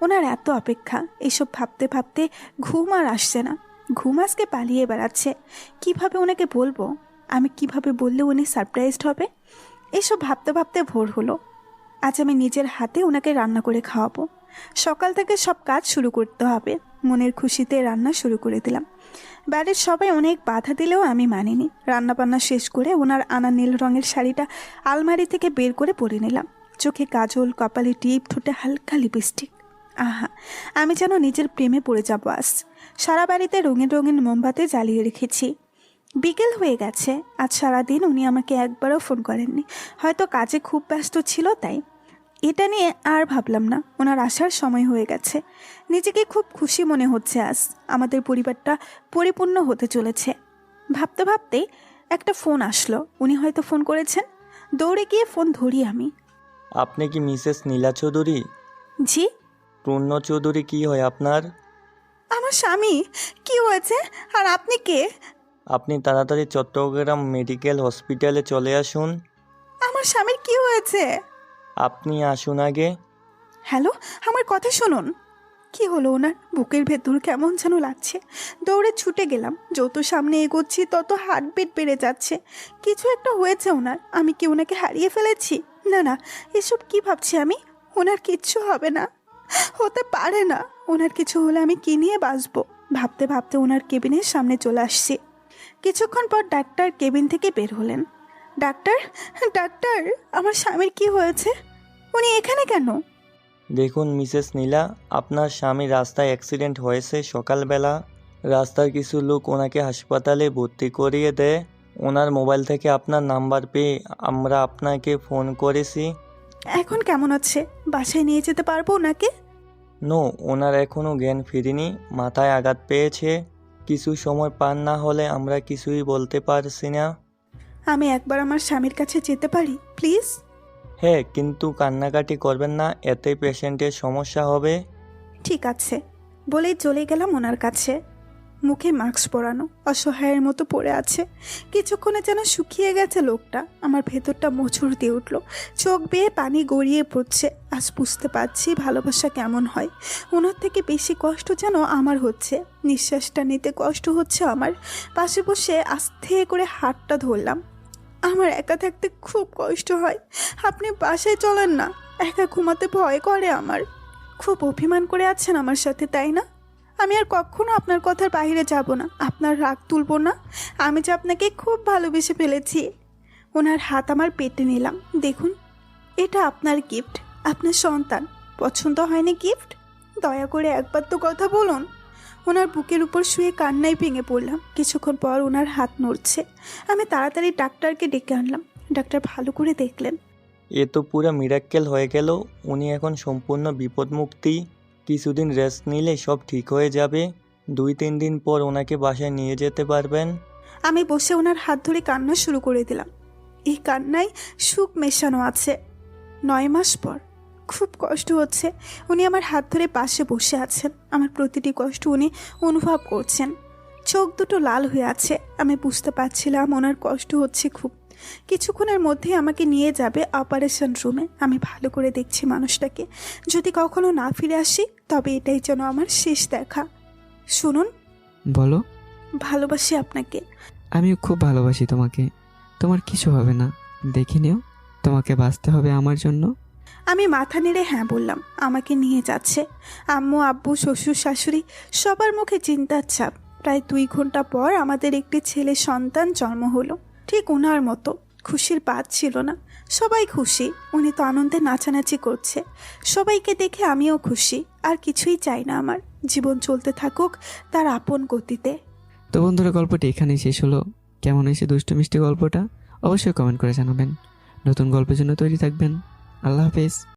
ওনার এত অপেক্ষা। এসব ভাবতে ভাবতে ঘুম আর আসছে না। ঘুম আজকে পালিয়ে বেড়াচ্ছে। কিভাবে ওনাকে বলবো? আমি কিভাবে বললে উনি সারপ্রাইজড হবে? এসব ভাবতে ভাবতে ভোর হলো। আজ আমি নিজের হাতে ওনাকে রান্না করে খাওয়াবো। সকাল থেকে সব কাজ শুরু করতে হবে। মনের খুশিতে রান্না শুরু করে দিলাম। বাড়ির সবাই অনেক বাধা দিলেও আমি মানিনি। রান্নাবান্না শেষ করে ওনার আনা নীল রঙের শাড়িটা আলমারি থেকে বের করে পরে নিলাম। চোখে কাজল, কপালে টিপ, ঠোঁটে হালকা লিপস্টিক। আহা, আমি যেন নিজের প্রেমে পড়ে যাবো আজ। সারা বাড়িতে রঙিন রঙিন মোমবাতি জ্বালিয়ে রেখেছি। বিকেল হয়ে গেছে। আজ সারাদিন উনি আমাকে একবারও ফোন করেননি, হয়তো কাজে খুব ব্যস্ত ছিল তাই। এটা নিয়ে আর ভাবলাম না, ওনার আসার সময় হয়ে গেছে। নিজেকে খুব খুশি মনে হচ্ছে আজ। আমাদের পরিবারটা পরিপূর্ণ হতে চলেছে। ভাবতে ভাবতে একটা ফোন আসলো। উনি হয়তো ফোন করেছেন। দৌড়ে গিয়ে ফোন ধরি আমি। আপনি কি মিসেস নীলা চৌধুরী? জি, পূর্ণ চৌধুরী কি হয় আপনার? আমার স্বামী। কি হয়েছে? আর আপনি কে? আপনি তাড়াতাড়ি চট্টগ্রাম মেডিকেল হসপিটালে চলে আসুন। আমার স্বামীর কি হয়েছে? আপনি আসুন আগে। হ্যালো, আমার কথা শুনুন। কি হলো ওনার? বুকের ভেতর কেমন যেন লাগছে। দৌড়ে ছুটে গেলাম। যত সামনে এগোচ্ছি তত হার্টবিট বেড়ে যাচ্ছে। কিছু একটা হয়েছে ওনার। আমি কি ওনাকে হারিয়ে ফেলেছি? না না, এসব কি ভাবছি আমি? ওনার কিচ্ছু হবে না, হতে পারে না। ওনার কিছু হলে আমি কি নিয়ে বাঁচবো? ভাবতে ভাবতে ওনার কেবিনের সামনে চলে আসছি। কিছুক্ষণ পর ডাক্তার কেবিন থেকে বের হলেন। ডাক্তার, ডাক্তার, আমার স্বামীর কি হয়েছে? উনি এখানে কেন? দেখুন মিসেস নীলা, আপনার স্বামী রাস্তায় অ্যাক্সিডেন্ট হয়েছে সকালবেলা। রাস্তার কিছু লোক ওনাকে হাসপাতালে ভর্তি করিয়ে দেয়। ওনার মোবাইল থেকে আপনার নাম্বার পেয়ে আমরা আপনাকে ফোন করেছি। এখন কেমন আছে? বাসায় নিয়ে যেতে পারবো ওনাকে? নো, ওনার এখনও জ্ঞান ফিরেনি, মাথায় আঘাত পেয়েছে। কিছু সময় পার না হলে আমরা কিছুই বলতে পারছি না। আমি একবার আমার স্বামীর কাছে যেতে পারি প্লিজ? হ্যাঁ, কিন্তু কান্নাকাটি করবেন না, এতে পেশেন্টের সমস্যা হবে। ঠিক আছে বলেই চলে গেলাম ওনার কাছে। মুখে মাস্ক পরানো, অসহায়ের মতো পড়ে আছে। কিছুক্ষণে যেন শুকিয়ে গেছে লোকটা। আমার ভেতরটা মোচড় দিয়ে উঠল। চোখ বেয়ে পানি গড়িয়ে পড়ছে। আজ বুঝতে পারছি ভালোবাসা কেমন হয়। ওনার থেকে বেশি কষ্ট যেন আমার হচ্ছে। নিঃশ্বাসটা নিতে কষ্ট হচ্ছে আমার। পাশে বসে আস্তে করে হাতটা ধরলাম। আমার একা থাকতে খুব কষ্ট হয়। আপনি বাসায় চলেন না, একা ঘুমাতে ভয় করে আমার। খুব অভিমান করে আছেন আমার সাথে, তাই না? আমি আর কখনো আপনার কথার বাইরে যাব না, আপনার রাগ তুলবো না। আমি যে আপনাকে খুব ভালোবেসে ফেলেছি। ওনার হাত আমার পেটে নিলাম। দেখুন, এটা আপনার গিফট, আপনার সন্তান। পছন্দ হয়নি গিফট? দয়া করে একবার তো কথা বলুন। ওনার বুকের উপর শুয়ে কান্নায় ভেঙে পড়লাম। কিছুক্ষণ পর ওনার হাত নড়ছে। আমি তাড়াতাড়ি ডাক্তারকে ডেকে আনলাম। ডাক্তার ভালো করে দেখলেন। এ তো পুরো মিরাক্কেল হয়ে গেল। উনি এখন সম্পূর্ণ বিপদমুক্তি। কিছুদিন রেস্ট নিলে সব ঠিক হয়ে যাবে। 2-3 দিন পর ওনাকে বাসায় নিয়ে যেতে পারবেন। আমি বসে ওনার হাত ধরে কান্না শুরু করে দিলাম। এই কান্নায় সুখ মেশানো আছে। 9 মাস পর খুব কষ্ট হচ্ছে। উনি আমার হাত ধরে পাশে বসে আছেন। আমার প্রতিটি কষ্ট উনি অনুভব করছেন। চোখ দুটো লাল হয়ে আছে। আমি বুঝতে পারছিলাম ওনার কষ্ট হচ্ছে খুব। কিছুক্ষণের মধ্যে আমাকে নিয়ে যাবে অপারেশন রুমে। আমি ভালো করে দেখছি মানুষটাকে। যদি কখনো না ফিরে আসি তবে এটাই যেন আমার শেষ দেখা। শুনুন, বলো। ভালোবাসি আপনাকে। আমিও খুব ভালোবাসি তোমাকে। তোমার কিছু হবে না, দেখে নিও। তোমাকে বাঁচতে হবে আমার জন্য। আমি মাথা নেড়ে হ্যাঁ বললাম। আমাকে নিয়ে যাচ্ছে। আম্মু, আব্বু, শ্বশুর, শাশুড়ি সবার মুখে চিন্তার ছাপ। প্রায় 2 ঘন্টা পর আমাদের একটি ছেলে সন্তান জন্ম হলো। ঠিক ওনার মতো। খুশির বাদ ছিল না। সবাই খুশি। উনি তো আনন্দে নাচানাচি করছে। সবাইকে দেখে আমিও খুশি। আর কিছুই চাই না আমার। জীবন চলতে থাকুক তার আপন গতিতে। তো বন্ধুরা, গল্পটি এখানেই শেষ হলো। কেমন হয়েছে দুষ্টু মিষ্টি গল্পটা? অবশ্যই কমেন্ট করে জানাবেন। নতুন গল্পের জন্য তৈরি থাকবেন। আল্লাহ হাফেজ।